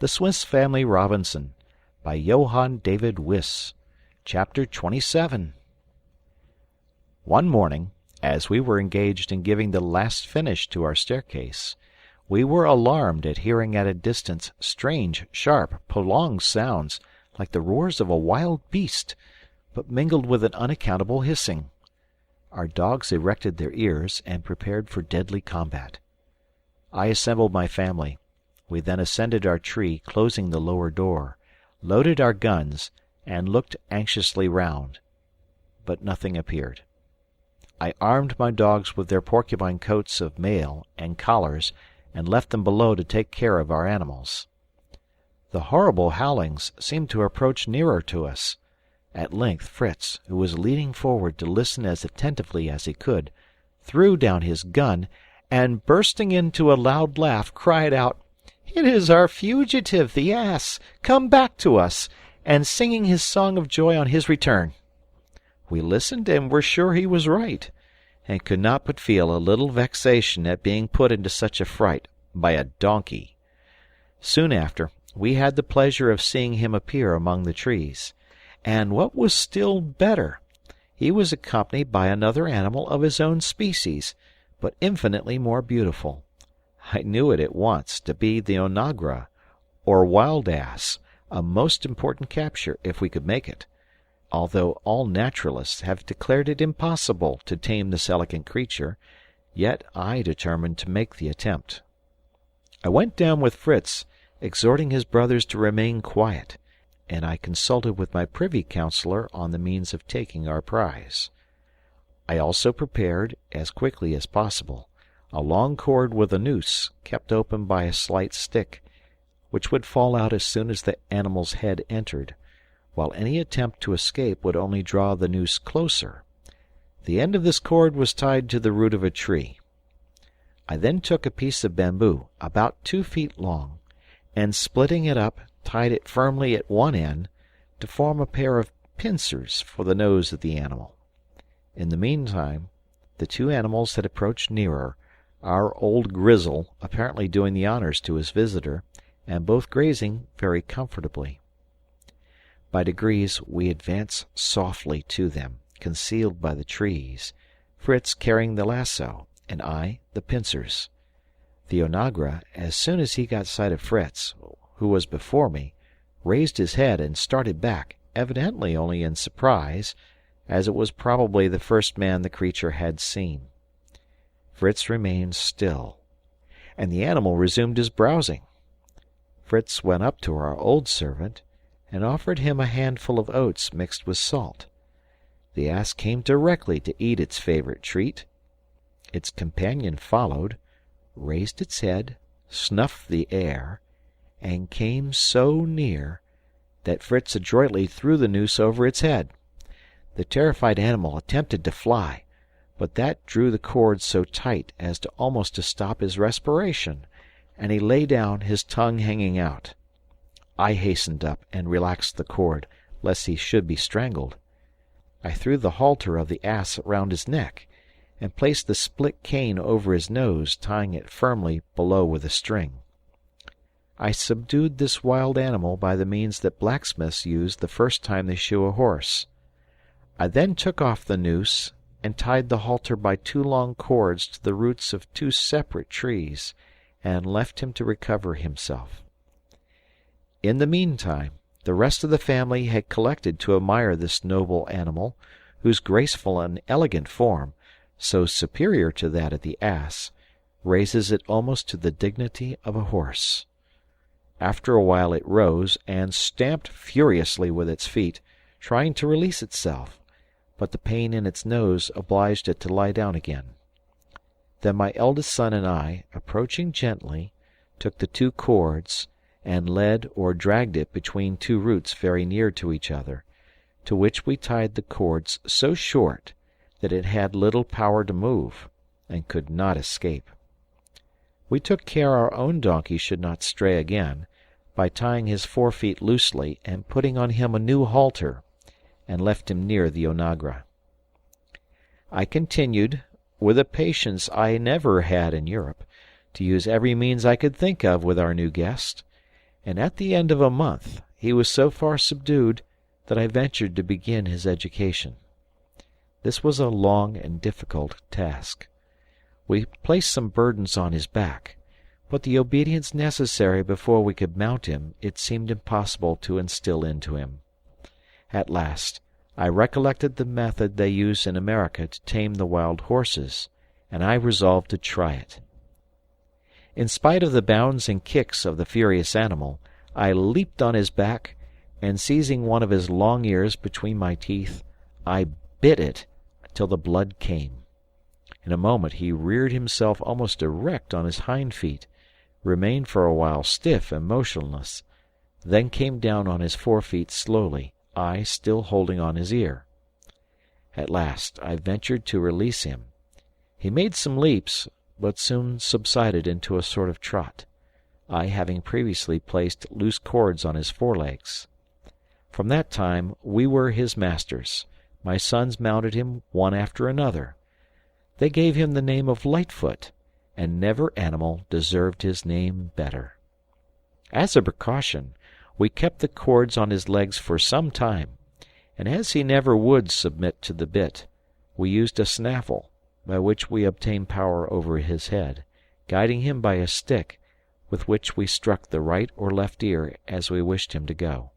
The Swiss Family Robinson, by Johann David Wyss. Chapter 27. One morning, as we were engaged in giving the last finish to our staircase, we were alarmed at hearing at a distance strange, sharp, prolonged sounds like the roars of a wild beast, but mingled with an unaccountable hissing. Our dogs erected their ears and prepared for deadly combat. I assembled my family. We then ascended our tree, closing the lower door, loaded our guns, and looked anxiously round. But nothing appeared. I armed my dogs with their porcupine coats of mail and collars, and left them below to take care of our animals. The horrible howlings seemed to approach nearer to us. At length Fritz, who was leaning forward to listen as attentively as he could, threw down his gun, and bursting into a loud laugh, cried out, "It is our fugitive, the ass, come back to us, and singing his song of joy on his return." We listened and were sure he was right, and could not but feel a little vexation at being put into such a fright by a donkey. Soon after, we had the pleasure of seeing him appear among the trees, and what was still better, he was accompanied by another animal of his own species, but infinitely more beautiful. I knew it at once to be the onagra, or wild ass, a most important capture if we could make it, although all naturalists have declared it impossible to tame this elegant creature, yet I determined to make the attempt. I went down with Fritz, exhorting his brothers to remain quiet, and I consulted with my privy councillor on the means of taking our prize. I also prepared, as quickly as possible, a long cord with a noose, kept open by a slight stick, which would fall out as soon as the animal's head entered, while any attempt to escape would only draw the noose closer. The end of this cord was tied to the root of a tree. I then took a piece of bamboo, about 2 feet long, and splitting it up, tied it firmly at one end, to form a pair of pincers for the nose of the animal. In the meantime, the two animals had approached nearer, our old Grizzle apparently doing the honors to his visitor, and both grazing very comfortably. By degrees we advanced softly to them, concealed by the trees, Fritz carrying the lasso, and I the pincers. The onagra, as soon as he got sight of Fritz, who was before me, raised his head and started back, evidently only in surprise, as it was probably the first man the creature had seen. Fritz remained still, and the animal resumed his browsing. Fritz went up to our old servant, and offered him a handful of oats mixed with salt. The ass came directly to eat its favorite treat. Its companion followed, raised its head, snuffed the air, and came so near that Fritz adroitly threw the noose over its head. The terrified animal attempted to fly, but that drew the cord so tight as to almost to stop his respiration, and he lay down, his tongue hanging out. I hastened up and relaxed the cord, lest he should be strangled. I threw the halter of the ass round his neck, and placed the split cane over his nose, tying it firmly below with a string. I subdued this wild animal by the means that blacksmiths use the first time they shoe a horse. I then took off the noose, and tied the halter by 2 long cords to the roots of 2 separate trees, and left him to recover himself. In the meantime, the rest of the family had collected to admire this noble animal, whose graceful and elegant form, so superior to that of the ass, raises it almost to the dignity of a horse. After a while it rose, and stamped furiously with its feet, trying to release itself, but the pain in its nose obliged it to lie down again. Then my eldest son and I, approaching gently, took the 2 cords, and led or dragged it between 2 roots very near to each other, to which we tied the cords so short that it had little power to move, and could not escape. We took care our own donkey should not stray again, by tying his 4 feet loosely and putting on him a new halter, and left him near the onagra. I continued, with a patience I never had in Europe, to use every means I could think of with our new guest, and at the end of a month he was so far subdued that I ventured to begin his education. This was a long and difficult task. We placed some burdens on his back, but the obedience necessary before we could mount him it seemed impossible to instill into him. At last I recollected the method they use in America to tame the wild horses, and I resolved to try it. In spite of the bounds and kicks of the furious animal, I leaped on his back, and seizing one of his long ears between my teeth, I bit it till the blood came. In a moment he reared himself almost erect on his hind feet, remained for a while stiff and motionless, then came down on his forefeet slowly, I still holding on his ear. At last I ventured to release him. He made some leaps, but soon subsided into a sort of trot, I having previously placed loose cords on his forelegs. From that time we were his masters. My sons mounted him one after another. They gave him the name of Lightfoot, and never animal deserved his name better. As a precaution, we kept the cords on his legs for some time, and as he never would submit to the bit, we used a snaffle, by which we obtained power over his head, guiding him by a stick, with which we struck the right or left ear as we wished him to go.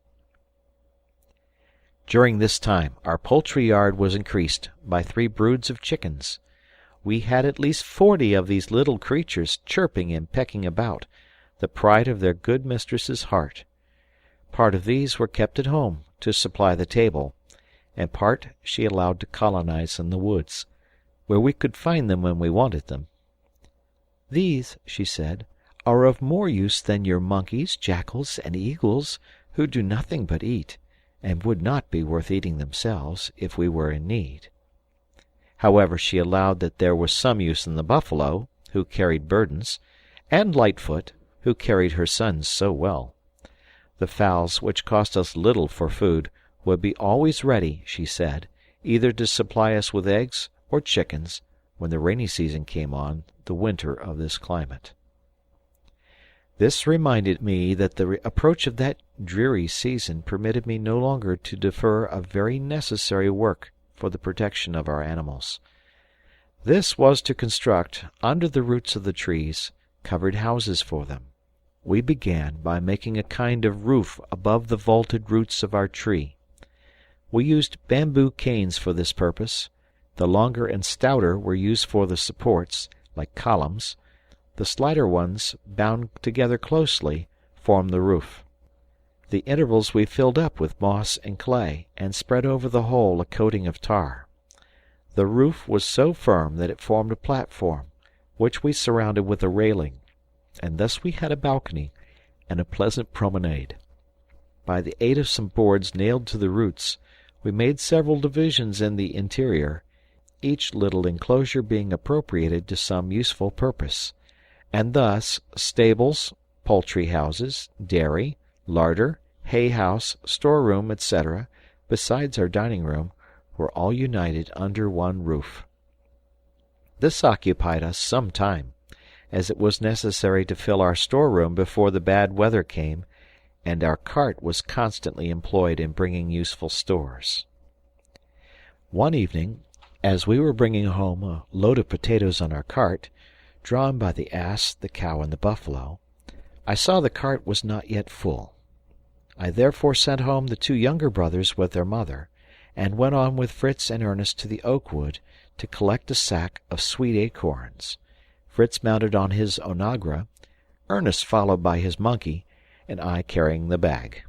During this time our poultry yard was increased by 3 broods of chickens. We had at least 40 of these little creatures chirping and pecking about, the pride of their good mistress's heart. Part of these were kept at home to supply the table, and part she allowed to colonize in the woods, where we could find them when we wanted them. "These," she said, "are of more use than your monkeys, jackals, and eagles, who do nothing but eat, and would not be worth eating themselves, if we were in need." However, she allowed that there was some use in the buffalo, who carried burdens, and Lightfoot, who carried her sons so well. The fowls, which cost us little for food, would be always ready, she said, either to supply us with eggs or chickens when the rainy season came on, the winter of this climate. This reminded me that the approach of that dreary season permitted me no longer to defer a very necessary work for the protection of our animals. This was to construct, under the roots of the trees, covered houses for them. We began by making a kind of roof above the vaulted roots of our tree. We used bamboo canes for this purpose. The longer and stouter were used for the supports, like columns. The slighter ones, bound together closely, formed the roof. The intervals we filled up with moss and clay, and spread over the whole a coating of tar. The roof was so firm that it formed a platform, which we surrounded with a railing, and thus we had a balcony and a pleasant promenade. By the aid of some boards nailed to the roots, we made several divisions in the interior, each little enclosure being appropriated to some useful purpose, and thus stables, poultry-houses, dairy, larder, hay-house, store-room, etc., besides our dining-room, were all united under one roof. This occupied us some time, as it was necessary to fill our store-room before the bad weather came, and our cart was constantly employed in bringing useful stores. One evening, as we were bringing home a load of potatoes on our cart, drawn by the ass, the cow, and the buffalo, I saw the cart was not yet full. I therefore sent home the 2 younger brothers with their mother, and went on with Fritz and Ernest to the oak wood to collect a sack of sweet acorns. Fritz mounted on his onagra, Ernest followed by his monkey, and I carrying the bag.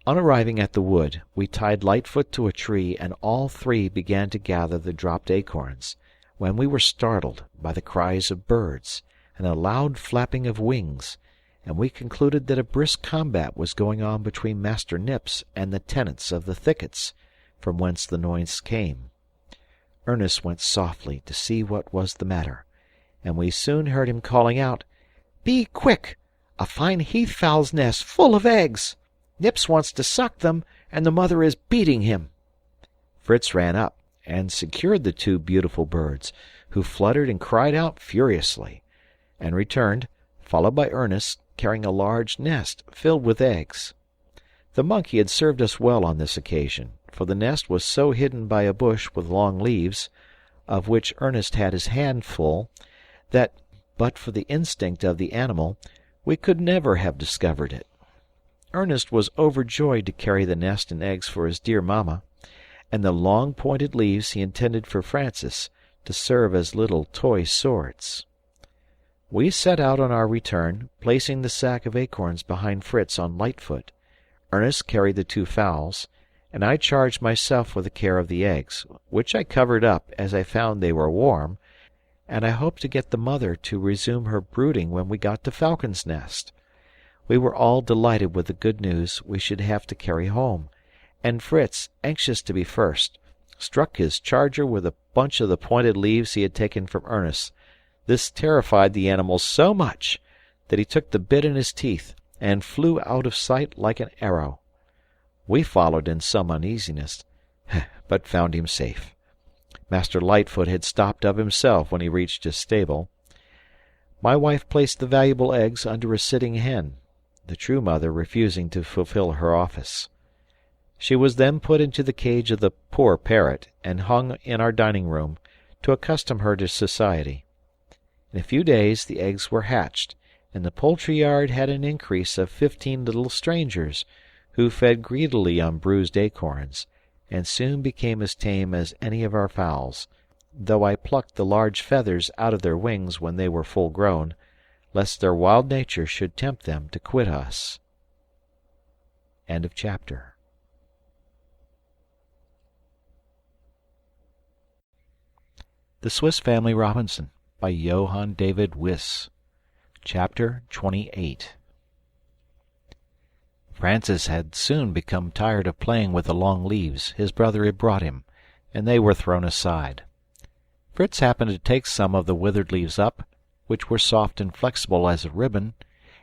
On arriving at the wood, we tied Lightfoot to a tree, and all 3 began to gather the dropped acorns, when we were startled by the cries of birds and a loud flapping of wings, and we concluded that a brisk combat was going on between Master Nips and the tenants of the thickets, from whence the noise came. Ernest went softly to see what was the matter, and we soon heard him calling out, "Be quick! A fine heath-fowl's nest full of eggs! Nips wants to suck them, and the mother is beating him." Fritz ran up and secured the 2 beautiful birds, who fluttered and cried out furiously, and returned, followed by Ernest, carrying a large nest filled with eggs. The monkey had served us well on this occasion, for the nest was so hidden by a bush with long leaves, of which Ernest had his hand full, that, but for the instinct of the animal, we could never have discovered it. Ernest was overjoyed to carry the nest and eggs for his dear mamma, and the long pointed leaves he intended for Frances, to serve as little toy swords. We set out on our return, placing the sack of acorns behind Fritz on Lightfoot. Ernest carried the 2 fowls, and I charged myself with the care of the eggs, which I covered up, as I found they were warm, and I hoped to get the mother to resume her brooding when we got to Falcon's Nest. We were all delighted with the good news we should have to carry home, and Fritz, anxious to be first, struck his charger with a bunch of the pointed leaves he had taken from Ernest. This terrified the animal so much that he took the bit in his teeth and flew out of sight like an arrow. We followed in some uneasiness, but found him safe. Master Lightfoot had stopped of himself when he reached his stable. My wife placed the valuable eggs under a sitting hen, the true mother refusing to fulfill her office. She was then put into the cage of the poor parrot and hung in our dining-room to accustom her to society. In a few days the eggs were hatched, and the poultry-yard had an increase of 15 little strangers, who fed greedily on bruised acorns, and soon became as tame as any of our fowls, though I plucked the large feathers out of their wings when they were full grown, lest their wild nature should tempt them to quit us. End of chapter. The Swiss Family Robinson by Johann David Wyss. Chapter 28. Francis had soon become tired of playing with the long leaves his brother had brought him, and they were thrown aside. Fritz happened to take some of the withered leaves up, which were soft and flexible as a ribbon,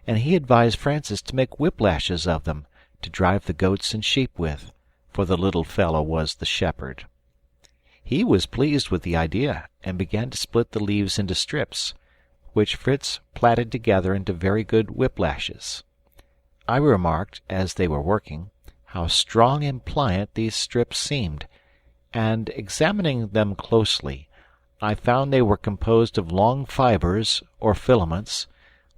and he advised Francis to make whiplashes of them, to drive the goats and sheep with, for the little fellow was the shepherd. He was pleased with the idea, and began to split the leaves into strips, which Fritz plaited together into very good whiplashes. I remarked, as they were working, how strong and pliant these strips seemed, and, examining them closely, I found they were composed of long fibres, or filaments,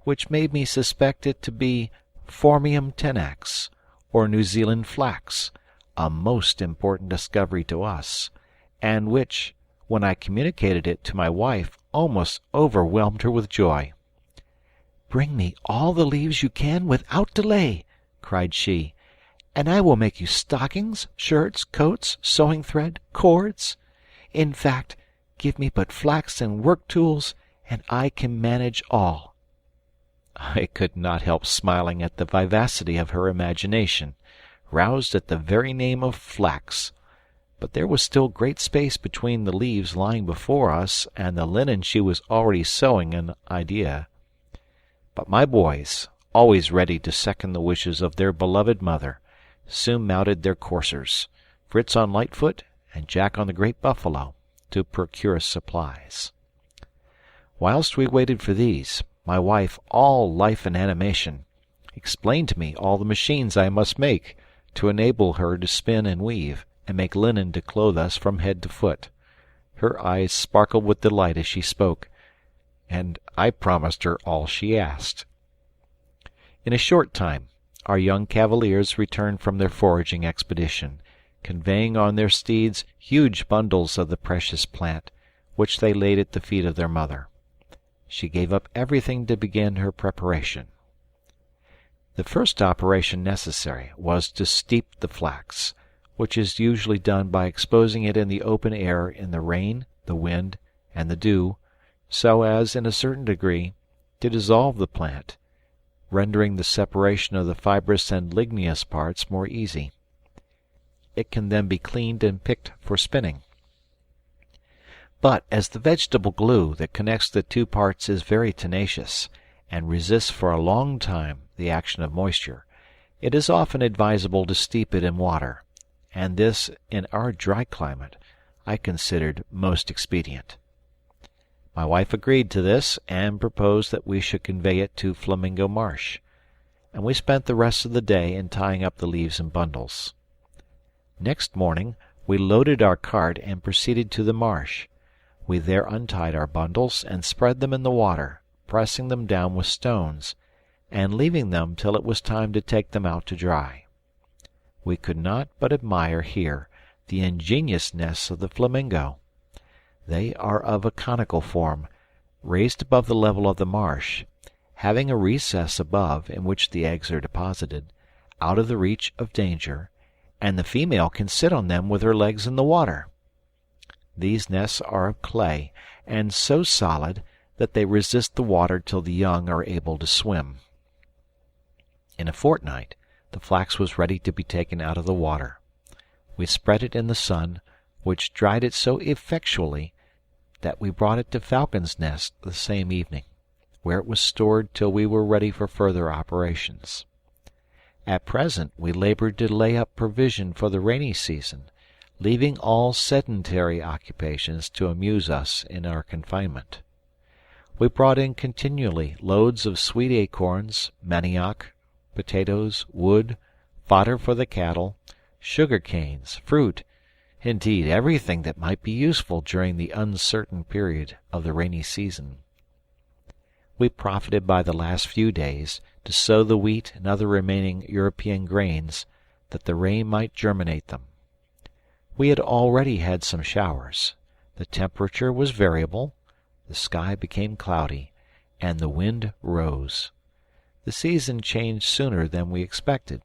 which made me suspect it to be Phormium tenax, or New Zealand flax, a most important discovery to us, and which, when I communicated it to my wife, almost overwhelmed her with joy. "Bring me all the leaves you can without delay," cried she, "and I will make you stockings, shirts, coats, sewing thread, cords. In fact, give me but flax and work tools, and I can manage all." I could not help smiling at the vivacity of her imagination, roused at the very name of flax. But there was still great space between the leaves lying before us and the linen she was already sewing an idea. But my boys, always ready to second the wishes of their beloved mother, soon mounted their coursers, Fritz on Lightfoot and Jack on the great buffalo, to procure supplies. Whilst we waited for these, my wife, all life and animation, explained to me all the machines I must make to enable her to spin and weave, and make linen to clothe us from head to foot. Her eyes sparkled with delight as she spoke, and I promised her all she asked. In a short time our young cavaliers returned from their foraging expedition, conveying on their steeds huge bundles of the precious plant, which they laid at the feet of their mother. She gave up everything to begin her preparation. The first operation necessary was to steep the flax, which is usually done by exposing it in the open air in the rain, the wind, and the dew, so as, in a certain degree, to dissolve the plant, rendering the separation of the fibrous and ligneous parts more easy. It can then be cleaned and picked for spinning. But as the vegetable glue that connects the two parts is very tenacious, and resists for a long time the action of moisture, it is often advisable to steep it in water, and this, in our dry climate, I considered most expedient. My wife agreed to this, and proposed that we should convey it to Flamingo Marsh, and we spent the rest of the day in tying up the leaves in bundles. Next morning we loaded our cart and proceeded to the marsh. We there untied our bundles and spread them in the water, pressing them down with stones, and leaving them till it was time to take them out to dry. We could not but admire here the ingenious nests of the flamingo. They are of a conical form, raised above the level of the marsh, having a recess above in which the eggs are deposited, out of the reach of danger, and the female can sit on them with her legs in the water. These nests are of clay, and so solid that they resist the water till the young are able to swim. In a fortnight the flax was ready to be taken out of the water. We spread it in the sun, which dried it so effectually that we brought it to Falcon's Nest the same evening, where it was stored till we were ready for further operations. At present we labored to lay up provision for the rainy season, leaving all sedentary occupations to amuse us in our confinement. We brought in continually loads of sweet acorns, manioc, potatoes, wood, fodder for the cattle, sugar canes, fruit, indeed everything that might be useful during the uncertain period of the rainy season. We profited by the last few days to sow the wheat and other remaining European grains, that the rain might germinate them. We had already had some showers. The temperature was variable, the sky became cloudy, and the wind rose. The season changed sooner than we expected.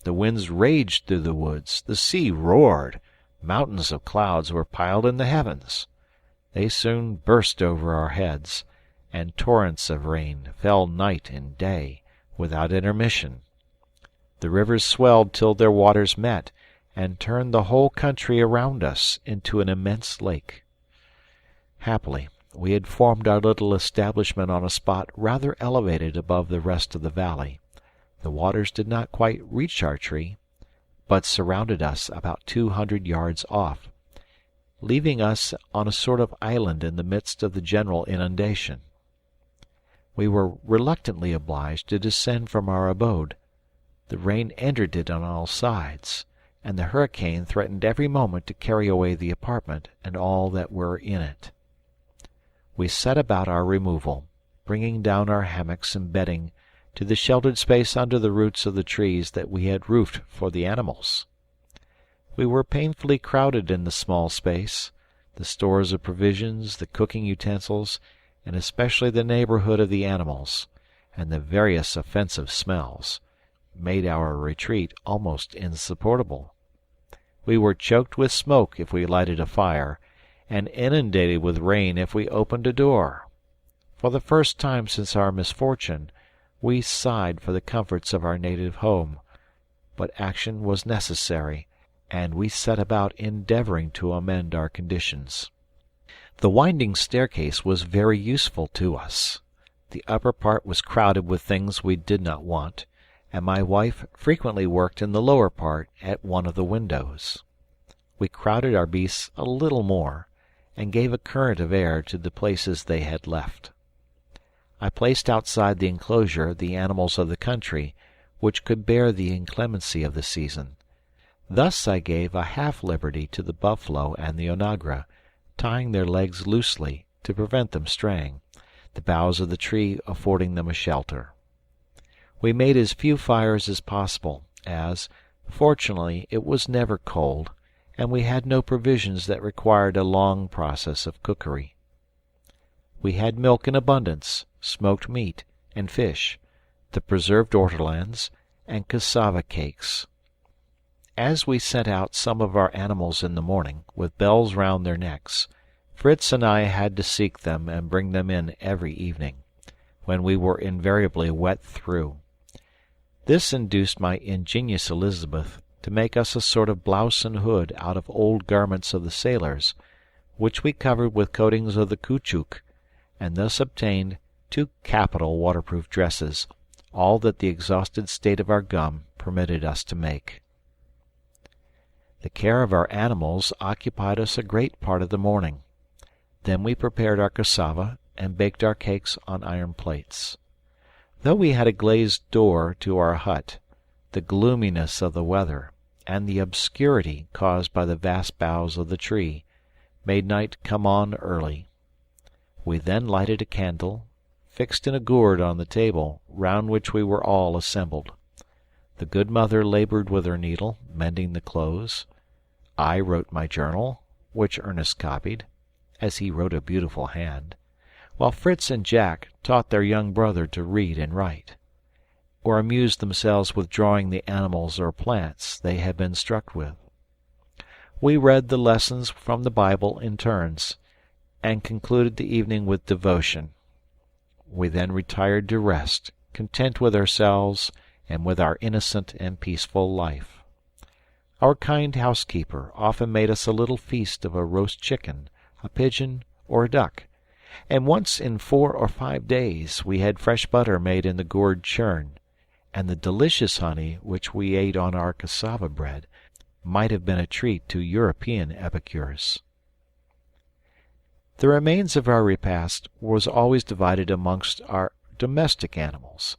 The winds raged through the woods, the sea roared, mountains of clouds were piled in the heavens. They soon burst over our heads, and torrents of rain fell night and day, without intermission. The rivers swelled till their waters met, and turned the whole country around us into an immense lake. Happily, we had formed our little establishment on a spot rather elevated above the rest of the valley. The waters did not quite reach our tree, but surrounded us about 200 yards off, leaving us on a sort of island in the midst of the general inundation. We were reluctantly obliged to descend from our abode. The rain entered it on all sides, and the hurricane threatened every moment to carry away the apartment and all that were in it. We set about our removal, bringing down our hammocks and bedding to the sheltered space under the roots of the trees that we had roofed for the animals. We were painfully crowded in the small space. The stores of provisions, the cooking utensils, and especially the neighborhood of the animals, and the various offensive smells, made our retreat almost insupportable. We were choked with smoke if we lighted a fire, and inundated with rain if we opened a door. For the first time since our misfortune, we sighed for the comforts of our native home, but action was necessary, and we set about endeavoring to amend our conditions. The winding staircase was very useful to us. The upper part was crowded with things we did not want, and my wife frequently worked in the lower part at one of the windows. We crowded our beasts a little more, and gave a current of air to the places they had left. I placed outside the enclosure the animals of the country, which could bear the inclemency of the season. Thus I gave a half liberty to the buffalo and the onagra, tying their legs loosely to prevent them straying, the boughs of the tree affording them a shelter. We made as few fires as possible, as, fortunately, it was never cold, and we had no provisions that required a long process of cookery. We had milk in abundance, smoked meat, and fish, the preserved ortolans, and cassava cakes. As we sent out some of our animals in the morning, with bells round their necks, Fritz and I had to seek them and bring them in every evening, when we were invariably wet through. This induced my ingenious Elizabeth to make us a sort of blouse and hood out of old garments of the sailors, which we covered with coatings of the caoutchouc, and thus obtained 2 capital waterproof dresses, all that the exhausted state of our gum permitted us to make. The care of our animals occupied us a great part of the morning. Then we prepared our cassava and baked our cakes on iron plates. Though we had a glazed door to our hut, the gloominess of the weather, and the obscurity caused by the vast boughs of the tree, made night come on early. We then lighted a candle, fixed in a gourd on the table, round which we were all assembled. The good mother laboured with her needle, mending the clothes. I wrote my journal, which Ernest copied, as he wrote a beautiful hand, while Fritz and Jack taught their young brother to read and write, or amused themselves with drawing the animals or plants they had been struck with. We read the lessons from the Bible in turns, and concluded the evening with devotion. We then retired to rest, content with ourselves and with our innocent and peaceful life. Our kind housekeeper often made us a little feast of a roast chicken, a pigeon, or a duck, and once in 4 or 5 days we had fresh butter made in the gourd churn, and the delicious honey which we ate on our cassava bread might have been a treat to European epicures. The remains of our repast was always divided amongst our domestic animals.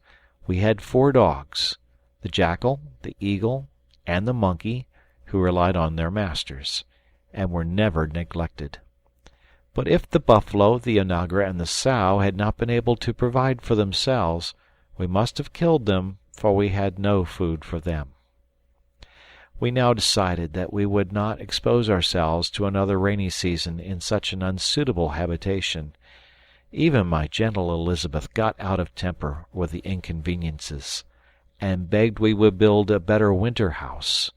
We had 4 dogs, the jackal, the eagle, and the monkey, who relied on their masters, and were never neglected. But if the buffalo, the onagra, and the sow had not been able to provide for themselves, we must have killed them, for we had no food for them. We now decided that we would not expose ourselves to another rainy season in such an unsuitable habitation. Even my gentle Elizabeth got out of temper with the inconveniences, and begged we would build a better winter house,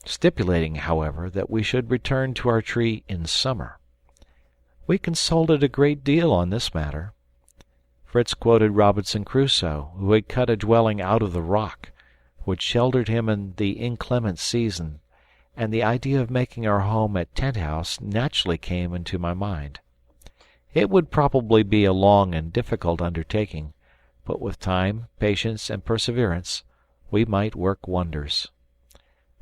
stipulating, however, that we should return to our tree in summer. We consulted a great deal on this matter. Fritz quoted Robinson Crusoe, who had cut a dwelling out of the rock, which sheltered him in the inclement season, and the idea of making our home at Tent House naturally came into my mind. It would probably be a long and difficult undertaking, but with time, patience, and perseverance, we might work wonders.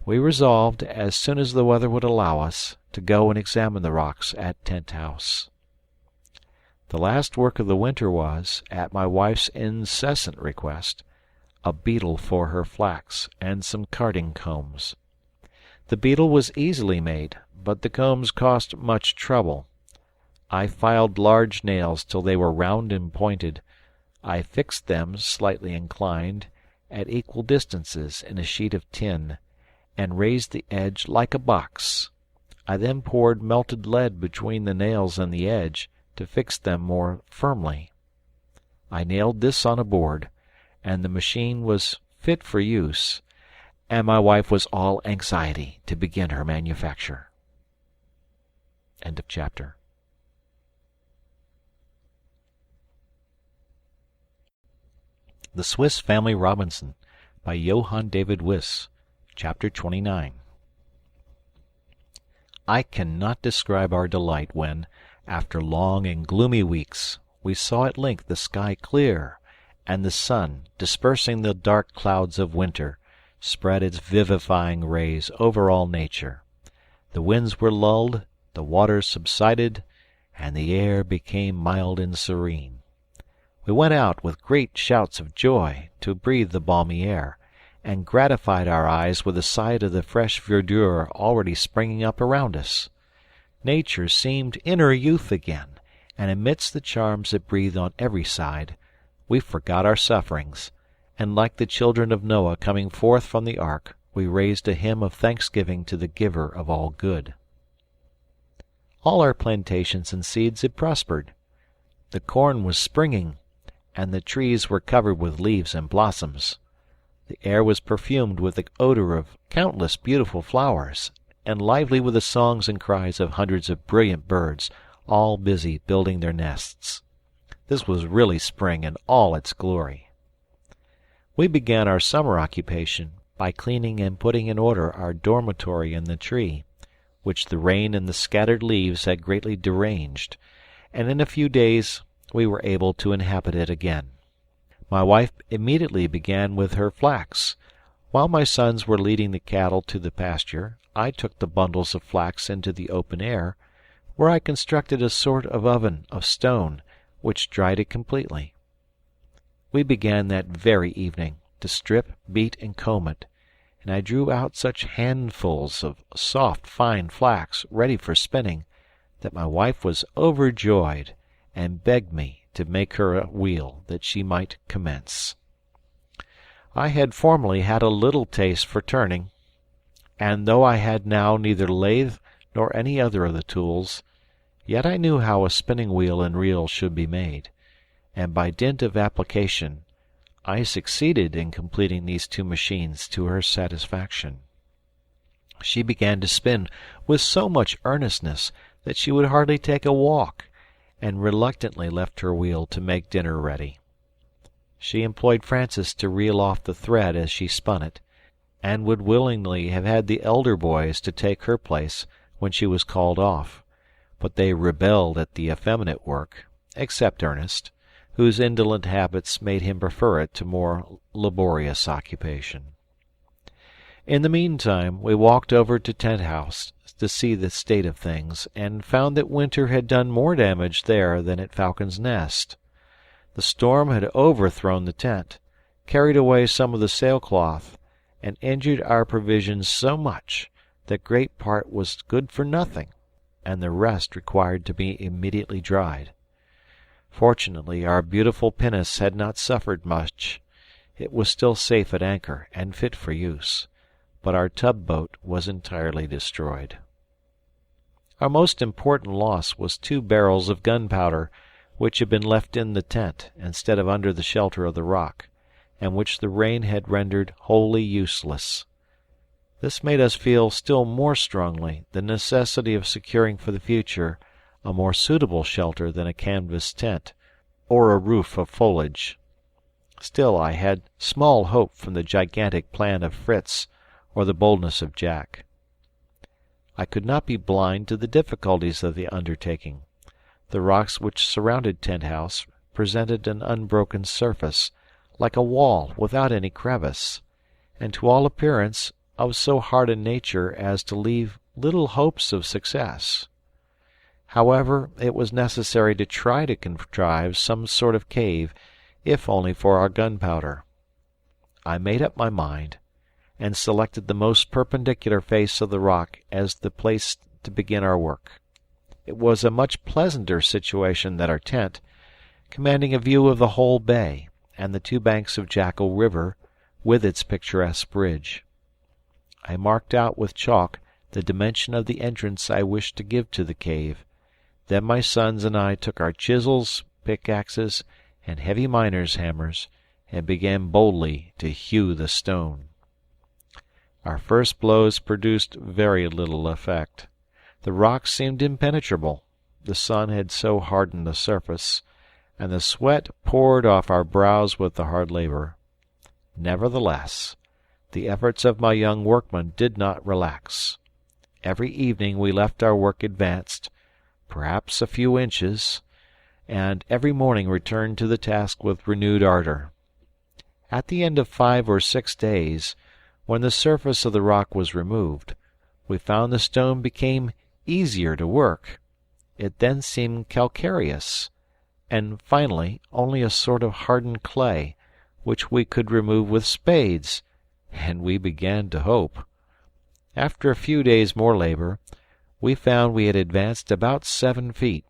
We resolved, as soon as the weather would allow us, to go and examine the rocks at Tent House. The last work of the winter was, at my wife's incessant request, a beetle for her flax and some carding combs. The beetle was easily made, but the combs cost much trouble. I filed large nails till they were round and pointed. I fixed them, slightly inclined, at equal distances in a sheet of tin, and raised the edge like a box. I then poured melted lead between the nails and the edge, to fix them more firmly. I nailed this on a board, and the machine was fit for use, and my wife was all anxiety to begin her manufacture. End of chapter. The Swiss Family Robinson by Johann David Wyss. Chapter 29. I cannot describe our delight when, after long and gloomy weeks, we saw at length the sky clear, and the sun, dispersing the dark clouds of winter, spread its vivifying rays over all nature. The winds were lulled, the waters subsided, and the air became mild and serene. We went out with great shouts of joy to breathe the balmy air, and gratified our eyes with the sight of the fresh verdure already springing up around us. Nature seemed in her youth again, and amidst the charms it breathed on every side, we forgot our sufferings, and like the children of Noah coming forth from the ark, we raised a hymn of thanksgiving to the Giver of all good. All our plantations and seeds had prospered. The corn was springing, and the trees were covered with leaves and blossoms. The air was perfumed with the odor of countless beautiful flowers, and lively with the songs and cries of hundreds of brilliant birds, all busy building their nests. This was really spring in all its glory. We began our summer occupation by cleaning and putting in order our dormitory in the tree, which the rain and the scattered leaves had greatly deranged, and in a few days we were able to inhabit it again. My wife immediately began with her flax. While my sons were leading the cattle to the pasture, I took the bundles of flax into the open air, where I constructed a sort of oven of stone, which dried it completely. We began that very evening to strip, beat, and comb it, and I drew out such handfuls of soft, fine flax ready for spinning that my wife was overjoyed, and begged me to make her a wheel that she might commence. I had formerly had a little taste for turning, and though I had now neither lathe nor any other of the tools, yet I knew how a spinning wheel and reel should be made, and by dint of application I succeeded in completing these two machines to her satisfaction. She began to spin with so much earnestness that she would hardly take a walk, and reluctantly left her wheel to make dinner ready. She employed Francis to reel off the thread as she spun it, and would willingly have had the elder boys to take her place when she was called off, but they rebelled at the effeminate work, except Ernest, whose indolent habits made him prefer it to more laborious occupation. In the meantime we walked over to Tent House to see the state of things, and found that winter had done more damage there than at Falcon's Nest. The storm had overthrown the tent, carried away some of the sailcloth, and injured our provisions so much that great part was good for nothing, and the rest required to be immediately dried. Fortunately our beautiful pinnace had not suffered much. It was still safe at anchor and fit for use, but our tub-boat was entirely destroyed. Our most important loss was 2 barrels of gunpowder, which had been left in the tent instead of under the shelter of the rock, and which the rain had rendered wholly useless. This made us feel still more strongly the necessity of securing for the future a more suitable shelter than a canvas tent, or a roof of foliage. Still I had small hope from the gigantic plan of Fritz, or the boldness of Jack. I could not be blind to the difficulties of the undertaking. The rocks which surrounded Tent House presented an unbroken surface, like a wall without any crevice, and to all appearance of so hard a nature as to leave little hopes of success. However, it was necessary to try to contrive some sort of cave, if only for our gunpowder. I made up my mind, and selected the most perpendicular face of the rock as the place to begin our work. It was a much pleasanter situation than our tent, commanding a view of the whole bay, and the 2 banks of Jackal River, with its picturesque bridge. I marked out with chalk the dimension of the entrance I wished to give to the cave. Then my sons and I took our chisels, pickaxes, and heavy miner's hammers, and began boldly to hew the stone. Our first blows produced very little effect. The rock seemed impenetrable, the sun had so hardened the surface, and the sweat poured off our brows with the hard labor. Nevertheless, the efforts of my young workmen did not relax. Every evening we left our work advanced, perhaps a few inches, and every morning returned to the task with renewed ardor. At the end of 5 or 6 days, when the surface of the rock was removed, we found the stone became easier to work. It then seemed calcareous, and finally only a sort of hardened clay, which we could remove with spades, and we began to hope. After a few days' more labor, we found we had advanced about 7 feet.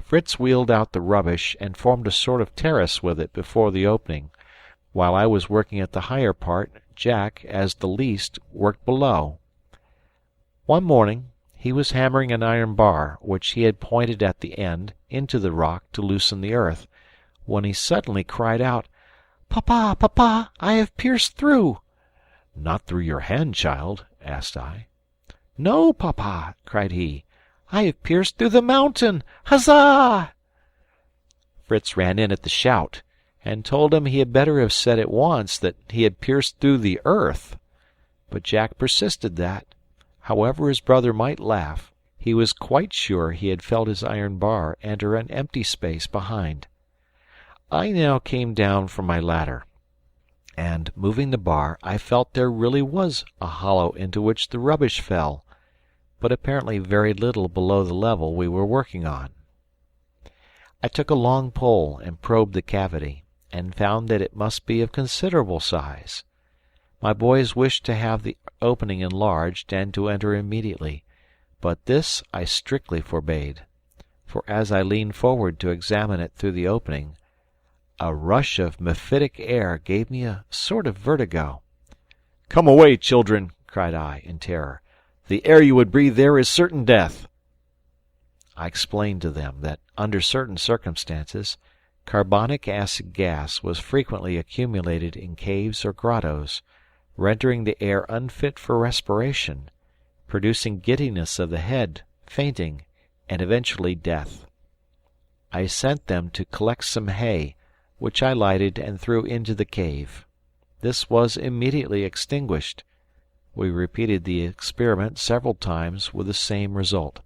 Fritz wheeled out the rubbish and formed a sort of terrace with it before the opening, while I was working at the higher part. Jack, as the least, worked below. One morning he was hammering an iron bar, which he had pointed at the end, into the rock to loosen the earth, when he suddenly cried out, "Papa, papa, I have pierced through!" "Not through your hand, child?" asked I. "No, papa," cried he, "I have pierced through the mountain! Huzza!" Fritz ran in at the shout, and told him he had better have said at once that he had pierced through the earth. But Jack persisted that, however his brother might laugh, he was quite sure he had felt his iron bar enter an empty space behind. I now came down from my ladder, and, moving the bar, I felt there really was a hollow into which the rubbish fell, but apparently very little below the level we were working on. I took a long pole and probed the cavity, and found that it must be of considerable size. My boys wished to have the opening enlarged and to enter immediately, but this I strictly forbade, for as I leaned forward to examine it through the opening, a rush of mephitic air gave me a sort of vertigo. "Come away, children!" cried I, in terror. "The air you would breathe there is certain death." I explained to them that, under certain circumstances, carbonic acid gas was frequently accumulated in caves or grottos, rendering the air unfit for respiration, producing giddiness of the head, fainting, and eventually death. I sent them to collect some hay, which I lighted and threw into the cave. This was immediately extinguished. We repeated the experiment several times with the same result.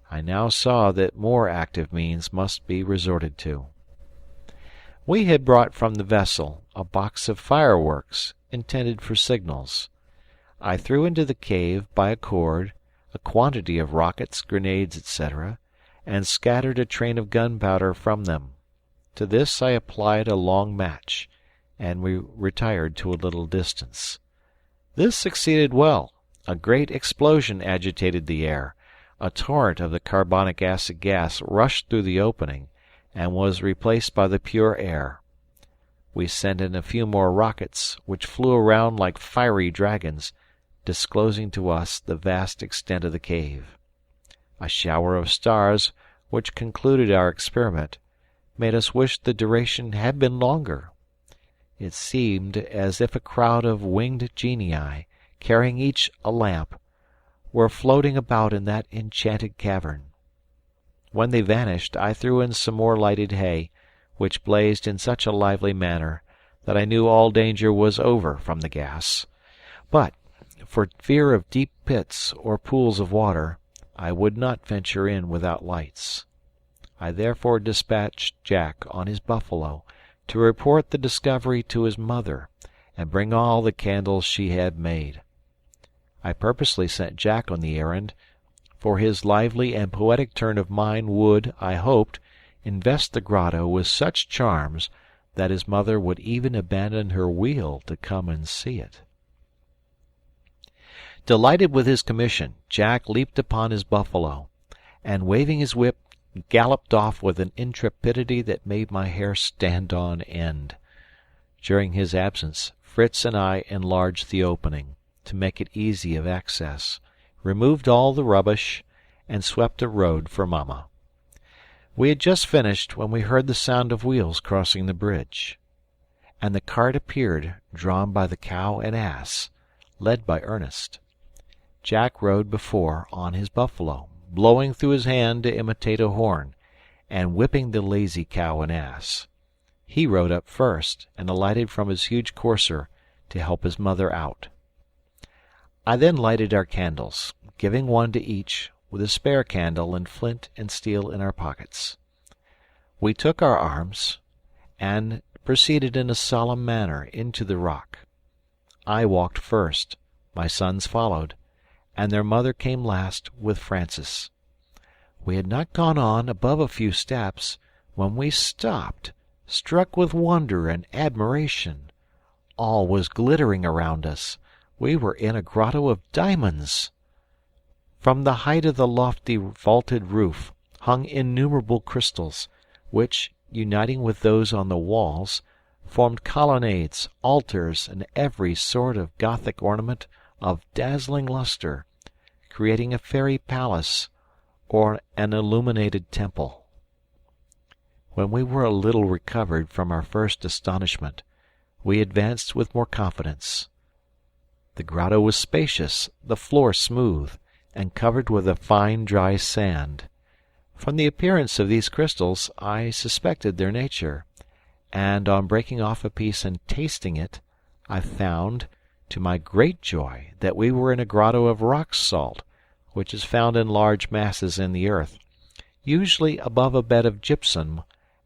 I now saw that more active means must be resorted to. We had brought from the vessel a box of fireworks intended for signals. I threw into the cave by a cord a quantity of rockets, grenades, etc., and scattered a train of gunpowder from them. To this I applied a long match, and we retired to a little distance. This succeeded well. A great explosion agitated the air. A torrent of the carbonic acid gas rushed through the opening, and was replaced by the pure air. We sent in a few more rockets, which flew around like fiery dragons, disclosing to us the vast extent of the cave. A shower of stars, which concluded our experiment, made us wish the duration had been longer. It seemed as if a crowd of winged genii, carrying each a lamp, were floating about in that enchanted cavern. When they vanished, I threw in some more lighted hay, which blazed in such a lively manner that I knew all danger was over from the gas. But, for fear of deep pits or pools of water, I would not venture in without lights. I therefore dispatched Jack on his buffalo to report the discovery to his mother, and bring all the candles she had made. I purposely sent Jack on the errand, for his lively and poetic turn of mind would, I hoped, invest the grotto with such charms that his mother would even abandon her wheel to come and see it. Delighted with his commission, Jack leaped upon his buffalo, and waving his whip, galloped off with an intrepidity that made my hair stand on end. During his absence, Fritz and I enlarged the opening, to make it easy of access, removed all the rubbish, and swept a road for Mamma. We had just finished when we heard the sound of wheels crossing the bridge, and the cart appeared, drawn by the cow and ass, led by Ernest. Jack rode before on his buffalo, blowing through his hand to imitate a horn, and whipping the lazy cow and ass. He rode up first, and alighted from his huge courser to help his mother out. I then lighted our candles, giving one to each, with a spare candle and flint and steel in our pockets. We took our arms, and proceeded in a solemn manner into the rock. I walked first, my sons followed, and their mother came last with Francis. We had not gone on above a few steps when we stopped, struck with wonder and admiration. All was glittering around us. We were in a grotto of diamonds. From the height of the lofty vaulted roof hung innumerable crystals, which, uniting with those on the walls, formed colonnades, altars, and every sort of Gothic ornament of dazzling lustre, creating a fairy palace or an illuminated temple. When we were a little recovered from our first astonishment, we advanced with more confidence. The grotto was spacious, the floor smooth, and covered with a fine dry sand. From the appearance of these crystals I suspected their nature, and on breaking off a piece and tasting it, I found, to my great joy, that we were in a grotto of rock salt, which is found in large masses in the earth, usually above a bed of gypsum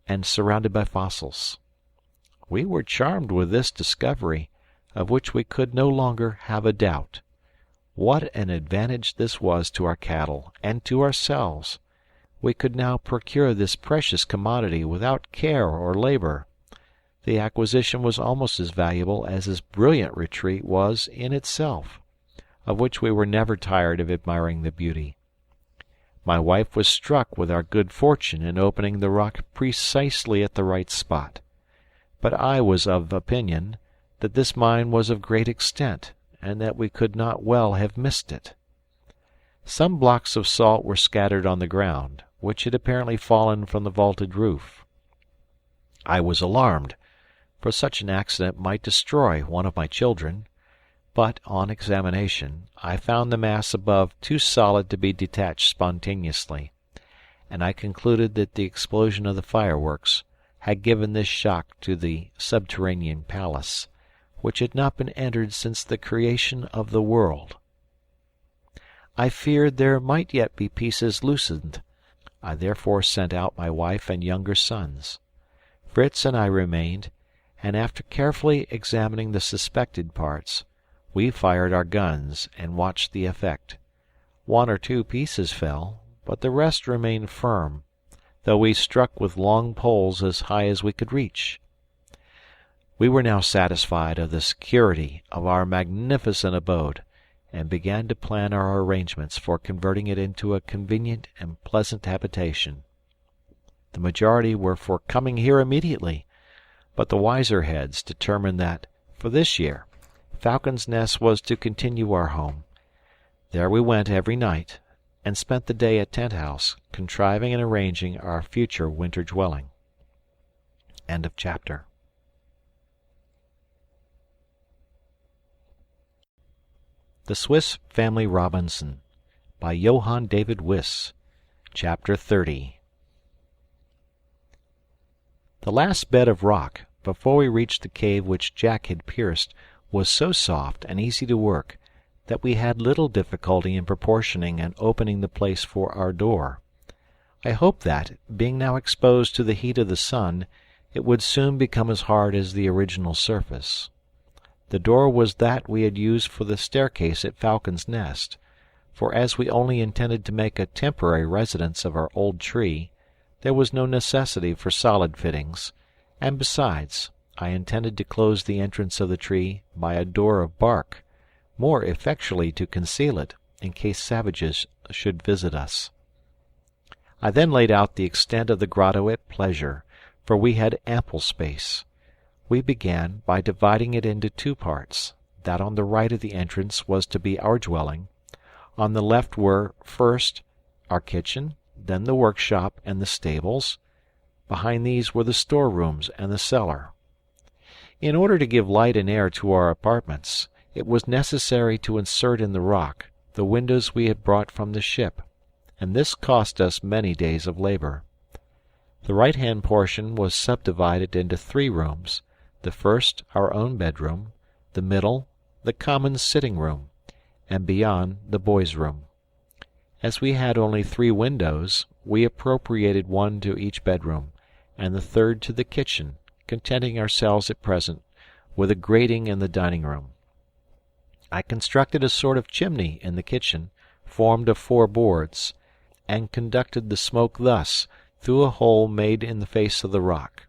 and surrounded by fossils. We were charmed with this discovery, of which we could no longer have a doubt. What an advantage this was to our cattle and to ourselves! We could now procure this precious commodity without care or labor. the acquisition was almost as valuable as this brilliant retreat was in itself, of which we were never tired of admiring the beauty. My wife was struck with our good fortune in opening the rock precisely at the right spot, but I was of opinion that this mine was of great extent, and that we could not well have missed it. Some blocks of salt were scattered on the ground, which had apparently fallen from the vaulted roof. I was alarmed, for such an accident might destroy one of my children, but, on examination, I found the mass above too solid to be detached spontaneously, and I concluded that the explosion of the fireworks had given this shock to the subterranean palace, which had not been entered since the creation of the world. I feared there might yet be pieces loosened. I therefore sent out my wife and younger sons. Fritz and I remained, and after carefully examining the suspected parts, we fired our guns and watched the effect. 1 or 2 pieces fell, but the rest remained firm, though we struck with long poles as high as we could reach. We were now satisfied of the security of our magnificent abode, and began to plan our arrangements for converting it into a convenient and pleasant habitation. The majority were for coming here immediately, but the wiser heads determined that, for this year, Falcon's Nest was to continue our home. There we went every night, and spent the day at Tent House, contriving and arranging our future winter dwelling. End of chapter. The Swiss Family Robinson, by Johann David Wyss. Chapter 30. The last bed of rock, before we reached the cave which Jack had pierced, was so soft and easy to work that we had little difficulty in proportioning and opening the place for our door. I hoped that, being now exposed to the heat of the sun, it would soon become as hard as the original surface. The door was that we had used for the staircase at Falcon's Nest, for as we only intended to make a temporary residence of our old tree, there was no necessity for solid fittings, and besides, I intended to close the entrance of the tree by a door of bark, more effectually to conceal it, in case savages should visit us. I then laid out the extent of the grotto at pleasure, for we had ample space. We began by dividing it into 2 parts. That on the right of the entrance was to be our dwelling. On the left were, first, our kitchen, then the workshop and the stables. Behind these were the storerooms and the cellar. In order to give light and air to our apartments, it was necessary to insert in the rock the windows we had brought from the ship, and this cost us many days of labor. The right-hand portion was subdivided into 3 rooms, the first our own bedroom, the middle the common sitting-room, and beyond the boys' room. As we had only 3 windows, we appropriated 1 to each bedroom, and the third to the kitchen, contenting ourselves at present with a grating in the dining-room. I constructed a sort of chimney in the kitchen, formed of 4 boards, and conducted the smoke thus through a hole made in the face of the rock.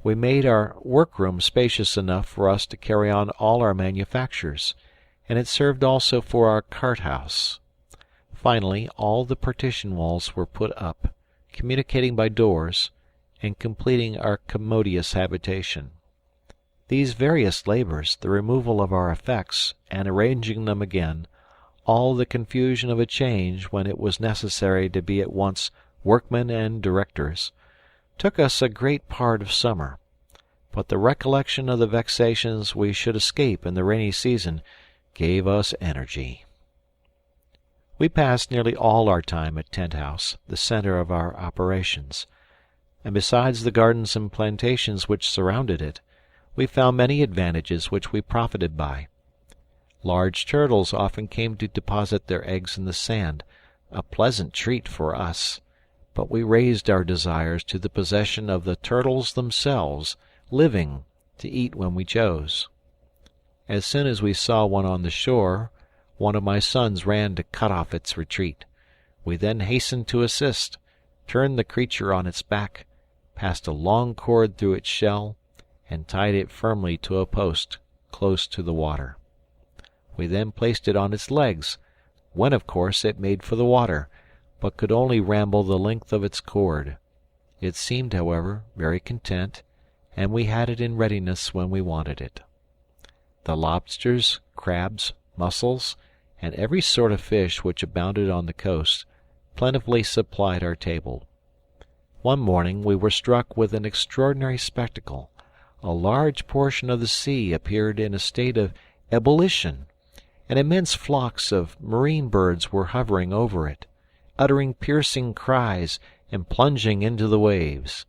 We made our workroom spacious enough for us to carry on all our manufactures, and it served also for our cart-house. Finally, all the partition walls were put up, communicating by doors, and completing our commodious habitation. These various labors, the removal of our effects, and arranging them again, all the confusion of a change when it was necessary to be at once workmen and directors, took us a great part of summer, but the recollection of the vexations we should escape in the rainy season gave us energy. We passed nearly all our time at Tent House, the centre of our operations, and besides the gardens and plantations which surrounded it, we found many advantages which we profited by. Large turtles often came to deposit their eggs in the sand, a pleasant treat for us, but we raised our desires to the possession of the turtles themselves, living, to eat when we chose. As soon as we saw one on the shore, one of my sons ran to cut off its retreat. We then hastened to assist, turned the creature on its back, passed a long cord through its shell, and tied it firmly to a post close to the water. We then placed it on its legs, when of course it made for the water, but could only ramble the length of its cord. It seemed, however, very content, and we had it in readiness when we wanted it. The lobsters, crabs, mussels, and every sort of fish which abounded on the coast plentifully supplied our table. One morning we were struck with an extraordinary spectacle. A large portion of the sea appeared in a state of ebullition, and immense flocks of marine birds were hovering over it, uttering piercing cries and plunging into the waves.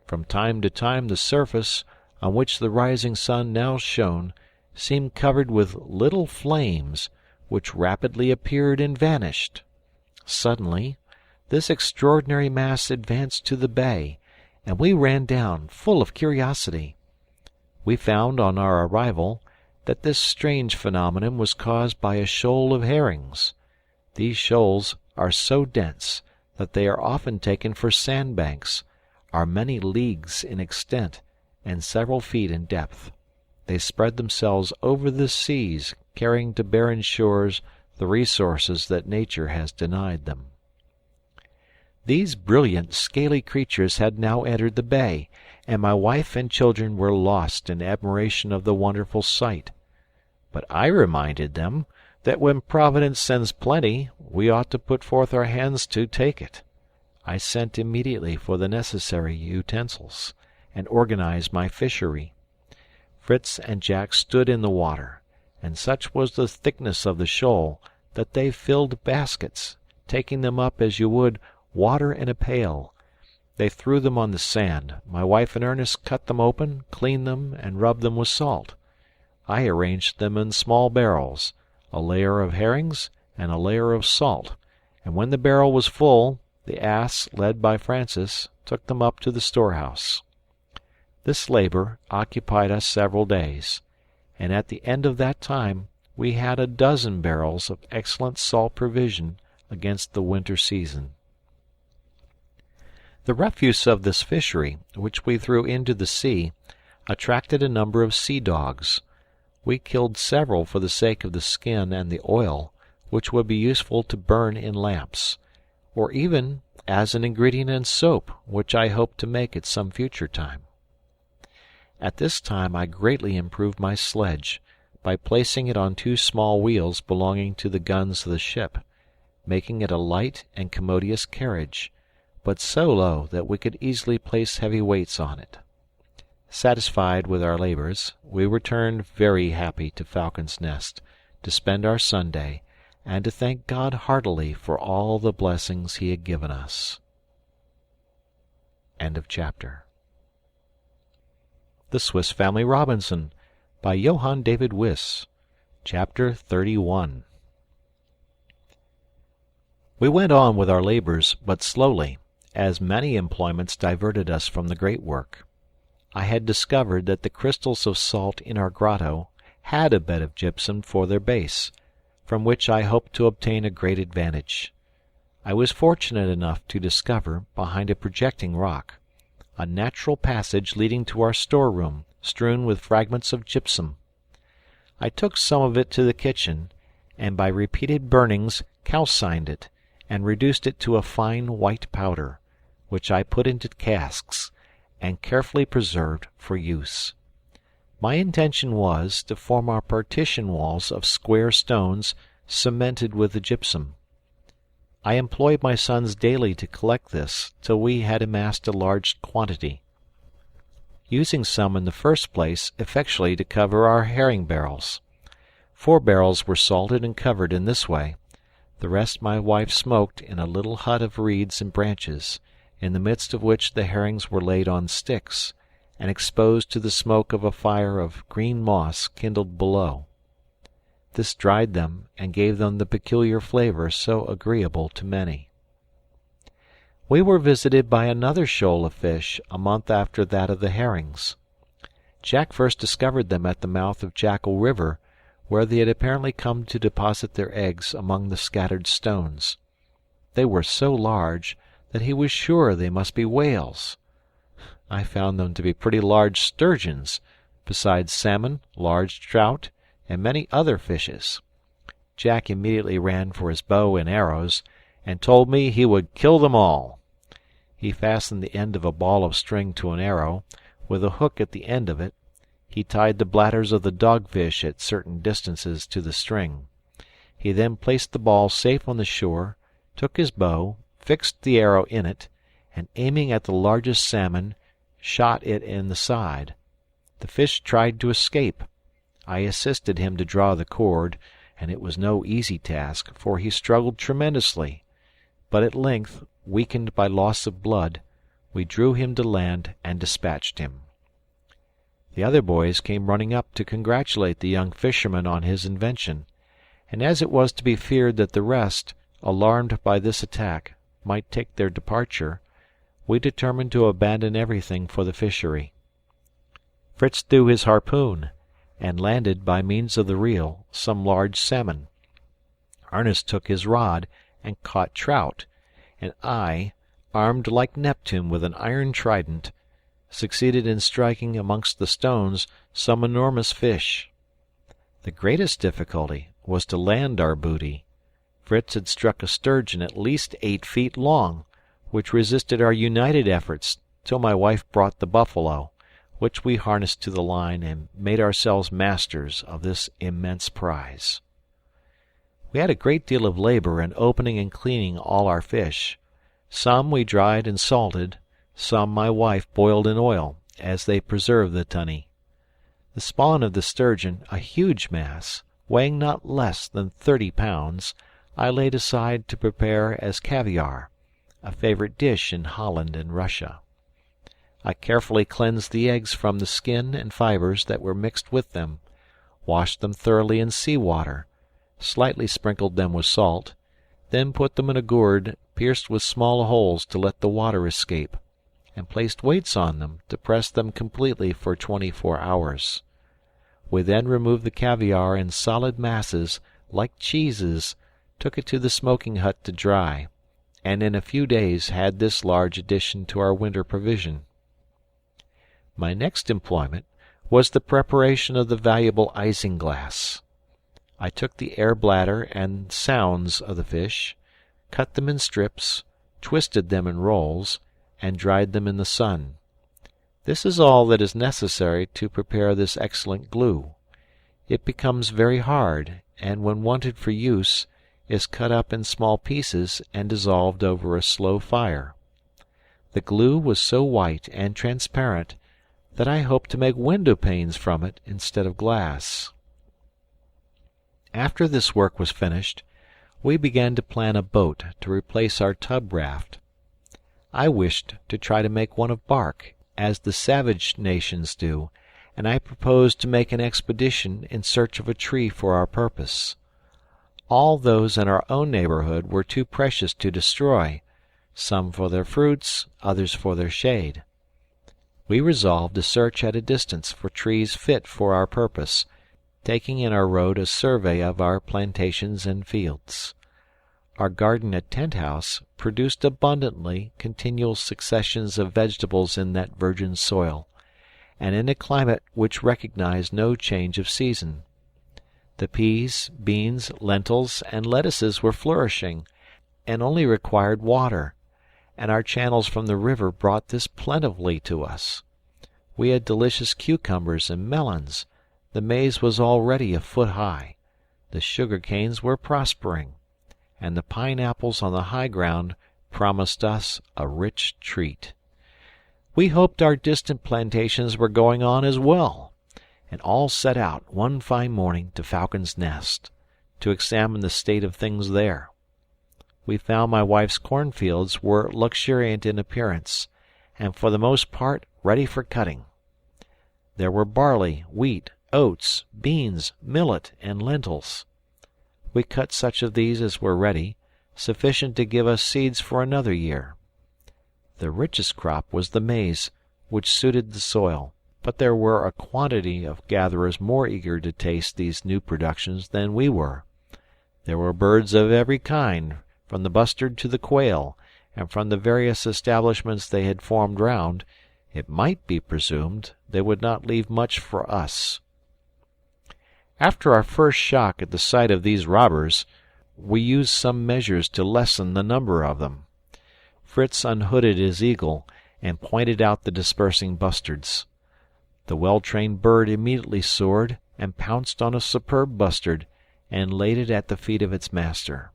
From time to time the surface, on which the rising sun now shone, seemed covered with little flames, which rapidly appeared and vanished. Suddenly this extraordinary mass advanced to the bay, and we ran down, full of curiosity. We found, on our arrival, that this strange phenomenon was caused by a shoal of herrings. These shoals are so dense that they are often taken for sandbanks, are many leagues in extent, and several feet in depth. They spread themselves over the seas, carrying to barren shores the resources that nature has denied them. These brilliant, scaly creatures had now entered the bay, and my wife and children were lost in admiration of the wonderful sight. But I reminded them that when Providence sends plenty, we ought to put forth our hands to take it. I sent immediately for the necessary utensils, and organized my fishery. Fritz and Jack stood in the water, and such was the thickness of the shoal that they filled baskets, taking them up as you would water in a pail. They threw them on the sand. My wife and Ernest cut them open, cleaned them, and rubbed them with salt. I arranged them in small barrels, a layer of herrings and a layer of salt, and when the barrel was full, the ass, led by Francis, took them up to the storehouse. This labor occupied us several days, and at the end of that time we had a dozen barrels of excellent salt provision against the winter season. The refuse of this fishery, which we threw into the sea, attracted a number of sea dogs. We killed several for the sake of the skin and the oil, which would be useful to burn in lamps, or even as an ingredient in soap, which I hope to make at some future time. At this time I greatly improved my sledge, by placing it on 2 small wheels belonging to the guns of the ship, making it a light and commodious carriage, but so low that we could easily place heavy weights on it. Satisfied with our labors, we returned very happy to Falcon's Nest, to spend our Sunday, and to thank God heartily for all the blessings he had given us. End of chapter. The Swiss Family Robinson, by Johann David Wyss. Chapter 31. We went on with our labors, but slowly, as many employments diverted us from the great work. I had discovered that the crystals of salt in our grotto had a bed of gypsum for their base, from which I hoped to obtain a great advantage. I was fortunate enough to discover, behind a projecting rock, a natural passage leading to our storeroom, strewn with fragments of gypsum. I took some of it to the kitchen, and by repeated burnings calcined it, and reduced it to a fine white powder, which I put into casks, and carefully preserved for use. My intention was to form our partition walls of square stones cemented with the gypsum. I employed my sons daily to collect this, till we had amassed a large quantity, using some in the first place effectually to cover our herring barrels. 4 barrels were salted and covered in this way. The rest my wife smoked in a little hut of reeds and branches, in the midst of which the herrings were laid on sticks, and exposed to the smoke of a fire of green moss kindled below. This dried them, and gave them the peculiar flavor so agreeable to many. We were visited by another shoal of fish a month after that of the herrings. Jack first discovered them at the mouth of Jackal River, where they had apparently come to deposit their eggs among the scattered stones. They were so large that he was sure they must be whales. I found them to be pretty large sturgeons, besides salmon, large trout, and many other fishes. Jack immediately ran for his bow and arrows, and told me he would kill them all. He fastened the end of a ball of string to an arrow, with a hook at the end of it. He tied the bladders of the dogfish at certain distances to the string. He then placed the ball safe on the shore, took his bow, fixed the arrow in it, and aiming at the largest salmon, shot it in the side. The fish tried to escape. I assisted him to draw the cord, and it was no easy task, for he struggled tremendously. But at length, weakened by loss of blood, we drew him to land and dispatched him. The other boys came running up to congratulate the young fisherman on his invention, and as it was to be feared that the rest, alarmed by this attack, might take their departure, we determined to abandon everything for the fishery. Fritz threw his harpoon, and landed, by means of the reel, some large salmon. Ernest took his rod and caught trout, and I, armed like Neptune with an iron trident, succeeded in striking amongst the stones some enormous fish. The greatest difficulty was to land our booty. Fritz had struck a sturgeon at least 8 feet long, which resisted our united efforts till my wife brought the buffalo, which we harnessed to the line and made ourselves masters of this immense prize. We had a great deal of labor in opening and cleaning all our fish. Some we dried and salted, some my wife boiled in oil, as they preserve the tunny. The spawn of the sturgeon, a huge mass, weighing not less than 30 pounds, I laid aside to prepare as caviare, a favorite dish in Holland and Russia. I carefully cleansed the eggs from the skin and fibers that were mixed with them, washed them thoroughly in sea water, slightly sprinkled them with salt, then put them in a gourd pierced with small holes to let the water escape, and placed weights on them to press them completely for 24 hours. We then removed the caviare in solid masses, like cheeses, took it to the smoking hut to dry, and in a few days had this large addition to our winter provision. My next employment was the preparation of the valuable isinglass. I took the air bladder and sounds of the fish, cut them in strips, twisted them in rolls, and dried them in the sun. This is all that is necessary to prepare this excellent glue. It becomes very hard, and when wanted for use, is cut up in small pieces and dissolved over a slow fire. The glue was so white and transparent that I hoped to make window panes from it instead of glass. After this work was finished, we began to plan a boat to replace our tub raft. I wished to try to make one of bark, as the savage nations do, and I proposed to make an expedition in search of a tree for our purpose. All those in our own neighborhood were too precious to destroy, some for their fruits, others for their shade. We resolved to search at a distance for trees fit for our purpose, taking in our road a survey of our plantations and fields. Our garden at Tent House produced abundantly continual successions of vegetables in that virgin soil, and in a climate which recognized no change of season. The peas, beans, lentils, and lettuces were flourishing, and only required water, and our channels from the river brought this plentifully to us. We had delicious cucumbers and melons. The maize was already a foot high. The sugar canes were prospering, and the pineapples on the high ground promised us a rich treat. We hoped our distant plantations were going on as well, and all set out one fine morning to Falcon's Nest, to examine the state of things there. We found my wife's cornfields were luxuriant in appearance, and for the most part ready for cutting. There were barley, wheat, oats, beans, millet, and lentils. We cut such of these as were ready, sufficient to give us seeds for another year. The richest crop was the maize, which suited the soil, but there were a quantity of gatherers more eager to taste these new productions than we were. There were birds of every kind, from the bustard to the quail, and from the various establishments they had formed round, it might be presumed they would not leave much for us. After our first shock at the sight of these robbers, we used some measures to lessen the number of them. Fritz unhooded his eagle and pointed out the dispersing bustards. The well-trained bird immediately soared and pounced on a superb bustard and laid it at the feet of its master.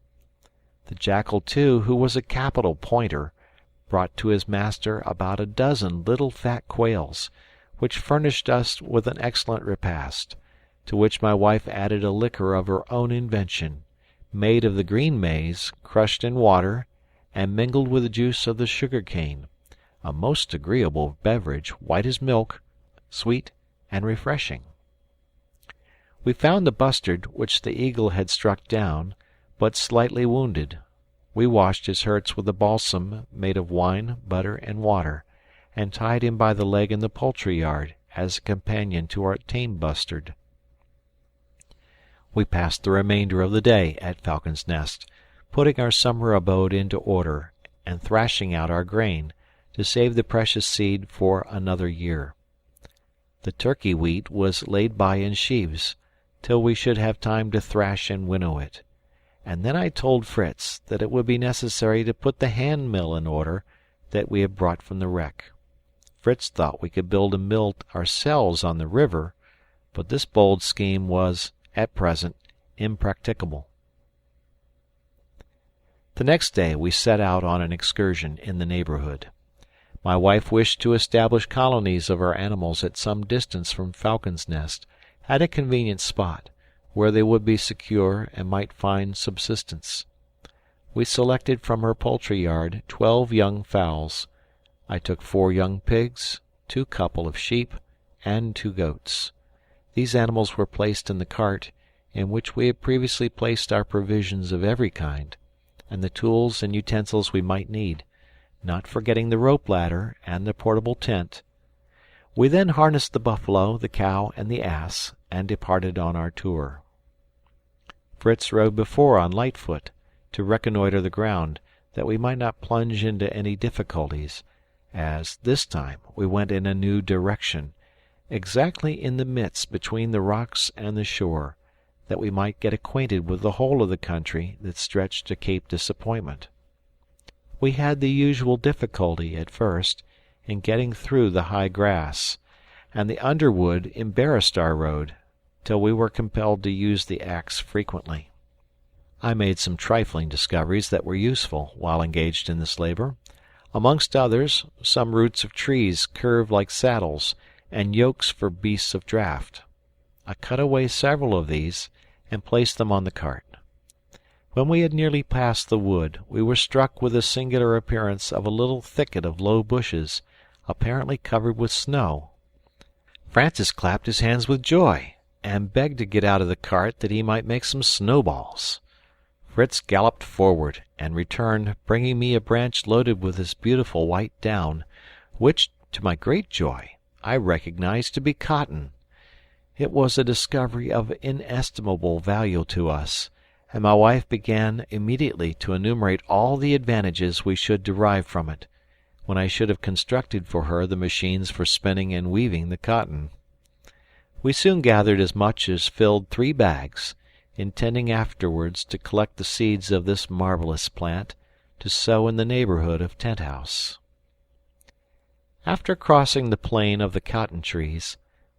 The jackal, too, who was a capital pointer, brought to his master about a dozen little fat quails, which furnished us with an excellent repast, to which my wife added a liquor of her own invention, made of the green maize, crushed in water, and mingled with the juice of the sugar-cane, a most agreeable beverage, white as milk, sweet and refreshing. We found the bustard, which the eagle had struck down, but slightly wounded. We washed his hurts with a balsam made of wine, butter, and water, and tied him by the leg in the poultry yard as a companion to our tame bustard. We passed the remainder of the day at Falcon's Nest, putting our summer abode into order and thrashing out our grain, to save the precious seed for another year. The turkey wheat was laid by in sheaves, till we should have time to thrash and winnow it, and then I told Fritz that it would be necessary to put the hand mill in order that we had brought from the wreck. Fritz thought we could build a mill ourselves on the river, but this bold scheme was, at present, impracticable. The next day we set out on an excursion in the neighborhood. My wife wished to establish colonies of our animals at some distance from Falcon's Nest, at a convenient spot, where they would be secure and might find subsistence. We selected from her poultry yard 12 young fowls. I took 4 young pigs, 2 couple of sheep, and 2 goats. These animals were placed in the cart, in which we had previously placed our provisions of every kind, and the tools and utensils we might need, not forgetting the rope ladder and the portable tent. We then harnessed the buffalo, the cow, and the ass, and departed on our tour. Fritz rode before on Lightfoot, to reconnoitre the ground, that we might not plunge into any difficulties, as, this time, we went in a new direction, exactly in the midst between the rocks and the shore, that we might get acquainted with the whole of the country that stretched to Cape Disappointment. We had the usual difficulty, at first, in getting through the high grass, and the underwood embarrassed our road, till we were compelled to use the axe frequently. I made some trifling discoveries that were useful while engaged in this labor. Amongst others, some roots of trees curved like saddles, and yokes for beasts of draught. I cut away several of these, and placed them on the cart. When we had nearly passed the wood, we were struck with the singular appearance of a little thicket of low bushes, apparently covered with snow. Francis clapped his hands with joy, and begged to get out of the cart that he might make some snowballs. Fritz galloped forward, and returned, bringing me a branch loaded with this beautiful white down, which, to my great joy, I recognized to be cotton. It was a discovery of inestimable value to us, and my wife began immediately to enumerate all the advantages we should derive from it, when I should have constructed for her the machines for spinning and weaving the cotton. We soon gathered as much as filled 3 bags, intending afterwards to collect the seeds of this marvellous plant, to sow in the neighbourhood of Tent House. After crossing the plain of the cotton trees,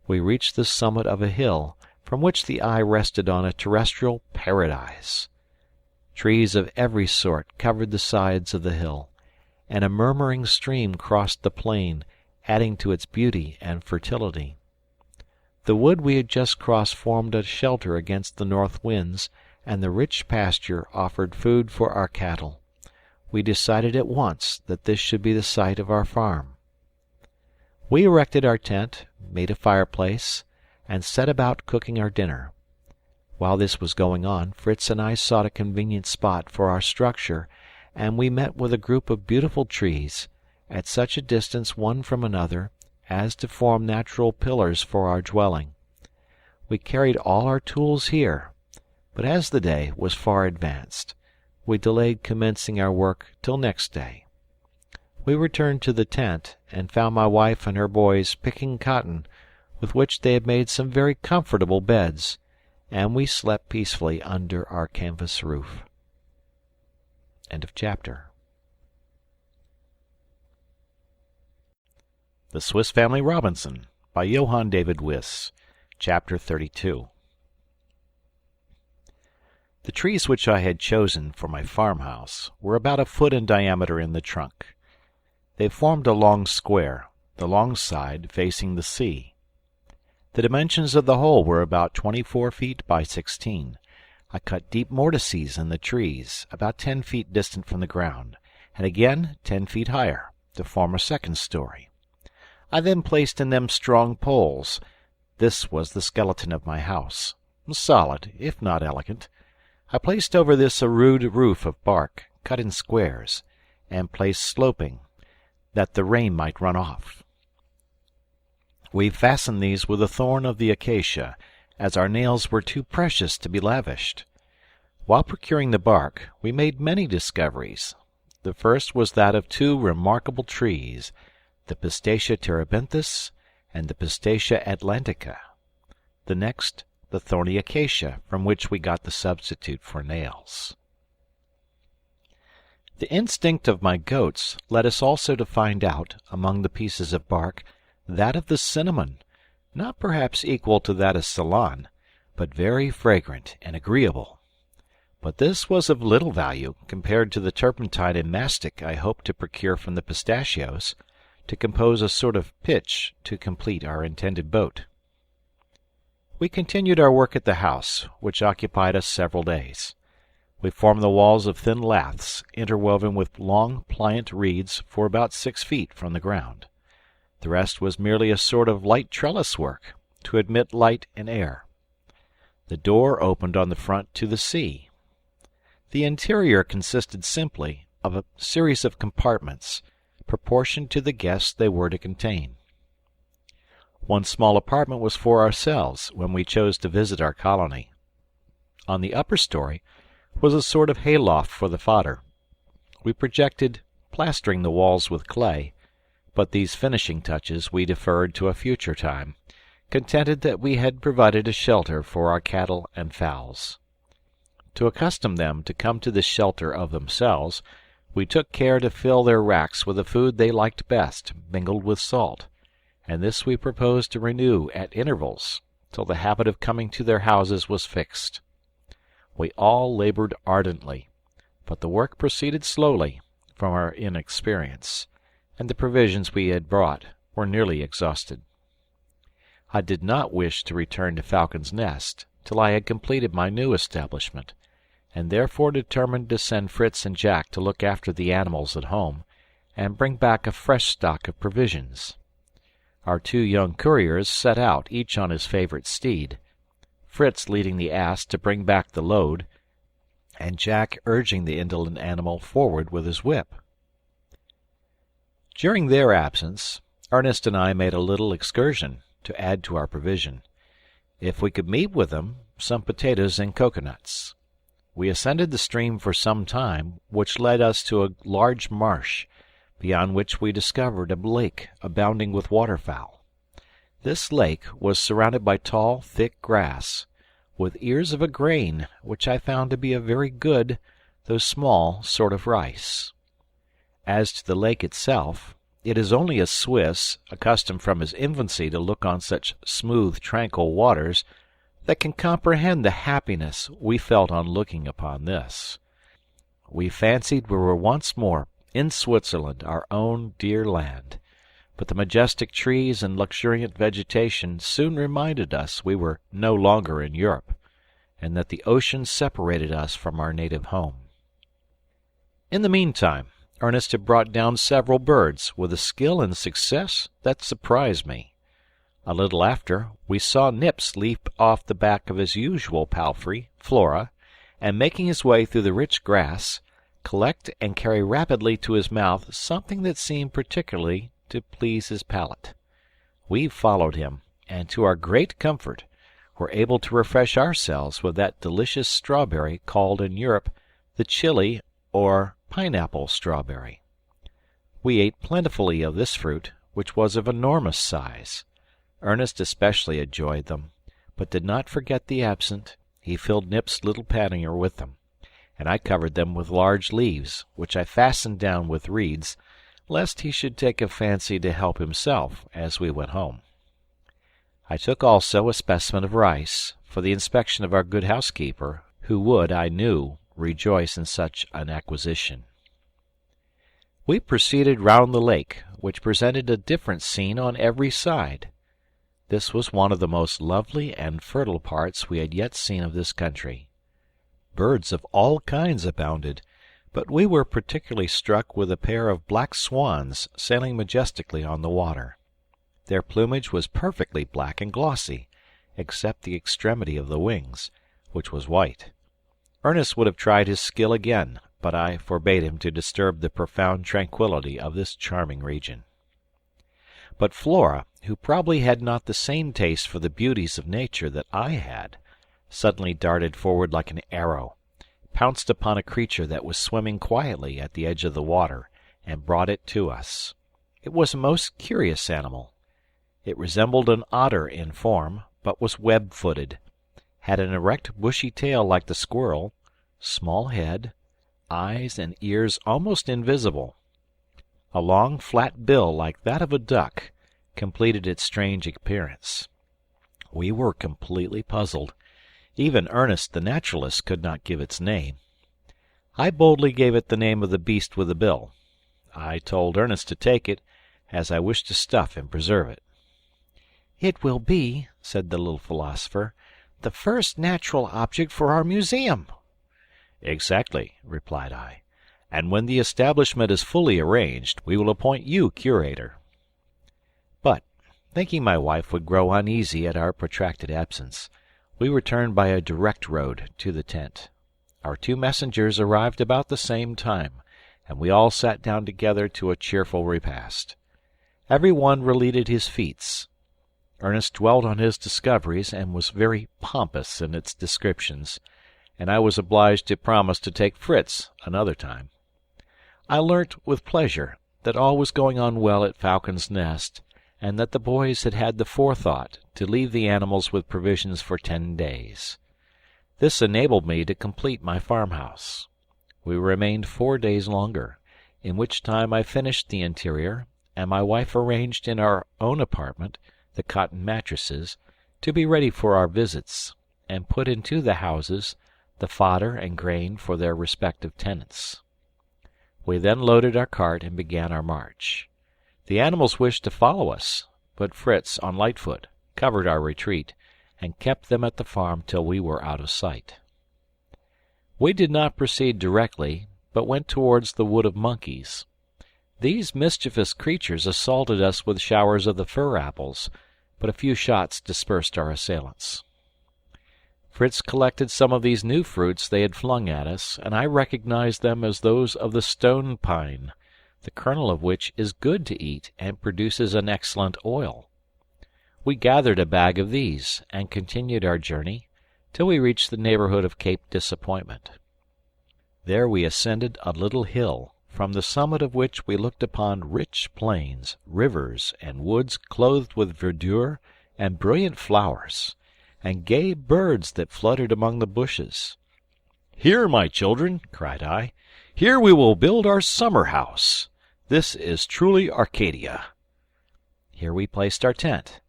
we reached the summit of a hill, from which the eye rested on a terrestrial paradise. Trees of every sort covered the sides of the hill, and a murmuring stream crossed the plain, adding to its beauty and fertility. The wood we had just crossed formed a shelter against the north winds, and the rich pasture offered food for our cattle. We decided at once that this should be the site of our farm. We erected our tent, made a fireplace, and set about cooking our dinner. While this was going on, Fritz and I sought a convenient spot for our structure, and we met with a group of beautiful trees, at such a distance one from another as to form natural pillars for our dwelling. We carried all our tools here, but as the day was far advanced, we delayed commencing our work till next day. We returned to the tent, and found my wife and her boys picking cotton, with which they had made some very comfortable beds, and we slept peacefully under our canvas roof. End of chapter. The Swiss Family Robinson by Johann David Wyss. Chapter 32. The trees which I had chosen for my farmhouse were about a foot in diameter in the trunk. They formed a long square, the long side facing the sea. The dimensions of the whole were about 24 feet by 16. I cut deep mortices in the trees, about 10 feet distant from the ground, and again 10 feet higher, to form a second story. I then placed in them strong poles. This was the skeleton of my house, solid, if not elegant. I placed over this a rude roof of bark, cut in squares, and placed sloping, that the rain might run off. We fastened these with a thorn of the acacia, as our nails were too precious to be lavished. While procuring the bark, we made many discoveries. The first was that of two remarkable trees, the Pistacia terebinthus and the Pistacia atlantica. The next, the thorny acacia, from which we got the substitute for nails. The instinct of my goats led us also to find out, among the pieces of bark, that of the cinnamon, not perhaps equal to that of Ceylon, but very fragrant and agreeable. But this was of little value compared to the turpentine and mastic I hoped to procure from the pistachios, to compose a sort of pitch to complete our intended boat. We continued our work at the house, which occupied us several days. We formed the walls of thin laths, interwoven with long, pliant reeds for about 6 feet from the ground. The rest was merely a sort of light trellis work, to admit light and air. The door opened on the front to the sea. The interior consisted simply of a series of compartments, proportioned to the guests they were to contain. One small apartment was for ourselves, when we chose to visit our colony. On the upper story was a sort of hayloft for the fodder. We projected plastering the walls with clay, but these finishing touches we deferred to a future time, contented that we had provided a shelter for our cattle and fowls. To accustom them to come to this shelter of themselves, we took care to fill their racks with the food they liked best, mingled with salt, and this we proposed to renew at intervals, till the habit of coming to their houses was fixed. We all labored ardently, but the work proceeded slowly, from our inexperience, and the provisions we had brought were nearly exhausted. I did not wish to return to Falcon's Nest till I had completed my new establishment, and therefore determined to send Fritz and Jack to look after the animals at home, and bring back a fresh stock of provisions. Our 2 young couriers set out, each on his favorite steed, Fritz leading the ass to bring back the load, and Jack urging the indolent animal forward with his whip. During their absence, Ernest and I made a little excursion, to add to our provision. If we could meet with them, some potatoes and coconuts. We ascended the stream for some time, which led us to a large marsh, beyond which we discovered a lake abounding with waterfowl. This lake was surrounded by tall, thick grass, with ears of a grain which I found to be a very good, though small, sort of rice. As to the lake itself, it is only a Swiss, accustomed from his infancy to look on such smooth, tranquil waters, that can comprehend the happiness we felt on looking upon this. We fancied we were once more in Switzerland, our own dear land, but the majestic trees and luxuriant vegetation soon reminded us we were no longer in Europe, and that the ocean separated us from our native home. In the meantime, Ernest had brought down several birds with a skill and success that surprised me. A little after, we saw Nips leap off the back of his usual palfrey, Flora, and making his way through the rich grass, collect and carry rapidly to his mouth something that seemed particularly to please his palate. We followed him, and to our great comfort were able to refresh ourselves with that delicious strawberry called in Europe the chili or pineapple strawberry. We ate plentifully of this fruit, which was of enormous size. Ernest especially enjoyed them, but did not forget the absent. He filled Nip's little pannier with them, and I covered them with large leaves, which I fastened down with reeds, lest he should take a fancy to help himself as we went home. I took also a specimen of rice, for the inspection of our good housekeeper, who would, I knew, rejoice in such an acquisition. We proceeded round the lake, which presented a different scene on every side. This was one of the most lovely and fertile parts we had yet seen of this country. Birds of all kinds abounded, but we were particularly struck with a pair of black swans sailing majestically on the water. Their plumage was perfectly black and glossy, except the extremity of the wings, which was white. Ernest would have tried his skill again, but I forbade him to disturb the profound tranquillity of this charming region. But Flora, who probably had not the same taste for the beauties of nature that I had, suddenly darted forward like an arrow, pounced upon a creature that was swimming quietly at the edge of the water, and brought it to us. It was a most curious animal. It resembled an otter in form, but was web-footed, had an erect bushy tail like the squirrel, small head, eyes and ears almost invisible. A long flat bill like that of a duck completed its strange appearance. We were completely puzzled. Even Ernest the naturalist could not give its name. I boldly gave it the name of the beast with the bill. I told Ernest to take it, as I wished to stuff and preserve it. "It will be," said the little philosopher, "the first natural object for our museum." "Exactly," replied I, "and when the establishment is fully arranged, we will appoint you curator." But, thinking my wife would grow uneasy at our protracted absence, we returned by a direct road to the tent. Our two messengers arrived about the same time, and we all sat down together to a cheerful repast. Every one related his feats. Ernest dwelt on his discoveries, and was very pompous in its descriptions, and I was obliged to promise to take Fritz another time. I learnt with pleasure that all was going on well at Falcon's Nest, and that the boys had had the forethought to leave the animals with provisions for 10 days. This enabled me to complete my farmhouse. We remained 4 days longer, in which time I finished the interior, and my wife arranged in our own apartment the cotton mattresses, to be ready for our visits, and put into the houses the fodder and grain for their respective tenants. We then loaded our cart and began our march. The animals wished to follow us, but Fritz, on Lightfoot, covered our retreat, and kept them at the farm till we were out of sight. We did not proceed directly, but went towards the wood of monkeys. These mischievous creatures assaulted us with showers of the fir apples, but a few shots dispersed our assailants. Fritz collected some of these new fruits they had flung at us, and I recognized them as those of the stone pine, the kernel of which is good to eat and produces an excellent oil. We gathered a bag of these, and continued our journey till we reached the neighborhood of Cape Disappointment. There we ascended a little hill, from the summit of which we looked upon rich plains, rivers, and woods clothed with verdure and brilliant flowers, and gay birds that fluttered among the bushes. "Here, my children," cried I, "here we will build our summer house. This is truly Arcadia." Here we placed our tent,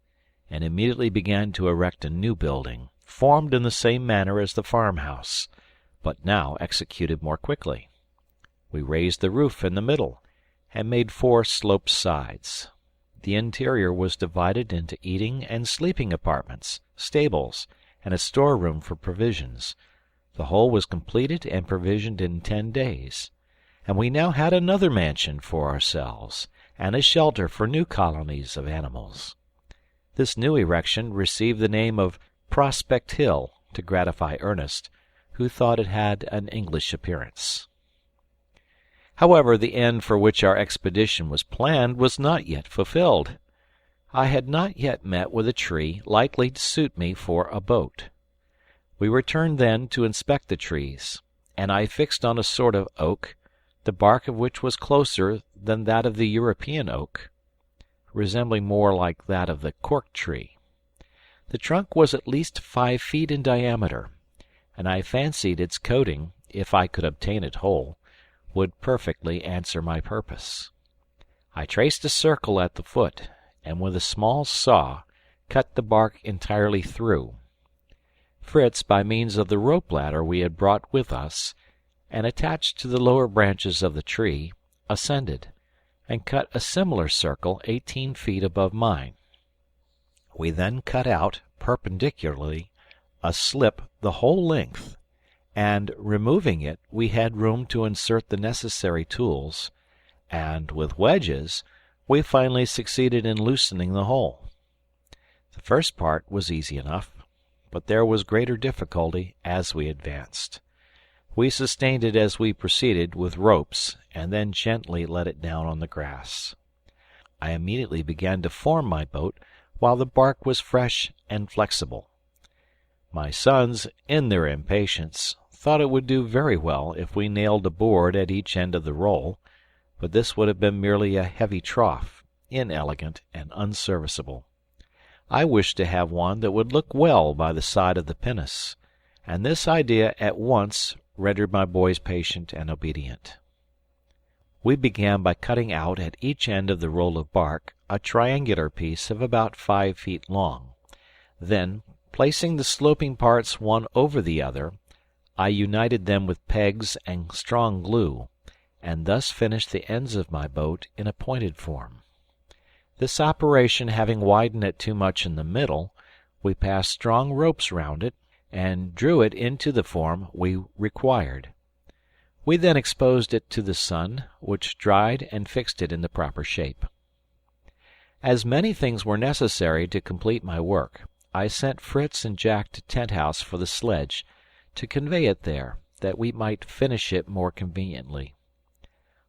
and immediately began to erect a new building, formed in the same manner as the farmhouse, but now executed more quickly. We raised the roof in the middle, and made 4 sloped sides. The interior was divided into eating and sleeping apartments, stables, and a storeroom for provisions. The whole was completed and provisioned in 10 days, and we now had another mansion for ourselves, and a shelter for new colonies of animals. This new erection received the name of Prospect Hill, to gratify Ernest, who thought it had an English appearance. However, the end for which our expedition was planned was not yet fulfilled. I had not yet met with a tree likely to suit me for a boat. We returned then to inspect the trees, and I fixed on a sort of oak, the bark of which was closer than that of the European oak, resembling more like that of the cork tree. The trunk was at least 5 feet in diameter, and I fancied its coating, if I could obtain it whole, would perfectly answer my purpose. I traced a circle at the foot, and with a small saw cut the bark entirely through. Fritz, by means of the rope ladder we had brought with us, and attached to the lower branches of the tree, ascended, and cut a similar circle 18 feet above mine. We then cut out, perpendicularly, a slip the whole length, and, removing it, we had room to insert the necessary tools, and, with wedges, we finally succeeded in loosening the whole. The first part was easy enough, but there was greater difficulty as we advanced. We sustained it as we proceeded with ropes, and then gently let it down on the grass. I immediately began to form my boat while the bark was fresh and flexible. My sons, in their impatience, thought it would do very well if we nailed a board at each end of the roll, but this would have been merely a heavy trough, inelegant and unserviceable. I wished to have one that would look well by the side of the pinnace, and this idea at once rendered my boys patient and obedient. We began by cutting out at each end of the roll of bark a triangular piece of about 5 feet long. Then, placing the sloping parts one over the other, I united them with pegs and strong glue, and thus finished the ends of my boat in a pointed form. This operation having widened it too much in the middle, we passed strong ropes round it, and drew it into the form we required. We then exposed it to the sun, which dried and fixed it in the proper shape. As many things were necessary to complete my work, I sent Fritz and Jack to Tent House for the sledge, to convey it there, that we might finish it more conveniently.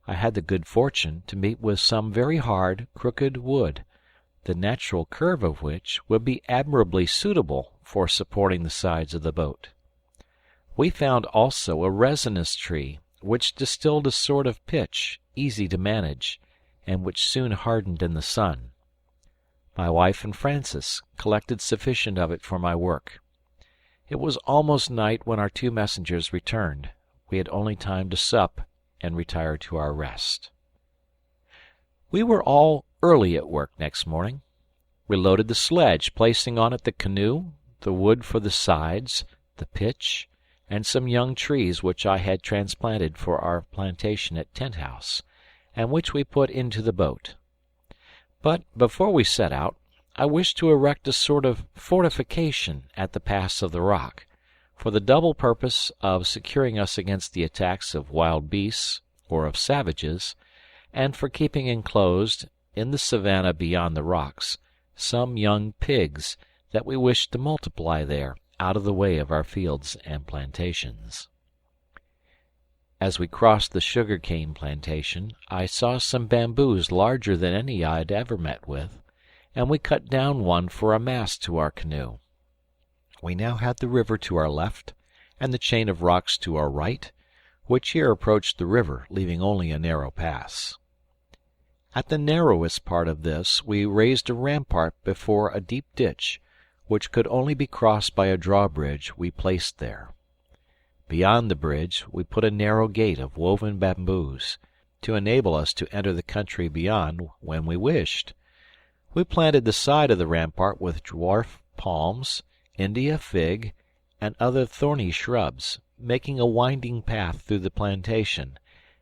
I had the good fortune to meet with some very hard, crooked wood, the natural curve of which would be admirably suitable for supporting the sides of the boat. We found also a resinous tree, which distilled a sort of pitch, easy to manage, and which soon hardened in the sun. My wife and Francis collected sufficient of it for my work. It was almost night when our 2 messengers returned. We had only time to sup and retire to our rest. We were all early at work next morning. We loaded the sledge, placing on it the canoe, the wood for the sides, the pitch, and some young trees which I had transplanted for our plantation at Tent House, and which we put into the boat. But before we set out, I wished to erect a sort of fortification at the pass of the rock, for the double purpose of securing us against the attacks of wild beasts or of savages, and for keeping enclosed, in the savannah beyond the rocks, some young pigs that we wished to multiply there, out of the way of our fields and plantations. As we crossed the sugar-cane plantation, I saw some bamboos larger than any I had ever met with, and we cut down one for a mast to our canoe. We now had the river to our left, and the chain of rocks to our right, which here approached the river, leaving only a narrow pass. At the narrowest part of this we raised a rampart before a deep ditch, which could only be crossed by a drawbridge we placed there. Beyond the bridge we put a narrow gate of woven bamboos, to enable us to enter the country beyond when we wished. We planted the side of the rampart with dwarf palms, India fig, and other thorny shrubs, making a winding path through the plantation,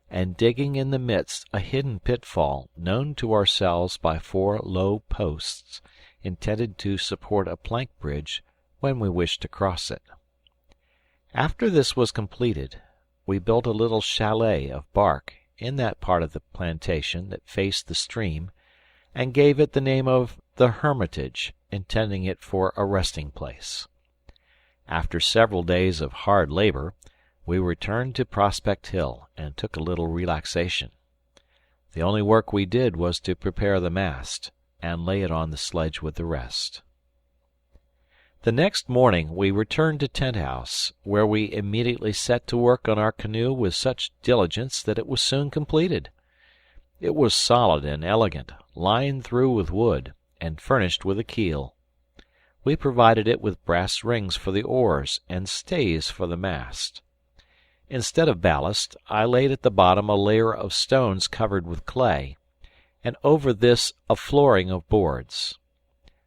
and digging in the midst a hidden pitfall known to ourselves by 4 low posts, intended to support a plank bridge when we wished to cross it. After this was completed, we built a little chalet of bark in that part of the plantation that faced the stream, and gave it the name of the Hermitage, intending it for a resting place. After several days of hard labor, we returned to Prospect Hill and took a little relaxation. The only work we did was to prepare the mast, and lay it on the sledge with the rest. The next morning we returned to Tent House, where we immediately set to work on our canoe with such diligence that it was soon completed. It was solid and elegant, lined through with wood, and furnished with a keel. We provided it with brass rings for the oars and stays for the mast. Instead of ballast, I laid at the bottom a layer of stones covered with clay, and over this a flooring of boards.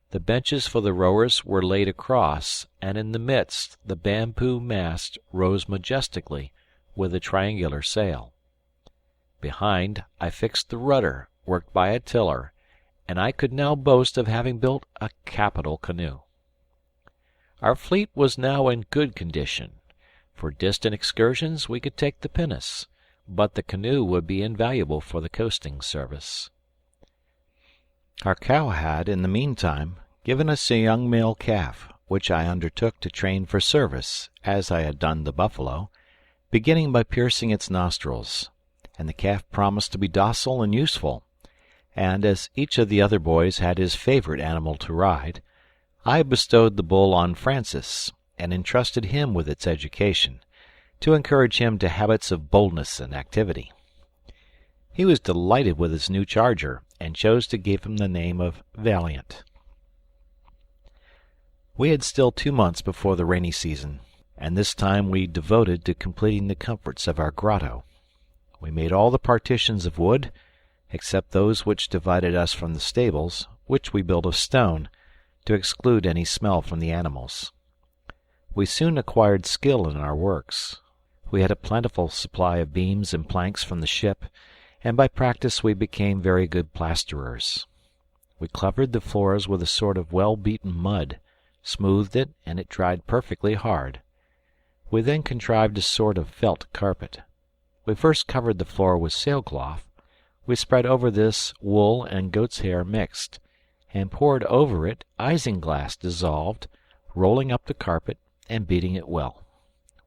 The benches for the rowers were laid across, and in the midst the bamboo mast rose majestically, with a triangular sail. Behind, I fixed the rudder, worked by a tiller, and I could now boast of having built a capital canoe. Our fleet was now in good condition. For distant excursions we could take the pinnace, but the canoe would be invaluable for the coasting service. Our cow had, in the meantime, given us a young male calf, which I undertook to train for service, as I had done the buffalo, beginning by piercing its nostrils, and the calf promised to be docile and useful, and as each of the other boys had his favorite animal to ride, I bestowed the bull on Francis, and entrusted him with its education, to encourage him to habits of boldness and activity. He was delighted with his new charger, and chose to give him the name of Valiant. We had still 2 months before the rainy season, and this time we devoted to completing the comforts of our grotto. We made all the partitions of wood, except those which divided us from the stables, which we built of stone, to exclude any smell from the animals. We soon acquired skill in our works. We had a plentiful supply of beams and planks from the ship, and by practice we became very good plasterers. We covered the floors with a sort of well-beaten mud, smoothed it, and it dried perfectly hard. We then contrived a sort of felt carpet. We first covered the floor with sailcloth. We spread over this wool and goat's hair mixed, and poured over it isinglass dissolved, rolling up the carpet and beating it well.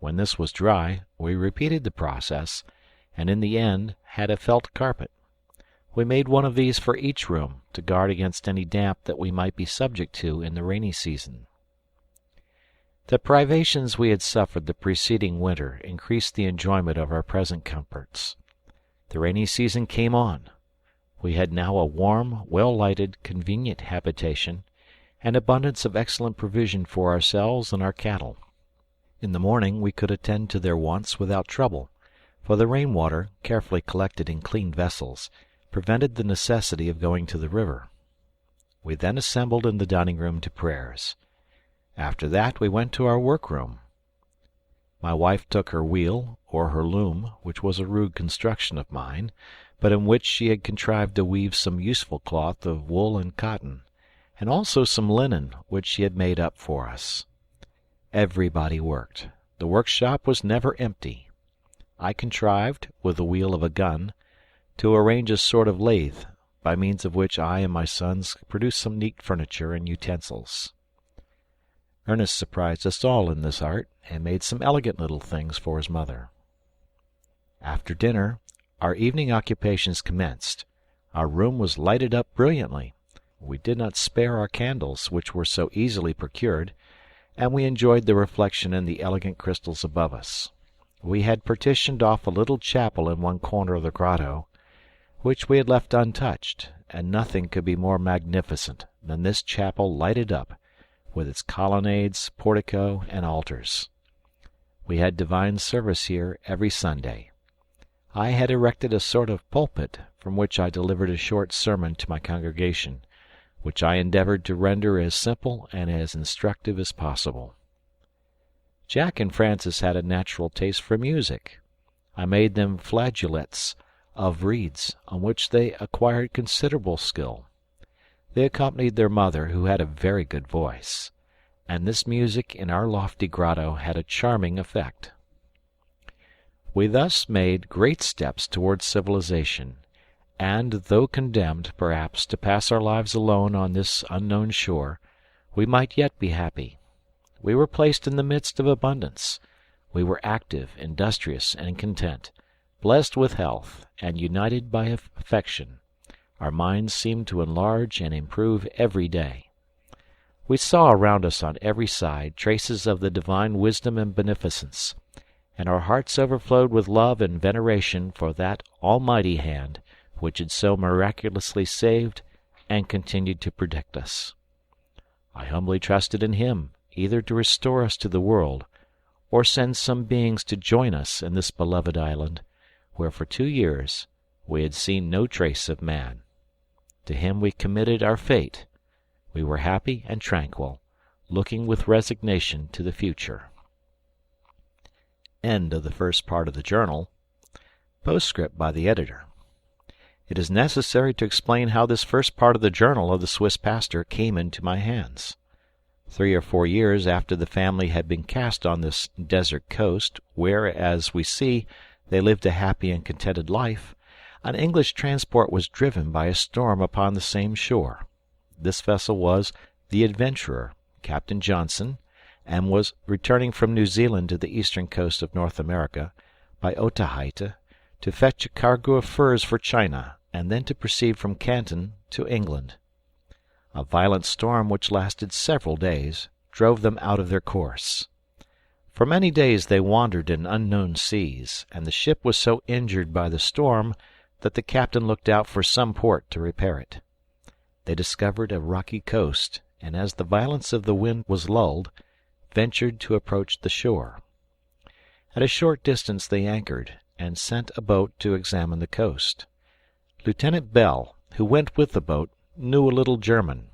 When this was dry, we repeated the process, and in the end had a felt carpet. We made one of these for each room, to guard against any damp that we might be subject to in the rainy season. The privations we had suffered the preceding winter increased the enjoyment of our present comforts. The rainy season came on. We had now a warm, well-lighted, convenient habitation, and abundance of excellent provision for ourselves and our cattle. In the morning we could attend to their wants without trouble, for the rain-water, carefully collected in clean vessels, prevented the necessity of going to the river. We then assembled in the dining-room to prayers. After that we went to our work-room. My wife took her wheel, or her loom, which was a rude construction of mine, but in which she had contrived to weave some useful cloth of wool and cotton, and also some linen, which she had made up for us. Everybody worked. The workshop was never empty. I contrived, with the wheel of a gun, to arrange a sort of lathe, by means of which I and my sons produced some neat furniture and utensils. Ernest surprised us all in this art, and made some elegant little things for his mother. After dinner, our evening occupations commenced. Our room was lighted up brilliantly. We did not spare our candles, which were so easily procured, and we enjoyed the reflection in the elegant crystals above us. We had partitioned off a little chapel in one corner of the grotto, which we had left untouched, and nothing could be more magnificent than this chapel lighted up, with its colonnades, portico, and altars. We had divine service here every Sunday. I had erected a sort of pulpit, from which I delivered a short sermon to my congregation, which I endeavored to render as simple and as instructive as possible. Jack and Francis had a natural taste for music. I made them flageolets of reeds, on which they acquired considerable skill. They accompanied their mother, who had a very good voice, and this music in our lofty grotto had a charming effect. We thus made great steps towards civilization, and though condemned, perhaps, to pass our lives alone on this unknown shore, we might yet be happy. We were placed in the midst of abundance. We were active, industrious, and content, blessed with health, and united by affection. Our minds seemed to enlarge and improve every day. We saw around us on every side traces of the divine wisdom and beneficence, and our hearts overflowed with love and veneration for that almighty hand which had so miraculously saved and continued to protect us. I humbly trusted in Him either to restore us to the world, or send some beings to join us in this beloved island, where for 2 years we had seen no trace of man. To Him we committed our fate. We were happy and tranquil, looking with resignation to the future. End of the first part of the journal. Postscript by the editor. It is necessary to explain how this first part of the journal of the Swiss pastor came into my hands. 3 or 4 years after the family had been cast on this desert coast, where, as we see, they lived a happy and contented life, an English transport was driven by a storm upon the same shore. This vessel was the Adventurer, Captain Johnson, and was returning from New Zealand to the eastern coast of North America by Otaheite to fetch a cargo of furs for China, and then to proceed from Canton to England. A violent storm which lasted several days drove them out of their course. For many days they wandered in unknown seas, and the ship was so injured by the storm that the captain looked out for some port to repair it. They discovered a rocky coast, and as the violence of the wind was lulled, ventured to approach the shore. At a short distance they anchored, and sent a boat to examine the coast. Lieutenant Bell, who went with the boat, knew a little German.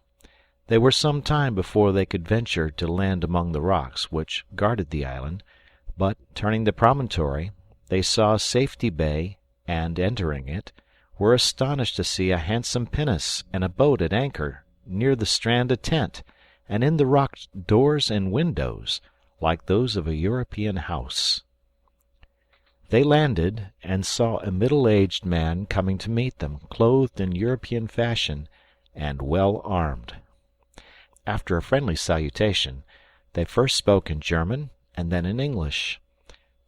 They were some time before they could venture to land among the rocks which guarded the island, but, turning the promontory, they saw Safety Bay, and, entering it, were astonished to see a handsome pinnace and a boat at anchor, near the strand a tent, and in the rock doors and windows, like those of a European house. They landed, and saw a middle-aged man coming to meet them, clothed in European fashion, and well armed. After a friendly salutation, they first spoke in German, and then in English.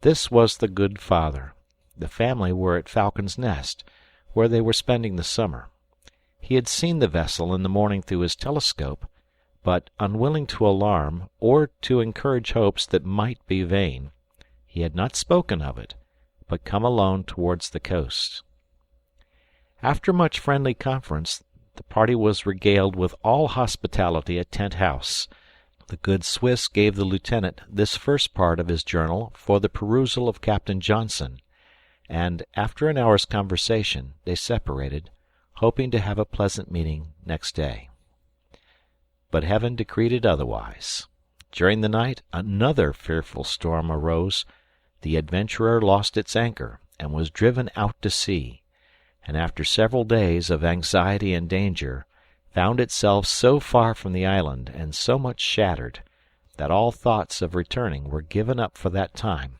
This was the good father. The family were at Falcon's Nest, where they were spending the summer. He had seen the vessel in the morning through his telescope, but, unwilling to alarm, or to encourage hopes that might be vain, he had not spoken of it, but come alone towards the coast. After much friendly conference, the party was regaled with all hospitality at Tent House. The good Swiss gave the lieutenant this first part of his journal for the perusal of Captain Johnson, and, after an hour's conversation, they separated, hoping to have a pleasant meeting next day. But heaven decreed it otherwise. During the night another fearful storm arose. The Adventurer lost its anchor, and was driven out to sea, and after several days of anxiety and danger, found itself so far from the island, and so much shattered, that all thoughts of returning were given up for that time,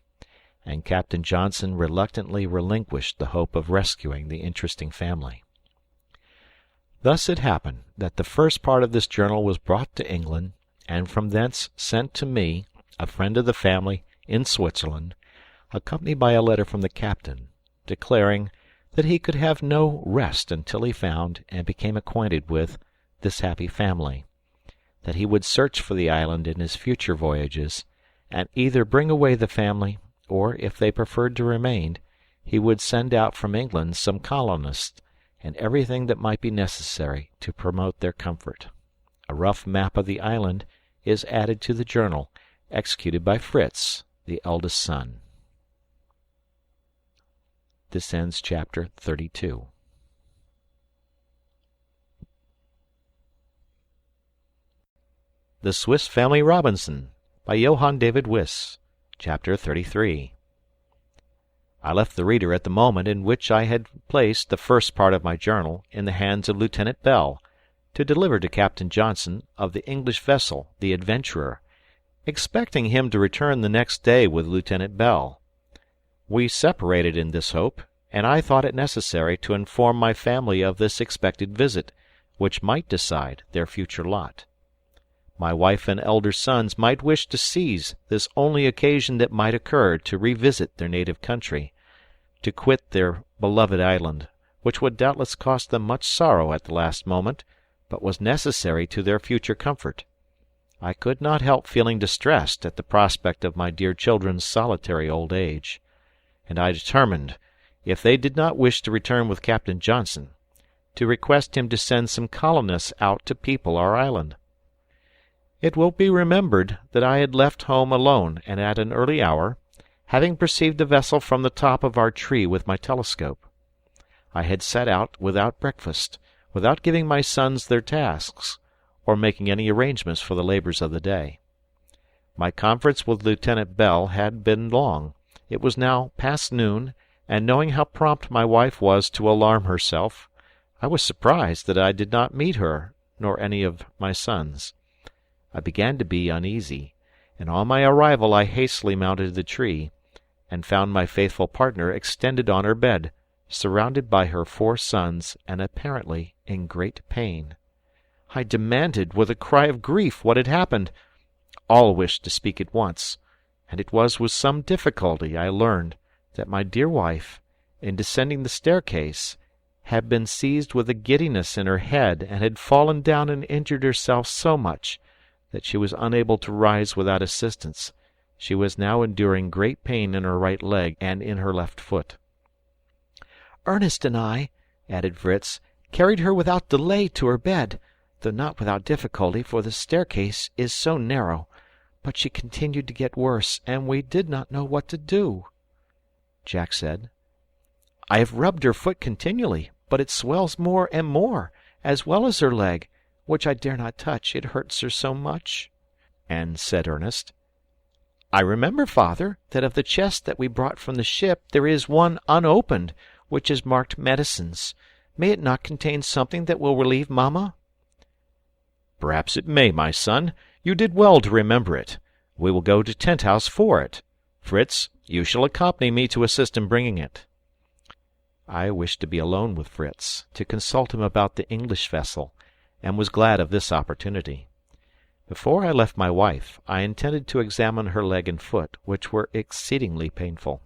and Captain Johnson reluctantly relinquished the hope of rescuing the interesting family. Thus it happened that the first part of this journal was brought to England, and from thence sent to me, a friend of the family, in Switzerland, accompanied by a letter from the captain, declaring that he could have no rest until he found and became acquainted with this happy family, that he would search for the island in his future voyages, and either bring away the family, or, if they preferred to remain, he would send out from England some colonists, and everything that might be necessary to promote their comfort. A rough map of the island is added to the journal, executed by Fritz, the eldest son. This ends chapter 32. The Swiss Family Robinson by Johann David Wyss, chapter 33. I left the reader at the moment in which I had placed the first part of my journal in the hands of Lieutenant Bell, to deliver to Captain Johnson of the English vessel, the Adventurer, expecting him to return the next day with Lieutenant Bell. We separated in this hope, and I thought it necessary to inform my family of this expected visit, which might decide their future lot. My wife and elder sons might wish to seize this only occasion that might occur to revisit their native country, to quit their beloved island, which would doubtless cost them much sorrow at the last moment, but was necessary to their future comfort. I could not help feeling distressed at the prospect of my dear children's solitary old age, and I determined, if they did not wish to return with Captain Johnson, to request him to send some colonists out to people our island. It will be remembered that I had left home alone and at an early hour, having perceived the vessel from the top of our tree with my telescope. I had set out without breakfast, without giving my sons their tasks, or making any arrangements for the labors of the day. My conference with Lieutenant Bell had been long. It was now past noon, and knowing how prompt my wife was to alarm herself, I was surprised that I did not meet her, nor any of my sons. I began to be uneasy, and on my arrival I hastily mounted the tree, and found my faithful partner extended on her bed, surrounded by her 4 sons, and apparently in great pain. I demanded, with a cry of grief, what had happened. All wished to speak at once, and it was with some difficulty I learned that my dear wife, in descending the staircase, had been seized with a giddiness in her head, and had fallen down and injured herself so much that she was unable to rise without assistance. She was now enduring great pain in her right leg and in her left foot. "Ernest and I," added Fritz, "carried her without delay to her bed, though not without difficulty, for the staircase is so narrow. But she continued to get worse, and we did not know what to do." Jack said, "I have rubbed her foot continually, but it swells more and more, as well as her leg, which I dare not touch, it hurts her so much." And said Ernest, "I remember, father, that of the chest that we brought from the ship there is one unopened, which is marked medicines. May it not contain something that will relieve mamma?" "Perhaps it may, my son. You did well to remember it. We will go to Tent-house for it. Fritz, you shall accompany me to assist in bringing it." I wished to be alone with Fritz, to consult him about the English vessel, and was glad of this opportunity. Before I left my wife, I intended to examine her leg and foot, which were exceedingly painful.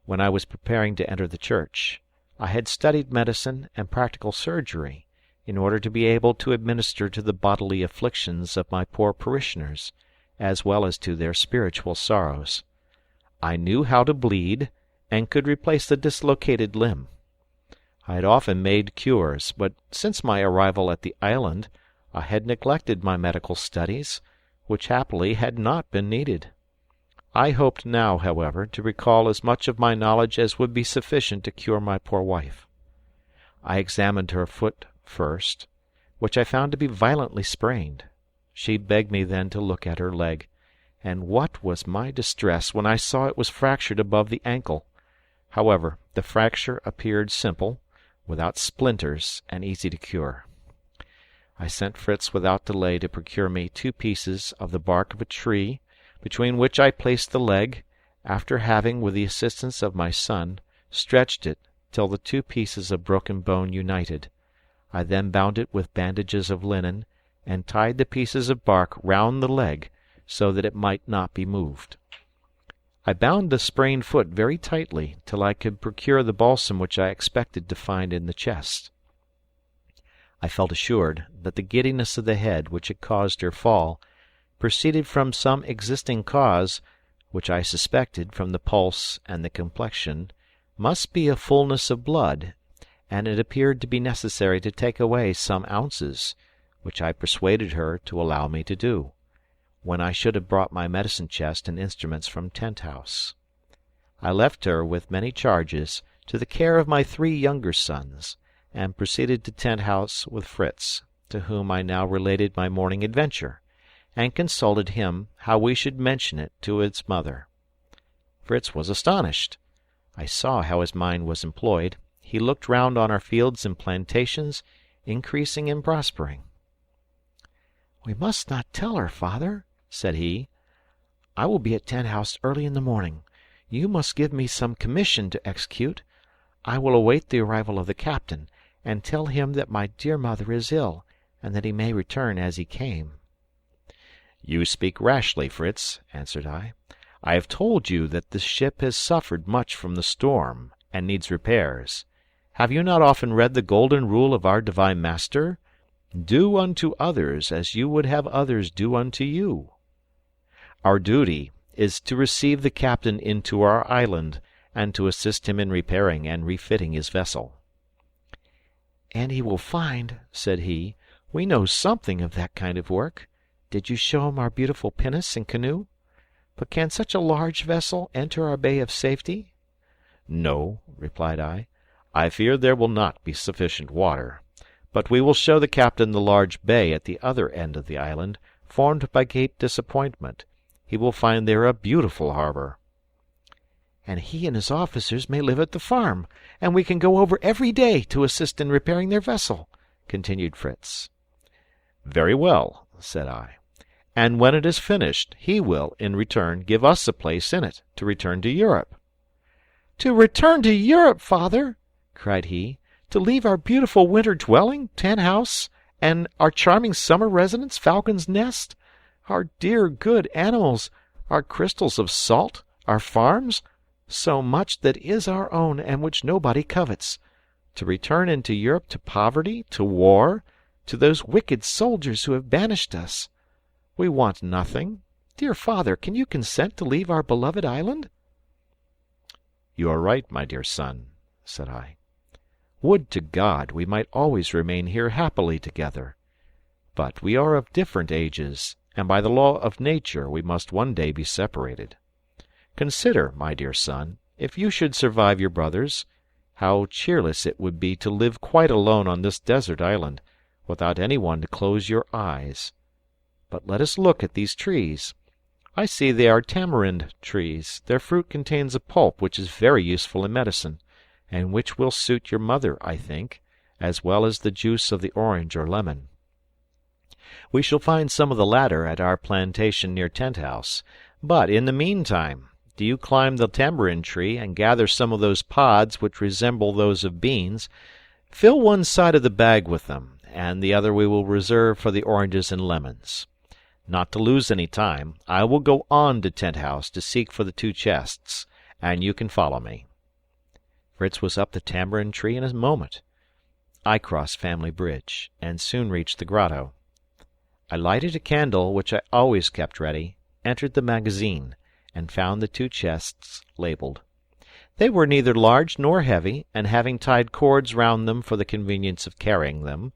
When I was preparing to enter the church, I had studied medicine and practical surgery, in order to be able to administer to the bodily afflictions of my poor parishioners, as well as to their spiritual sorrows. I knew how to bleed, and could replace the dislocated limb. I had often made cures, but since my arrival at the island I had neglected my medical studies, which happily had not been needed. I hoped now, however, to recall as much of my knowledge as would be sufficient to cure my poor wife. I examined her foot first, which I found to be violently sprained. She begged me then to look at her leg, and what was my distress when I saw it was fractured above the ankle! However, the fracture appeared simple, without splinters, and easy to cure. I sent Fritz without delay to procure me 2 pieces of the bark of a tree, between which I placed the leg, after having, with the assistance of my son, stretched it till the 2 pieces of broken bone united. I then bound it with bandages of linen, and tied the pieces of bark round the leg, so that it might not be moved. I bound the sprained foot very tightly till I could procure the balsam which I expected to find in the chest. I felt assured that the giddiness of the head which had caused her fall proceeded from some existing cause, which I suspected, from the pulse and the complexion, must be a fullness of blood, and it appeared to be necessary to take away some ounces, which I persuaded her to allow me to do, when I should have brought my medicine chest and instruments from Tent-house. I left her, with many charges, to the care of my 3 younger sons, and proceeded to Tent-house with Fritz, to whom I now related my morning adventure, and consulted him how we should mention it to its mother. Fritz was astonished. I saw how his mind was employed. He looked round on our fields and plantations, increasing and prospering. "We must not tell her, father," said he. "I will be at Tent-house early in the morning. You must give me some commission to execute. I will await the arrival of the captain, and tell him that my dear mother is ill, and that he may return as he came." "You speak rashly, Fritz," answered I. "I have told you that this ship has suffered much from the storm, and needs repairs. Have you not often read the golden rule of our divine Master? Do unto others as you would have others do unto you. Our duty is to receive the captain into our island, and to assist him in repairing and refitting his vessel." "And he will find," said he, "we know something of that kind of work. Did you show him our beautiful pinnace and canoe? But can such a large vessel enter our bay of safety?" "No," replied I. "I fear there will not be sufficient water. But we will show the captain the large bay at the other end of the island, formed by Cape Disappointment. He will find there a beautiful harbor." "And he and his officers may live at the farm, and we can go over every day to assist in repairing their vessel," continued Fritz. "Very well," said I. "And when it is finished, he will, in return, give us a place in it, to return to Europe." "To return to Europe, father!" cried he. "To leave our beautiful winter dwelling, Tent House, and our charming summer residence, Falcon's Nest, our dear good animals, our crystals of salt, our farms, so much that is our own and which nobody covets. To return into Europe to poverty, to war, to those wicked soldiers who have banished us. We want nothing. Dear father, can you consent to leave our beloved island?" "You are right, my dear son," said I. "Would to God we might always remain here happily together. But we are of different ages, and by the law of nature we must one day be separated. Consider, my dear son, if you should survive your brothers, how cheerless it would be to live quite alone on this desert island, without any one to close your eyes. But let us look at these trees. I see they are tamarind trees. Their fruit contains a pulp which is very useful in medicine, and which will suit your mother, I think, as well as the juice of the orange or lemon. We shall find some of the latter at our plantation near Tent House. But in the meantime, do you climb the tamarind tree and gather some of those pods which resemble those of beans. Fill one side of the bag with them, and the other we will reserve for the oranges and lemons. Not to lose any time, I will go on to Tent House to seek for the 2 chests, and you can follow me." Fritz was up the tamarind tree in a moment. I crossed Family Bridge, and soon reached the grotto. I lighted a candle, which I always kept ready, entered the magazine, and found the 2 chests labelled. They were neither large nor heavy, and having tied cords round them for the convenience of carrying them,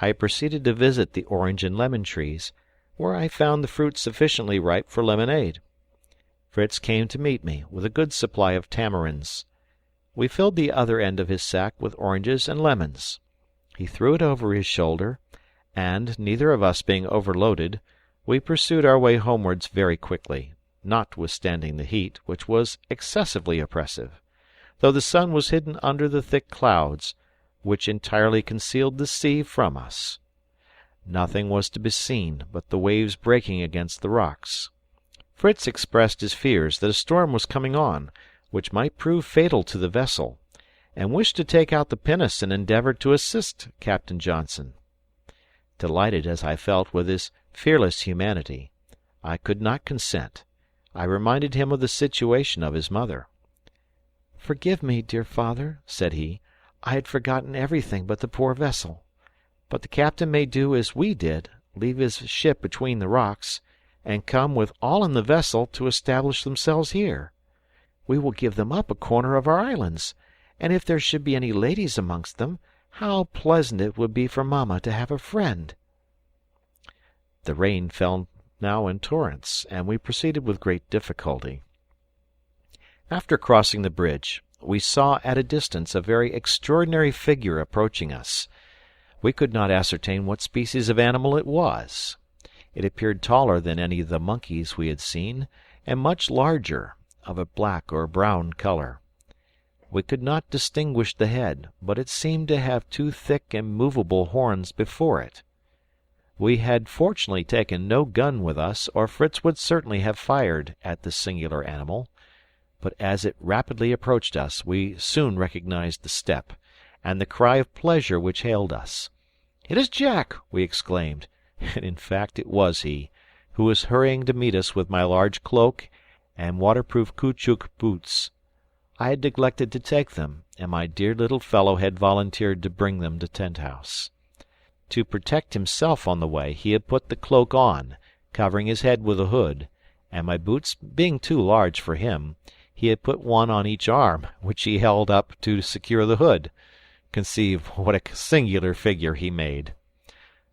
I proceeded to visit the orange and lemon trees, where I found the fruit sufficiently ripe for lemonade. Fritz came to meet me, with a good supply of tamarinds. We filled the other end of his sack with oranges and lemons. He threw it over his shoulder, and, neither of us being overloaded, we pursued our way homewards very quickly, notwithstanding the heat, which was excessively oppressive, though the sun was hidden under the thick clouds, which entirely concealed the sea from us. Nothing was to be seen but the waves breaking against the rocks. Fritz expressed his fears that a storm was coming on, which might prove fatal to the vessel, and wished to take out the pinnace and endeavour to assist Captain Johnson. Delighted as I felt with his fearless humanity, I could not consent. I reminded him of the situation of his mother. "Forgive me, dear father," said he. "I had forgotten everything but the poor vessel. But the captain may do as we did, leave his ship between the rocks, and come with all in the vessel to establish themselves here. We will give them up a corner of our islands, and if there should be any ladies amongst them, how pleasant it would be for mamma to have a friend." The rain fell now in torrents, and we proceeded with great difficulty. After crossing the bridge, we saw at a distance a very extraordinary figure approaching us. We could not ascertain what species of animal it was. It appeared taller than any of the monkeys we had seen, and much larger, of a black or brown colour. We could not distinguish the head, but it seemed to have 2 thick and movable horns before it. We had fortunately taken no gun with us, or Fritz would certainly have fired at this singular animal. But as it rapidly approached us, we soon recognized the step, and the cry of pleasure which hailed us. "It is Jack!" we exclaimed, and in fact it was he, who was hurrying to meet us with my large cloak and waterproof caoutchouc boots. I had neglected to take them, and my dear little fellow had volunteered to bring them to Tent House. To protect himself on the way, he had put the cloak on, covering his head with a hood, and my boots being too large for him, he had put one on each arm, which he held up to secure the hood. Conceive what a singular figure he made.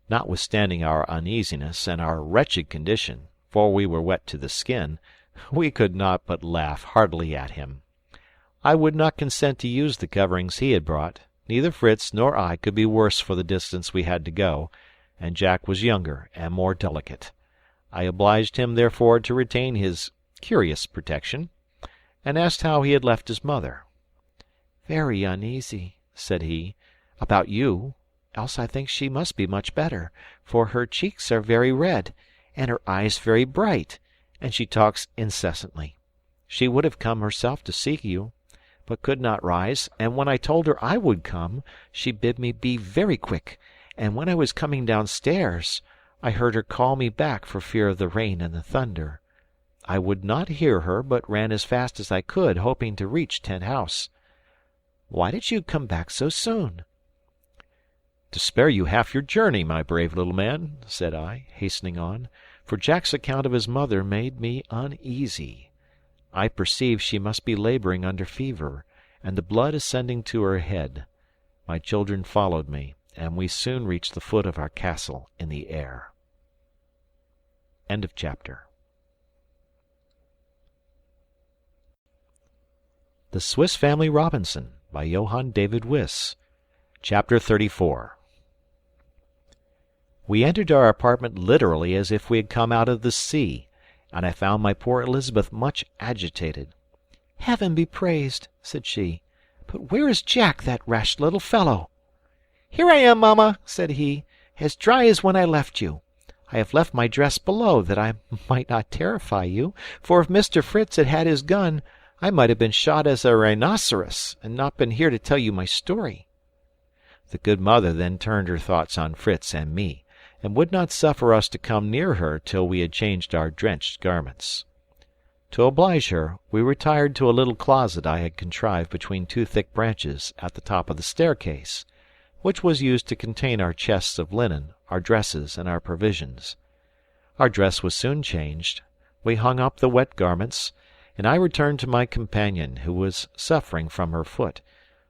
Notwithstanding our uneasiness and our wretched condition, for we were wet to the skin, we could not but laugh heartily at him. I would not consent to use the coverings he had brought. Neither Fritz nor I could be worse for the distance we had to go, and Jack was younger and more delicate. I obliged him, therefore, to retain his curious protection, and asked how he had left his mother. "Very uneasy," said he, "about you, else I think she must be much better, for her cheeks are very red, and her eyes very bright, and she talks incessantly. She would have come herself to see you, but could not rise, and when I told her I would come, she bid me be very quick, and when I was coming downstairs, I heard her call me back for fear of the rain and the thunder. I would not hear her, but ran as fast as I could, hoping to reach Tent House. Why did you come back so soon?" "To spare you half your journey, my brave little man," said I, hastening on, for Jack's account of his mother made me uneasy. I perceived she must be labouring under fever, and the blood ascending to her head. My children followed me, and we soon reached the foot of our castle in the air. End of chapter. The Swiss Family Robinson, by Johann David Wyss. Chapter 34. We entered our apartment literally as if we had come out of the sea, and I found my poor Elizabeth much agitated. "Heaven be praised," said she. "But where is Jack, that rash little fellow?" "Here I am, mamma," said he, "as dry as when I left you. I have left my dress below, that I might not terrify you, for if Mr. Fritz had had his gun, I might have been shot as a rhinoceros, and not been here to tell you my story." The good mother then turned her thoughts on Fritz and me, and would not suffer us to come near her till we had changed our drenched garments. To oblige her, we retired to a little closet I had contrived between two thick branches at the top of the staircase, which was used to contain our chests of linen, our dresses, and our provisions. Our dress was soon changed. We hung up the wet garments, and I returned to my companion, who was suffering from her foot,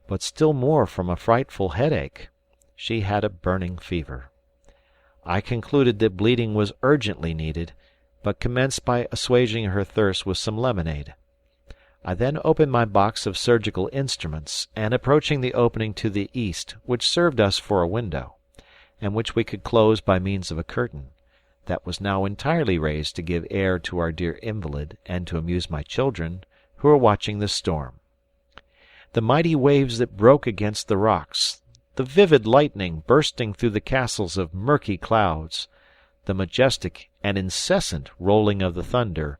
but still more from a frightful headache. She had a burning fever. I concluded that bleeding was urgently needed, but commenced by assuaging her thirst with some lemonade. I then opened my box of surgical instruments, and approaching the opening to the east, which served us for a window, and which we could close by means of a curtain, that was now entirely raised to give air to our dear invalid and to amuse my children, who were watching the storm. The mighty waves that broke against the rocks, the vivid lightning bursting through the castles of murky clouds, the majestic and incessant rolling of the thunder,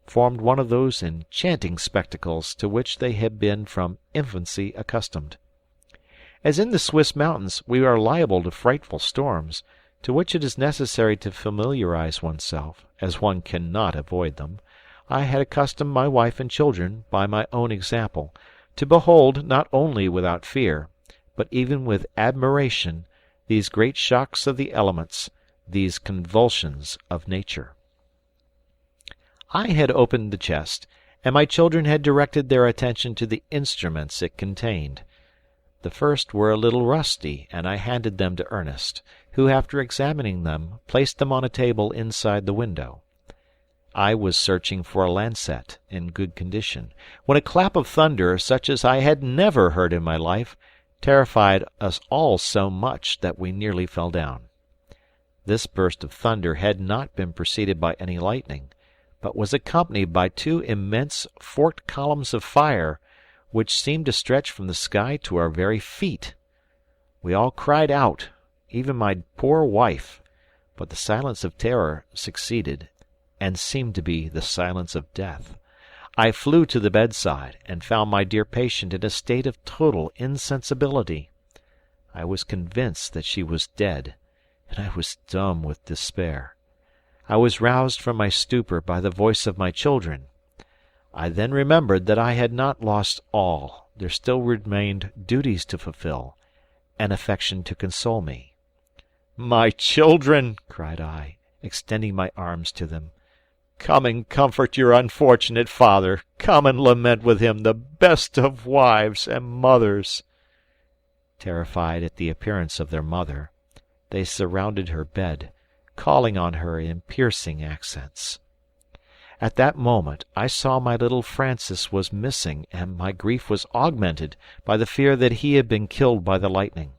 formed one of those enchanting spectacles to which they had been from infancy accustomed. As in the Swiss mountains we are liable to frightful storms, to which it is necessary to familiarize oneself, as one cannot avoid them, I had accustomed my wife and children, by my own example, to behold, not only without fear, but even with admiration, these great shocks of the elements, these convulsions of nature. I had opened the chest, and my children had directed their attention to the instruments it contained. The first were a little rusty, and I handed them to Ernest, who, after examining them, placed them on a table inside the window. I was searching for a lancet in good condition, when a clap of thunder, such as I had never heard in my life, terrified us all so much that we nearly fell down. This burst of thunder had not been preceded by any lightning, but was accompanied by two immense forked columns of fire, which seemed to stretch from the sky to our very feet. We all cried out, even my poor wife, but the silence of terror succeeded, and seemed to be the silence of death. I flew to the bedside, and found my dear patient in a state of total insensibility. I was convinced that she was dead, and I was dumb with despair. I was roused from my stupor by the voice of my children. I then remembered that I had not lost all. There still remained duties to fulfill, and affection to console me. "My children!" cried I, extending my arms to them. "Come and comfort your unfortunate father. Come and lament with him, the best of wives and mothers." Terrified at the appearance of their mother, they surrounded her bed, calling on her in piercing accents. At that moment I saw my little Francis was missing, and my grief was augmented by the fear that he had been killed by the lightning.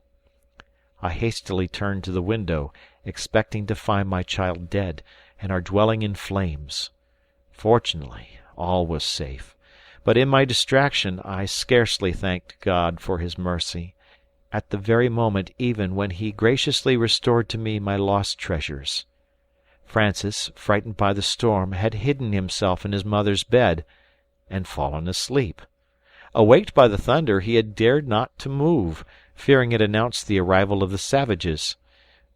I hastily turned to the window, expecting to find my child dead, and our dwelling in flames. Fortunately, all was safe, but in my distraction I scarcely thanked God for his mercy, at the very moment even when he graciously restored to me my lost treasures. Francis, frightened by the storm, had hidden himself in his mother's bed, and fallen asleep. Awaked by the thunder, he had dared not to move, fearing it announced the arrival of the savages.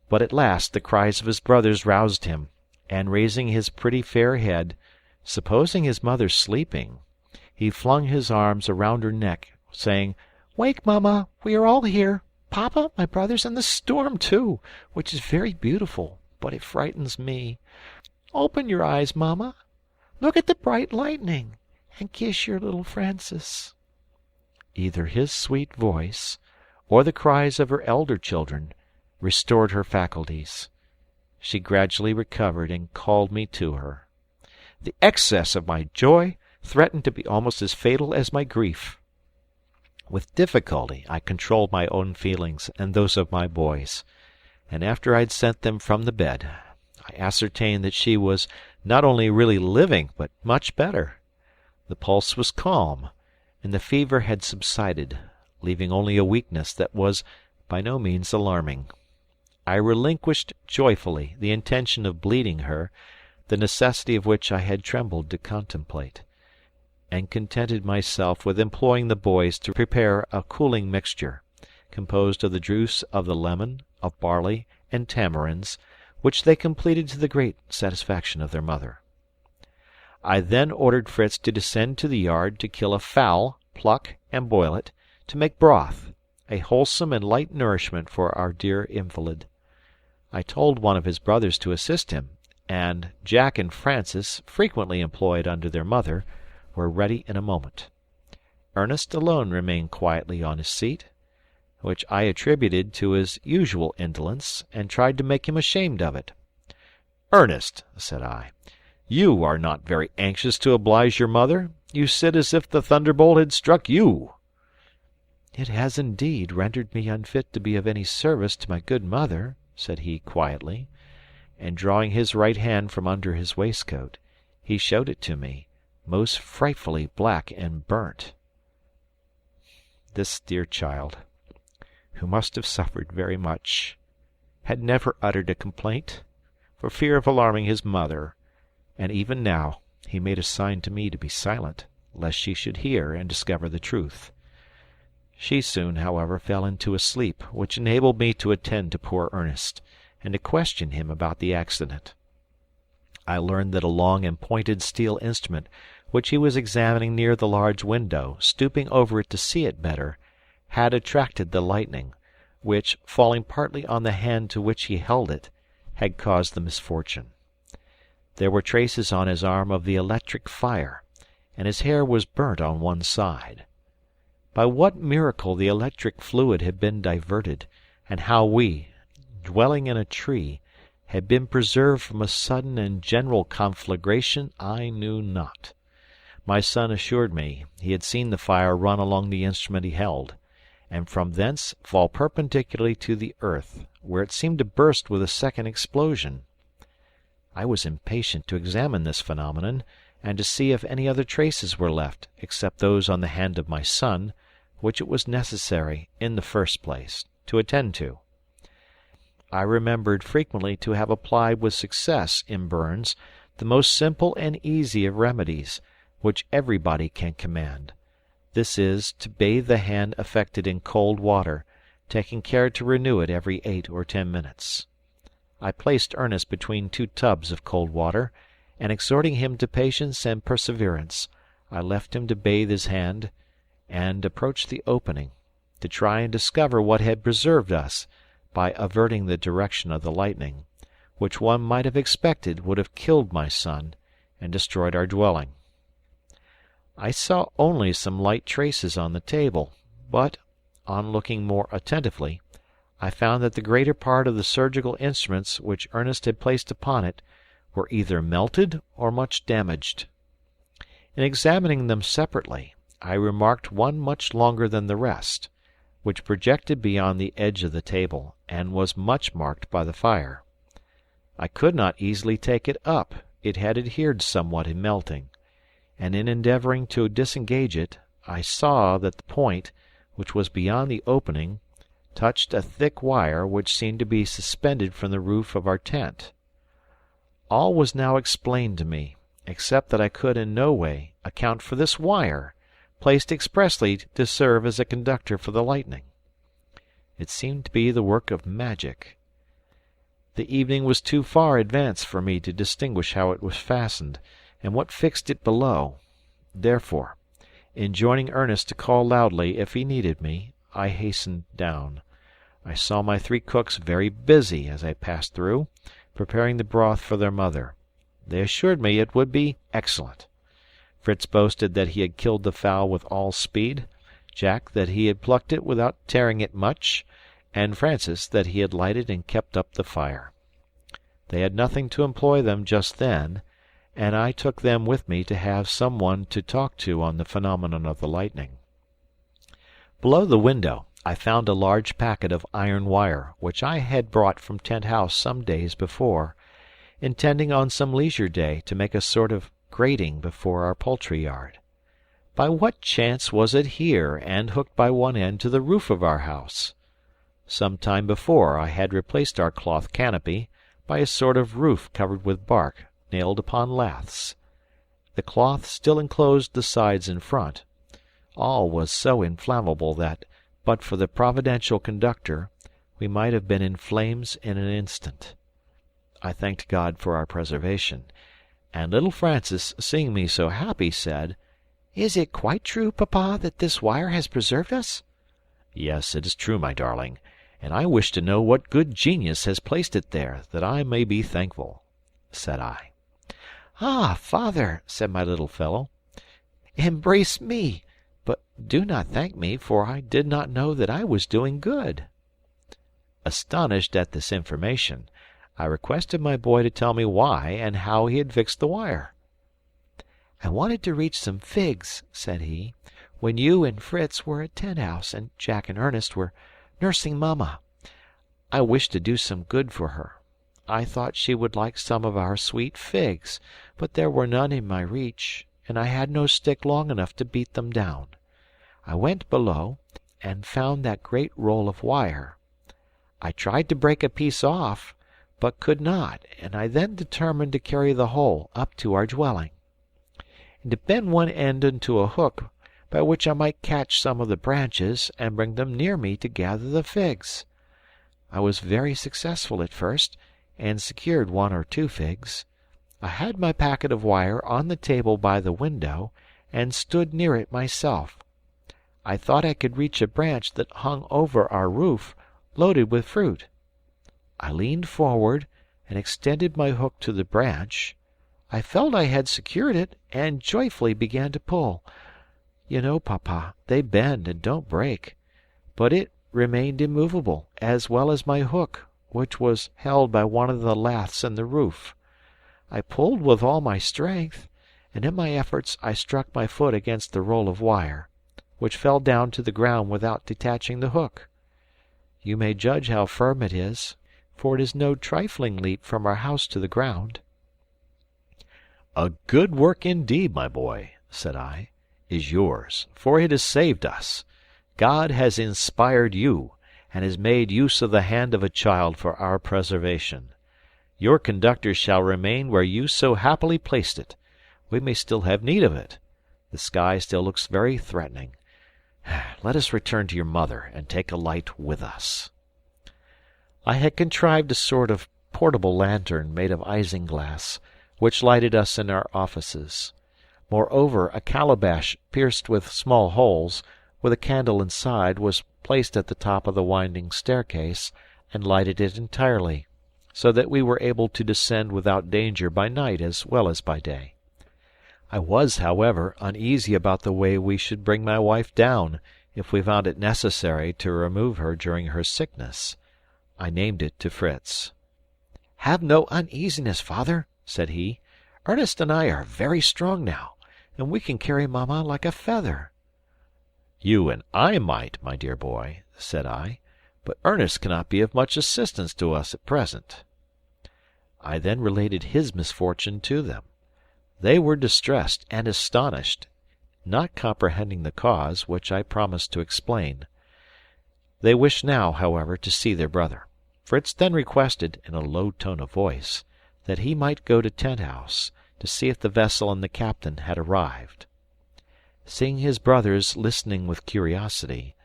But at last the cries of his brothers roused him, and raising his pretty fair head, supposing his mother sleeping, he flung his arms around her neck, saying, "Wake, mamma, we are all here, papa, my brothers, and the storm too, which is very beautiful, but it frightens me. Open your eyes, mamma. Look at the bright lightning, and kiss your little Francis." Either his sweet voice, or the cries of her elder children, restored her faculties. She gradually recovered and called me to her. The excess of my joy threatened to be almost as fatal as my grief. With difficulty I controlled my own feelings and those of my boys, and after I had sent them from the bed, I ascertained that she was not only really living, but much better. The pulse was calm, and the fever had subsided, leaving only a weakness that was by no means alarming. I relinquished joyfully the intention of bleeding her, the necessity of which I had trembled to contemplate, and contented myself with employing the boys to prepare a cooling mixture, composed of the juice of the lemon, of barley, and tamarinds, which they completed to the great satisfaction of their mother. I then ordered Fritz to descend to the yard to kill a fowl, pluck, and boil it, to make broth, a wholesome and light nourishment for our dear invalid. I told one of his brothers to assist him, and Jack and Francis, frequently employed under their mother, were ready in a moment. Ernest alone remained quietly on his seat, which I attributed to his usual indolence, and tried to make him ashamed of it. "Ernest," said I, "you are not very anxious to oblige your mother. You sit as if the thunderbolt had struck you." "It has indeed rendered me unfit to be of any service to my good mother," said he quietly, and drawing his right hand from under his waistcoat, he showed it to me, most frightfully black and burnt. This dear child, who must have suffered very much, had never uttered a complaint, for fear of alarming his mother, and even now he made a sign to me to be silent, lest she should hear and discover the truth. She soon, however, fell into a sleep, which enabled me to attend to poor Ernest, and to question him about the accident. I learned that a long and pointed steel instrument, which he was examining near the large window, stooping over it to see it better, had attracted the lightning, which, falling partly on the hand to which he held it, had caused the misfortune. There were traces on his arm of the electric fire, and his hair was burnt on one side. By what miracle the electric fluid had been diverted, and how we, dwelling in a tree, had been preserved from a sudden and general conflagration, I knew not. My son assured me he had seen the fire run along the instrument he held, and from thence fall perpendicularly to the earth, where it seemed to burst with a second explosion. I was impatient to examine this phenomenon, and to see if any other traces were left, except those on the hand of my son, which it was necessary, in the first place, to attend to. I remembered frequently to have applied with success, in burns, the most simple and easy of remedies, which everybody can command. This is, to bathe the hand affected in cold water, taking care to renew it every 8 or 10 minutes. I placed Ernest between 2 tubs of cold water, and exhorting him to patience and perseverance, I left him to bathe his hand, and approached the opening, to try and discover what had preserved us, by averting the direction of the lightning, which one might have expected would have killed my son and destroyed our dwelling. I saw only some light traces on the table, but, on looking more attentively, I found that the greater part of the surgical instruments which Ernest had placed upon it were either melted or much damaged. In examining them separately, I remarked one much longer than the rest, which projected beyond the edge of the table, and was much marked by the fire. I could not easily take it up, it had adhered somewhat in melting, and in endeavouring to disengage it, I saw that the point, which was beyond the opening, touched a thick wire which seemed to be suspended from the roof of our tent. All was now explained to me, except that I could in no way account for this wire, placed expressly to serve as a conductor for the lightning. It seemed to be the work of magic. The evening was too far advanced for me to distinguish how it was fastened, and what fixed it below. Therefore, enjoining Ernest to call loudly if he needed me, I hastened down. I saw my 3 cooks very busy as I passed through, preparing the broth for their mother. They assured me it would be excellent. Fritz boasted that he had killed the fowl with all speed, Jack that he had plucked it without tearing it much, and Francis that he had lighted and kept up the fire. They had nothing to employ them just then, and I took them with me to have some one to talk to on the phenomenon of the lightning. Below the window I found a large packet of iron wire, which I had brought from Tent House some days before, intending on some leisure day to make a sort of grating before our poultry yard. By what chance was it here, and hooked by one end to the roof of our house? Some time before I had replaced our cloth canopy by a sort of roof covered with bark, nailed upon laths. The cloth still enclosed the sides and front. All was so inflammable that, but for the providential conductor, we might have been in flames in an instant. I thanked God for our preservation, and little Francis, seeing me so happy, said, "Is it quite true, Papa, that this wire has preserved us?" "Yes, it is true, my darling, and I wish to know what good genius has placed it there, that I may be thankful," said I. "Ah, Father," said my little fellow, "embrace me, but do not thank me, for I did not know that I was doing good." Astonished at this information, I requested my boy to tell me why and how he had fixed the wire. "I wanted to reach some figs," said he, "when you and Fritz were at Tent House, and Jack and Ernest were nursing Mamma. I wished to do some good for her. I thought she would like some of our sweet figs, but there were none in my reach, and I had no stick long enough to beat them down. I went below, and found that great roll of wire. I tried to break a piece off, but could not, and I then determined to carry the whole up to our dwelling, and to bend one end into a hook, by which I might catch some of the branches and bring them near me to gather the figs. I was very successful at first, and secured 1 or 2 figs. I had my packet of wire on the table by the window, and stood near it myself. I thought I could reach a branch that hung over our roof, loaded with fruit. I leaned forward and extended my hook to the branch. I felt I had secured it, and joyfully began to pull. You know, Papa, they bend and don't break. But it remained immovable, as well as my hook, which was held by one of the laths in the roof. I pulled with all my strength, and in my efforts I struck my foot against the roll of wire, which fell down to the ground without detaching the hook. You may judge how firm it is, for it is no trifling leap from our house to the ground. "A good work indeed, my boy," said I, "is yours, for it has saved us. God has inspired you, and has made use of the hand of a child for our preservation. Your conductor shall remain where you so happily placed it. We may still have need of it. The sky still looks very threatening. Let us return to your mother, and take a light with us." I had contrived a sort of portable lantern made of isinglass, which lighted us in our offices. Moreover, a calabash pierced with small holes, with a candle inside, was placed at the top of the winding staircase, and lighted it entirely, so that we were able to descend without danger by night as well as by day. I was, however, uneasy about the way we should bring my wife down, if we found it necessary to remove her during her sickness. I named it to Fritz. "Have no uneasiness, father," said he. "Ernest and I are very strong now, and we can carry mamma like a feather." "You and I might, my dear boy," said I, "but Ernest cannot be of much assistance to us at present." I then related his misfortune to them. They were distressed and astonished, not comprehending the cause, which I promised to explain. They wished now, however, to see their brother. Fritz then requested, in a low tone of voice, that he might go to Tent-House, to see if the vessel and the captain had arrived. Seeing his brothers listening with curiosity,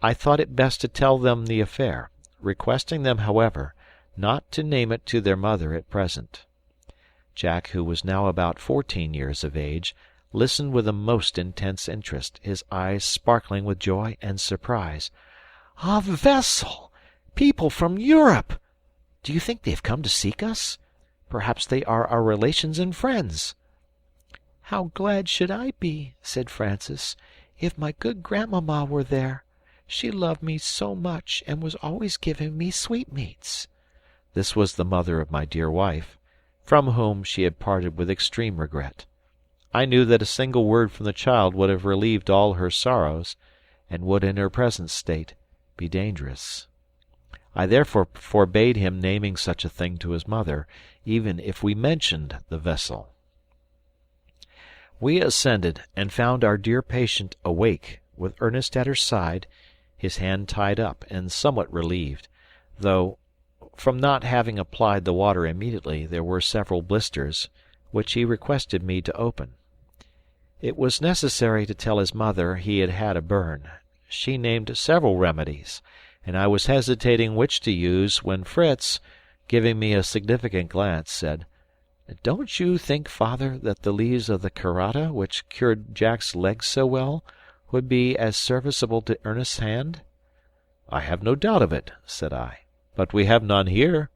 I thought it best to tell them the affair, requesting them, however, not to name it to their mother at present. Jack, who was now about 14 years of age, listened with a most intense interest, his eyes sparkling with joy and surprise. "A vessel! People from Europe! Do you think they have come to seek us? Perhaps they are our relations and friends." "How glad should I be," said Frances, "if my good grandmamma were there. She loved me so much, and was always giving me sweetmeats." This was the mother of my dear wife, from whom she had parted with extreme regret. I knew that a single word from the child would have relieved all her sorrows, and would in her present state be dangerous. I therefore forbade him naming such a thing to his mother, even if we mentioned the vessel. We ascended, and found our dear patient awake, with Ernest at her side, his hand tied up, and somewhat relieved, though, from not having applied the water immediately, there were several blisters, which he requested me to open. It was necessary to tell his mother he had had a burn. She named several remedies, and I was hesitating which to use, when Fritz, giving me a significant glance, said, "Don't you think, father, that the leaves of the karata, which cured Jack's leg so well, would be as serviceable to Ernest's hand?" "I have no doubt of it," said I, "but we have none here."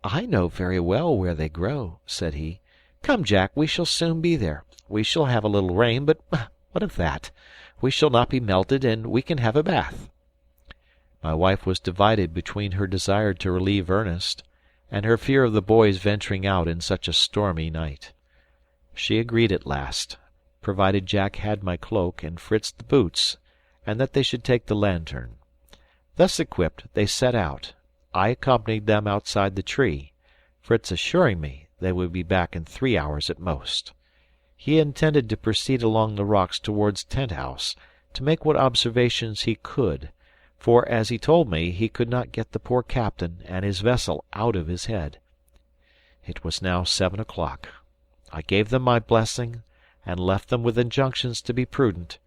"I know very well where they grow," said he. "Come, Jack, we shall soon be there. We shall have a little rain, but what of that? We shall not be melted, and we can have a bath." My wife was divided between her desire to relieve Ernest, and her fear of the boys venturing out in such a stormy night. She agreed at last, provided Jack had my cloak and Fritz the boots, and that they should take the lantern. Thus equipped, they set out. I accompanied them outside the tree, Fritz assuring me they would be back in 3 hours at most. He intended to proceed along the rocks towards Tent-House, to make what observations he could, for, as he told me, he could not get the poor captain and his vessel out of his head. It was now 7 o'clock. I gave them my blessing, and left them with injunctions to be prudent,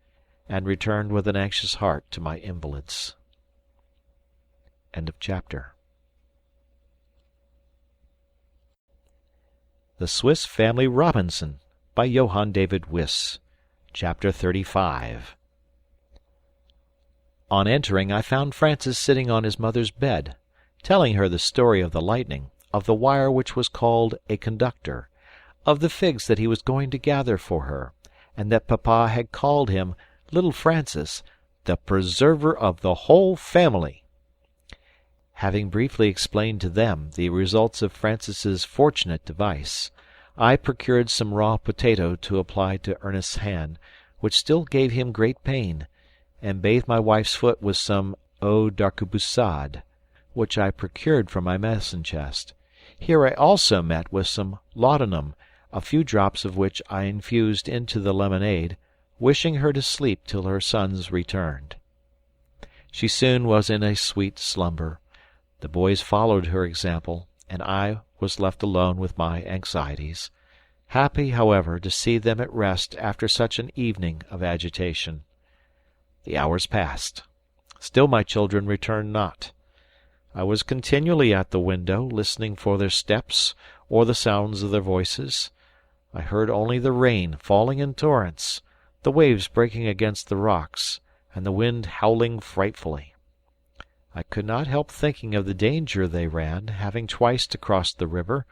and returned with an anxious heart to my invalids. End of chapter. The Swiss Family Robinson, by Johann David Wyss. Chapter 35. On entering, I found Francis sitting on his mother's bed, telling her the story of the lightning, of the wire which was called a conductor, of the figs that he was going to gather for her, and that papa had called him, little Francis, the preserver of the whole family. Having briefly explained to them the results of Francis's fortunate device, I procured some raw potato to apply to Ernest's hand, which still gave him great pain, and bathed my wife's foot with some eau d'arquebusade, which I procured from my medicine chest. Here I also met with some laudanum, a few drops of which I infused into the lemonade, wishing her to sleep till her sons returned. She soon was in a sweet slumber. The boys followed her example, and I was left alone with my anxieties, happy, however, to see them at rest after such an evening of agitation. The hours passed. Still my children returned not. I was continually at the window, listening for their steps or the sounds of their voices. I heard only the rain falling in torrents, the waves breaking against the rocks, and the wind howling frightfully. I could not help thinking of the danger they ran, having twice to cross the river,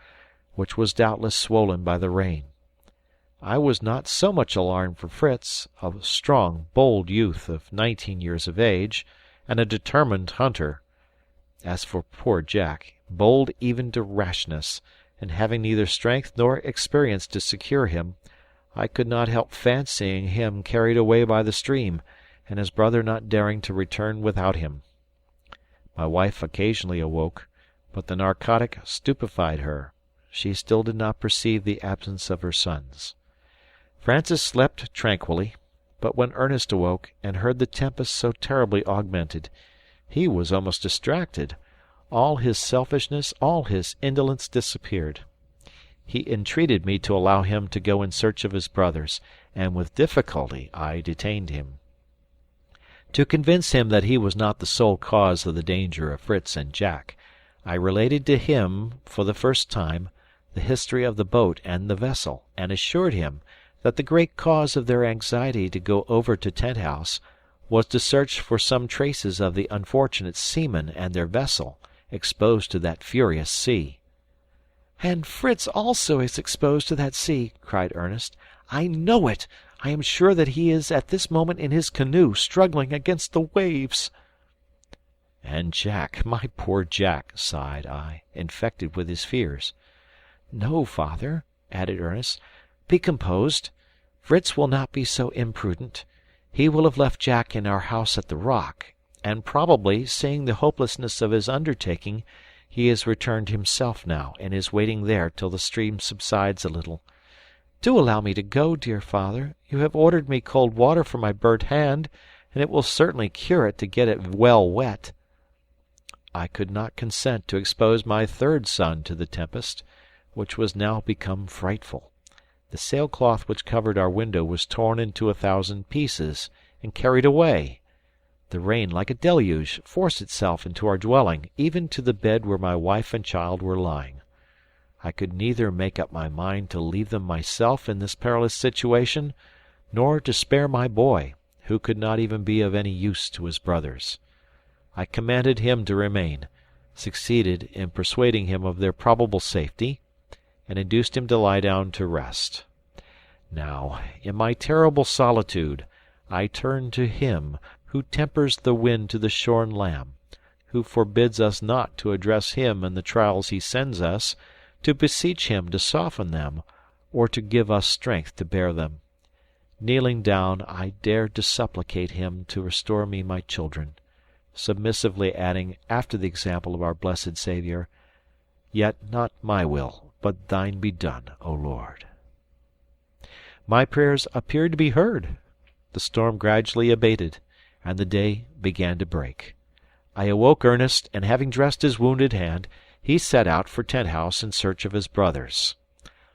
which was doubtless swollen by the rain. I was not so much alarmed for Fritz, a strong, bold youth of 19 years of age, and a determined hunter. As for poor Jack, bold even to rashness, and having neither strength nor experience to secure him, I could not help fancying him carried away by the stream, and his brother not daring to return without him. My wife occasionally awoke, but the narcotic stupefied her. She still did not perceive the absence of her sons. Francis slept tranquilly, but when Ernest awoke, and heard the tempest so terribly augmented, he was almost distracted. All his selfishness, all his indolence disappeared. He entreated me to allow him to go in search of his brothers, and with difficulty I detained him. To convince him that he was not the sole cause of the danger of Fritz and Jack, I related to him, for the first time, the history of the boat and the vessel, and assured him that the great cause of their anxiety to go over to Tent-House was to search for some traces of the unfortunate seamen and their vessel, exposed to that furious sea. "And Fritz also is exposed to that sea," cried Ernest. "I know it. I am sure that he is at this moment in his canoe, struggling against the waves." "And Jack, my poor Jack," sighed I, infected with his fears. "No, father," added Ernest. "Be composed. Fritz will not be so imprudent. He will have left Jack in our house at the rock, and probably, seeing the hopelessness of his undertaking, he has returned himself now, and is waiting there till the stream subsides a little. Do allow me to go, dear father. You have ordered me cold water for my burnt hand, and it will certainly cure it to get it well wet." I could not consent to expose my third son to the tempest, which was now become frightful. The sailcloth which covered our window was torn into 1,000 pieces, and carried away. The rain, like a deluge, forced itself into our dwelling, even to the bed where my wife and child were lying. I could neither make up my mind to leave them myself in this perilous situation, nor to spare my boy, who could not even be of any use to his brothers. I commanded him to remain, succeeded in persuading him of their probable safety, and induced him to lie down to rest. Now, in my terrible solitude, I turn to him who tempers the wind to the shorn lamb, who forbids us not to address him in the trials he sends us, to beseech him to soften them, or to give us strength to bear them. Kneeling down, I dared to supplicate him to restore me my children, submissively adding, after the example of our blessed Saviour, "Yet not my will, but thine be done, O Lord." My prayers appeared to be heard. The storm gradually abated, and the day began to break. I awoke Ernest, and having dressed his wounded hand, he set out for Tent-House in search of his brothers.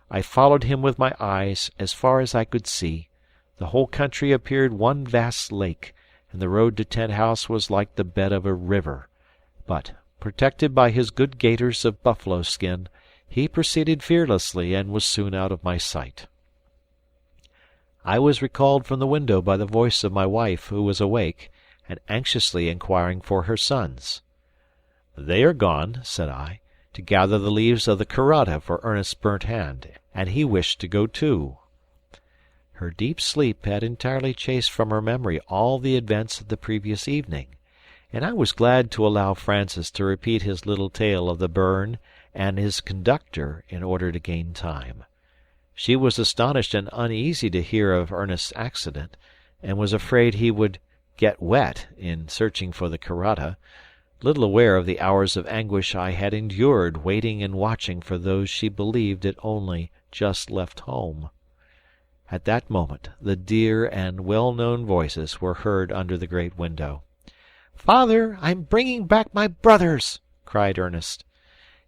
I followed him with my eyes as far as I could see. The whole country appeared one vast lake, and the road to Tent-House was like the bed of a river. But, protected by his good gaiters of buffalo skin, he proceeded fearlessly and was soon out of my sight. I was recalled from the window by the voice of my wife, who was awake, and anxiously inquiring for her sons. "They are gone," said I, "to gather the leaves of the carrata for Ernest's burnt hand, and he wished to go too." Her deep sleep had entirely chased from her memory all the events of the previous evening, and I was glad to allow Francis to repeat his little tale of the burn and his conductor in order to gain time. She was astonished and uneasy to hear of Ernest's accident, and was afraid he would get wet in searching for the carrata, little aware of the hours of anguish I had endured waiting and watching for those she believed had only just left home. At that moment the dear and well-known voices were heard under the great window. "Father, I'm bringing back my brothers!" cried Ernest.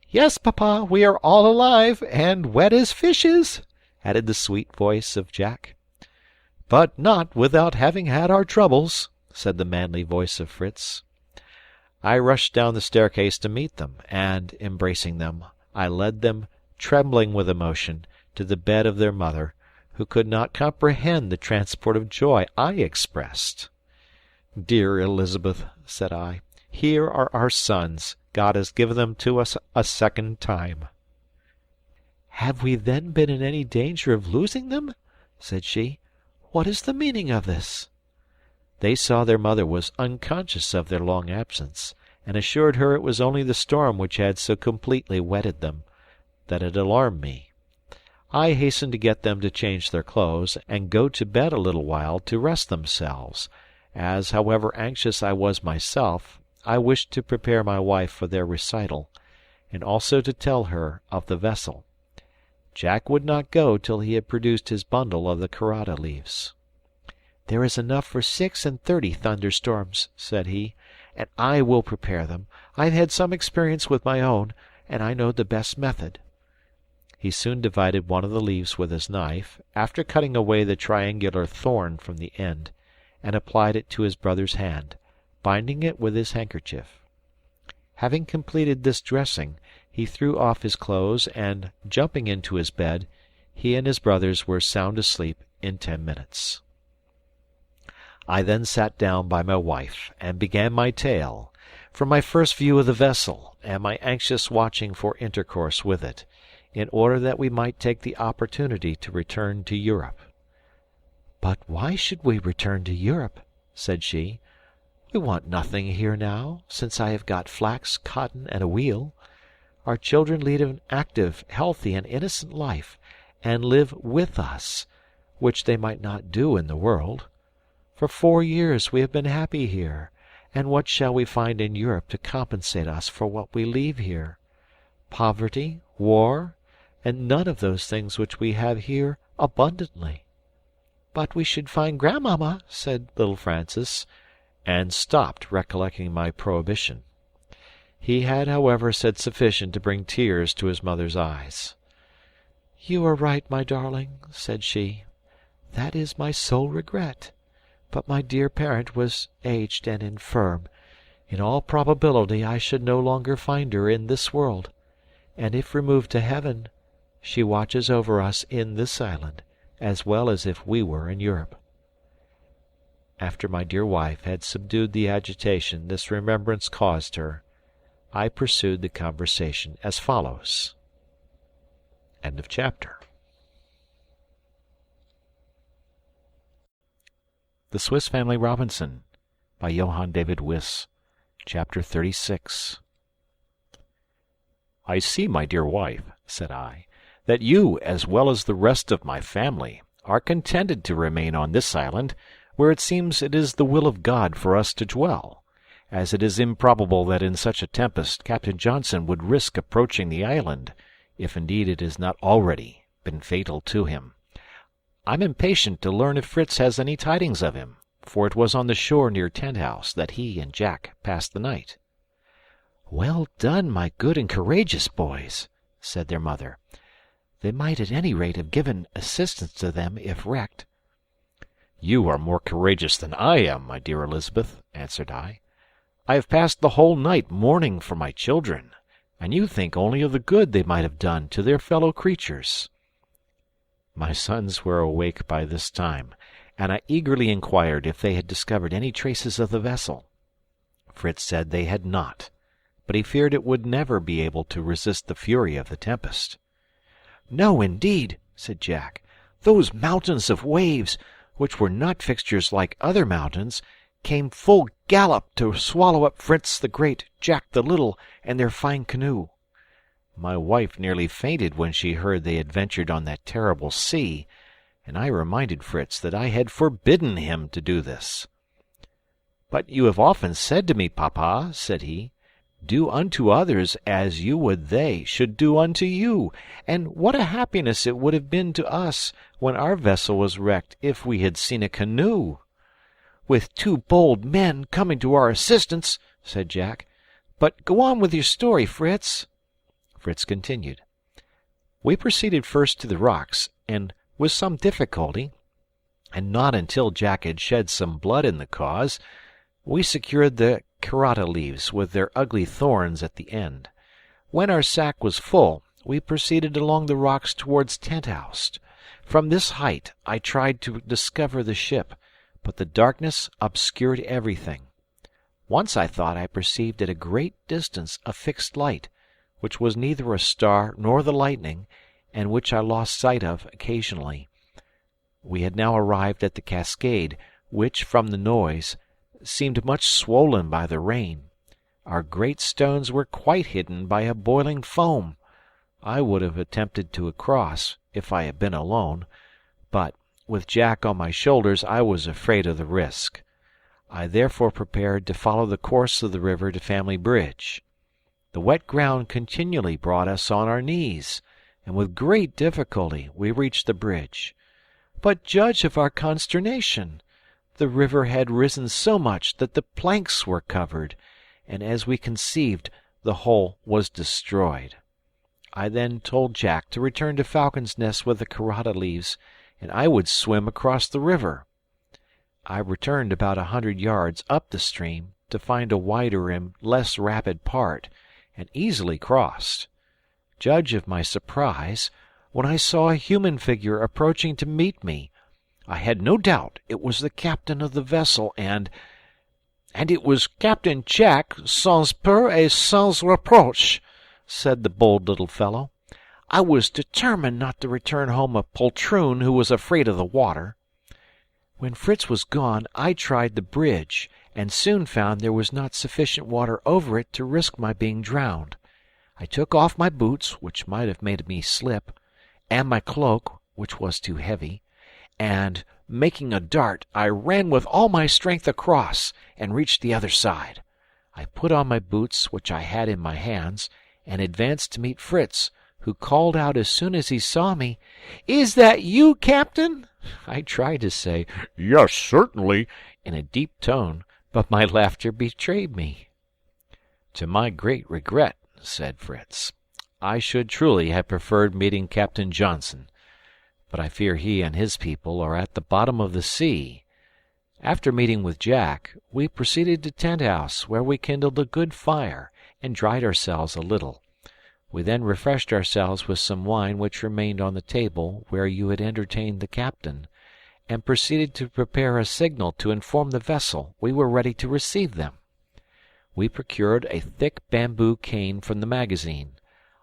"Yes, papa, we are all alive, and wet as fishes," added the sweet voice of Jack. "But not without having had our troubles," said the manly voice of Fritz. I rushed down the staircase to meet them, and, embracing them, I led them, trembling with emotion, to the bed of their mother, who could not comprehend the transport of joy I expressed. "Dear Elizabeth," said I, Here are our sons. God has given them to us a second time." "Have we then been in any danger of losing them?" said she. "What is the meaning of this?" They saw their mother was unconscious of their long absence, and assured her it was only the storm which had so completely wetted them, that it alarmed me. I hastened to get them to change their clothes, and go to bed a little while to rest themselves, as, however anxious I was myself, I wished to prepare my wife for their recital, and also to tell her of the vessel. Jack would not go till he had produced his bundle of the carrata leaves. "There is enough for 36 thunderstorms," said he, "and I will prepare them. I have had some experience with my own, and I know the best method." He soon divided one of the leaves with his knife, after cutting away the triangular thorn from the end, and applied it to his brother's hand, binding it with his handkerchief. Having completed this dressing, he threw off his clothes, and, jumping into his bed, he and his brothers were sound asleep in 10 minutes. I then sat down by my wife, and began my tale, from my first view of the vessel, and my anxious watching for intercourse with it, in order that we might take the opportunity to return to Europe. "But why should we return to Europe?" said she. "We want nothing here now, since I have got flax, cotton, and a wheel. Our children lead an active, healthy, and innocent life, and live with us, which they might not do in the world. For 4 years we have been happy here, and what shall we find in Europe to compensate us for what we leave here? Poverty, war, and none of those things which we have here abundantly." "But we should find grandmamma," said little Francis, and stopped, recollecting my prohibition. He had, however, said sufficient to bring tears to his mother's eyes. "You are right, my darling," said she. "That is my sole regret. But my dear parent was aged and infirm. In all probability I should no longer find her in this world, and if removed to heaven, she watches over us in this island, as well as if we were in Europe." After my dear wife had subdued the agitation this remembrance caused her, I pursued the conversation as follows. End of chapter. The Swiss Family Robinson by Johann David Wyss. Chapter 36. "I see, my dear wife," said I, "that you, as well as the rest of my family, are contented to remain on this island, where it seems it is the will of God for us to dwell, as it is improbable that in such a tempest Captain Johnson would risk approaching the island, if indeed it has not already been fatal to him. I'm impatient to learn if Fritz has any tidings of him, for it was on the shore near Tent House that he and Jack passed the night." "Well done, my good and courageous boys," said their mother. "They might at any rate have given assistance to them if wrecked." "You are more courageous than I am, my dear Elizabeth," answered I. "I have passed the whole night mourning for my children, and you think only of the good they might have done to their fellow creatures." My sons were awake by this time, and I eagerly inquired if they had discovered any traces of the vessel. Fritz said they had not, but he feared it would never be able to resist the fury of the tempest. "No, indeed," said Jack. "Those mountains of waves, which were not fixtures like other mountains, came full gallop to swallow up Fritz the Great, Jack the Little, and their fine canoe. My wife nearly fainted when she heard they had ventured on that terrible sea, and I reminded Fritz that I had forbidden him to do this. "But you have often said to me, papa," said he, "do unto others as you would they should do unto you, and what a happiness it would have been to us, when our vessel was wrecked, if we had seen a canoe!" "With 2 bold men coming to our assistance," said Jack. "But go on with your story, Fritz." Fritz continued. "We proceeded first to the rocks, and with some difficulty, and not until Jack had shed some blood in the cause, we secured the carrata leaves with their ugly thorns at the end. When our sack was full, we proceeded along the rocks towards Tent House. From this height I tried to discover the ship, but the darkness obscured everything. Once I thought I perceived at a great distance a fixed light, which was neither a star nor the lightning, and which I lost sight of occasionally. We had now arrived at the cascade, which, from the noise, seemed much swollen by the rain. Our great stones were quite hidden by a boiling foam. I would have attempted to cross, if I had been alone, but, with Jack on my shoulders, I was afraid of the risk. I therefore prepared to follow the course of the river to Family Bridge. The wet ground continually brought us on our knees, and with great difficulty we reached the bridge. But judge of our consternation! The river had risen so much that the planks were covered, and as we conceived, the whole was destroyed. I then told Jack to return to Falcon's Nest with the carrata leaves, and I would swim across the river. I returned about 100 yards up the stream to find a wider and less rapid part, and easily crossed. Judge of my surprise when I saw a human figure approaching to meet me. I had no doubt it was the captain of the vessel, and it was Captain Jack, sans peur et sans reproche, said the bold little fellow. I was determined not to return home a poltroon who was afraid of the water. When Fritz was gone, I tried the bridge, and soon found there was not sufficient water over it to risk my being drowned. I took off my boots, which might have made me slip, and my cloak, which was too heavy, and, making a dart, I ran with all my strength across, and reached the other side. I put on my boots, which I had in my hands, and advanced to meet Fritz, who called out as soon as he saw me, "Is that you, Captain?" I tried to say, "Yes, certainly," in a deep tone, but my laughter betrayed me. "To my great regret," said Fritz, "I should truly have preferred meeting Captain Johnson, but I fear he and his people are at the bottom of the sea." After meeting with Jack, we proceeded to Tent House, where we kindled a good fire, and dried ourselves a little. We then refreshed ourselves with some wine which remained on the table where you had entertained the captain, and proceeded to prepare a signal to inform the vessel we were ready to receive them. We procured a thick bamboo cane from the magazine.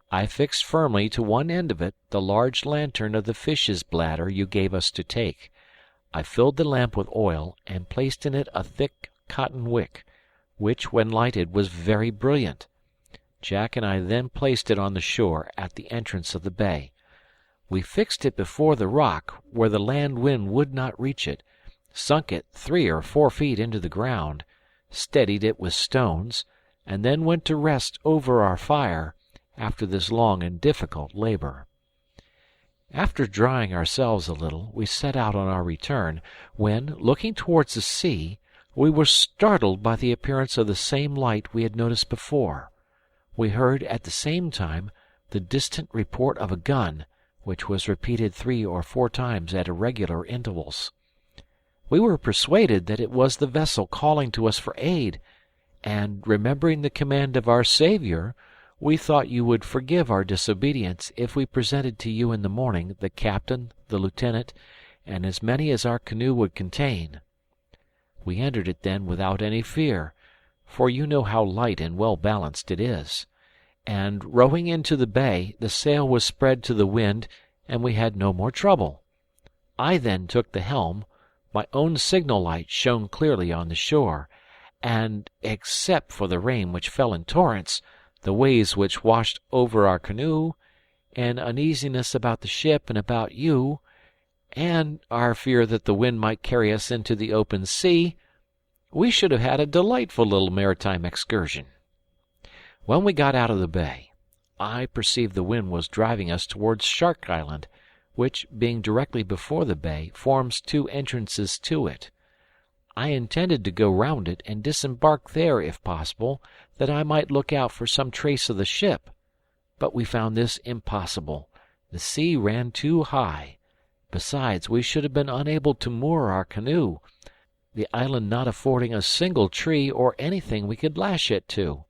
I fixed firmly to one end of it the large lantern of the fish's bladder you gave us to take. I filled the lamp with oil, and placed in it a thick cotton wick, which, when lighted, was very brilliant. Jack and I then placed it on the shore at the entrance of the bay. We fixed it before the rock, where the land wind would not reach it, sunk it 3 or 4 feet into the ground, steadied it with stones, and then went to rest over our fire after this long and difficult labor. After drying ourselves a little, we set out on our return, when, looking towards the sea, we were startled by the appearance of the same light we had noticed before. We heard at the same time the distant report of a gun, which was repeated 3 or 4 times at irregular intervals. We were persuaded that it was the vessel calling to us for aid, and, remembering the command of our Saviour, we thought you would forgive our disobedience if we presented to you in the morning the captain, the lieutenant, and as many as our canoe would contain. We entered it then without any fear, for you know how light and well balanced it is, and, rowing into the bay, the sail was spread to the wind, and we had no more trouble. I then took the helm. My own signal light shone clearly on the shore, and, except for the rain which fell in torrents, the waves which washed over our canoe, and uneasiness about the ship and about you, and our fear that the wind might carry us into the open sea, we should have had a delightful little maritime excursion. When we got out of the bay, I perceived the wind was driving us towards Shark Island, which, being directly before the bay, forms 2 entrances to it. I intended to go round it and disembark there if possible, that I might look out for some trace of the ship. But we found this impossible. The sea ran too high. Besides, we should have been unable to moor our canoe, the island not affording a single tree or anything we could lash it to,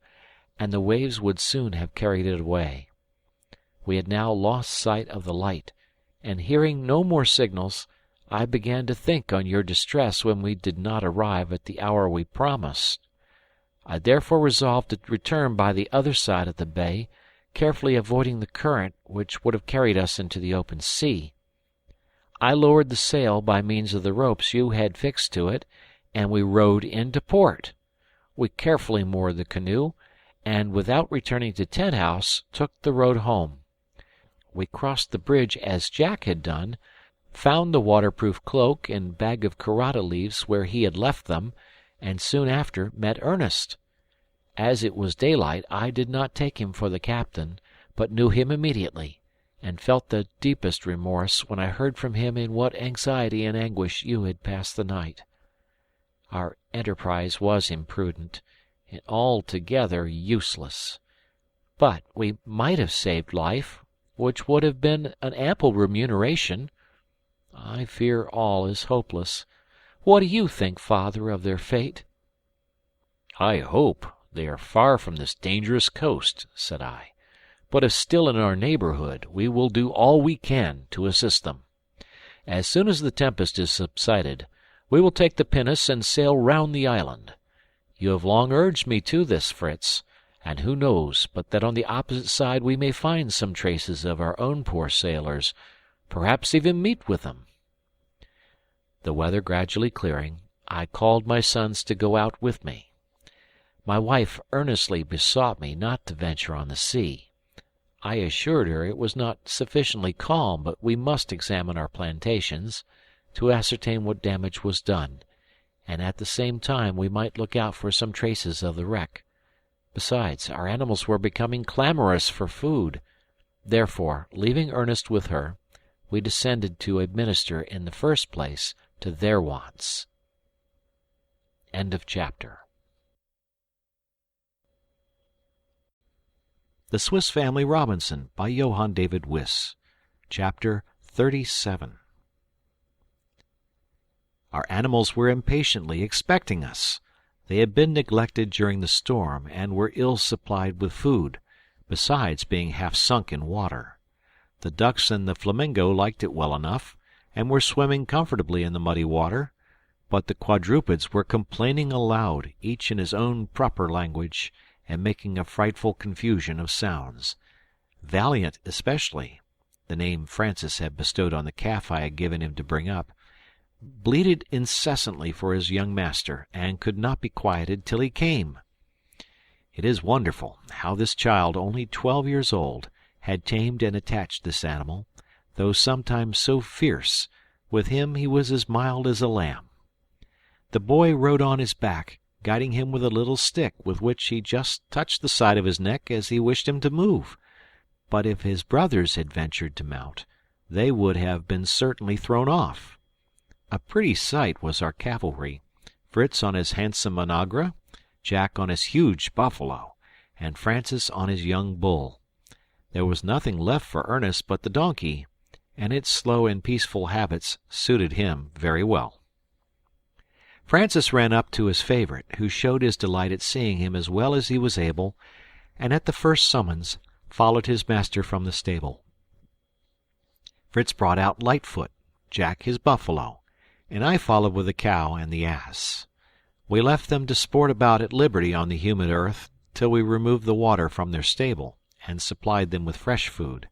and the waves would soon have carried it away. We had now lost sight of the light, and hearing no more signals, I began to think on your distress when we did not arrive at the hour we promised. I therefore resolved to return by the other side of the bay, carefully avoiding the current which would have carried us into the open sea. I lowered the sail by means of the ropes you had fixed to it, and we rowed into port. We carefully moored the canoe, and without returning to Tent House, took the road home. We crossed the bridge as Jack had done, found the waterproof cloak and bag of carrata leaves where he had left them, and soon after met Ernest. As it was daylight, I did not take him for the captain, but knew him immediately, and felt the deepest remorse when I heard from him in what anxiety and anguish you had passed the night. Our enterprise was imprudent, and altogether useless. But we might have saved life, which would have been an ample remuneration. I fear all is hopeless. What do you think, father, of their fate?" "I hope they are far from this dangerous coast," said I. "But if still in our neighborhood, we will do all we can to assist them. As soon as the tempest is subsided, we will take the pinnace and sail round the island. You have long urged me to this, Fritz, and who knows but that on the opposite side we may find some traces of our own poor sailors, perhaps even meet with them." The weather gradually clearing, I called my sons to go out with me. My wife earnestly besought me not to venture on the sea. I assured her it was not sufficiently calm, but we must examine our plantations, to ascertain what damage was done, and at the same time we might look out for some traces of the wreck. Besides, our animals were becoming clamorous for food. Therefore, leaving Ernest with her, we descended to administer in the first place to their wants. End of chapter. The Swiss Family Robinson by Johann David Wyss. Chapter 37. Our animals were impatiently expecting us. They had been neglected during the storm, and were ill supplied with food, besides being half sunk in water. The ducks and the flamingo liked it well enough, and were swimming comfortably in the muddy water, but the quadrupeds were complaining aloud, each in his own proper language, and making a frightful confusion of sounds. Valiant especially, the name Francis had bestowed on the calf I had given him to bring up, bleated incessantly for his young master, and could not be quieted till he came. It is wonderful how this child, only 12 years old, had tamed and attached this animal, though sometimes so fierce. With him he was as mild as a lamb. The boy rode on his back, guiding him with a little stick with which he just touched the side of his neck as he wished him to move. But if his brothers had ventured to mount, they would have been certainly thrown off. A pretty sight was our cavalry, Fritz on his handsome onagra, Jack on his huge buffalo, and Francis on his young bull. There was nothing left for Ernest but the donkey, and its slow and peaceful habits suited him very well. Francis ran up to his favourite, who showed his delight at seeing him as well as he was able, and at the first summons followed his master from the stable. Fritz brought out Lightfoot, Jack his buffalo, and I followed with the cow and the ass. We left them to sport about at liberty on the humid earth till we removed the water from their stable, and supplied them with fresh food.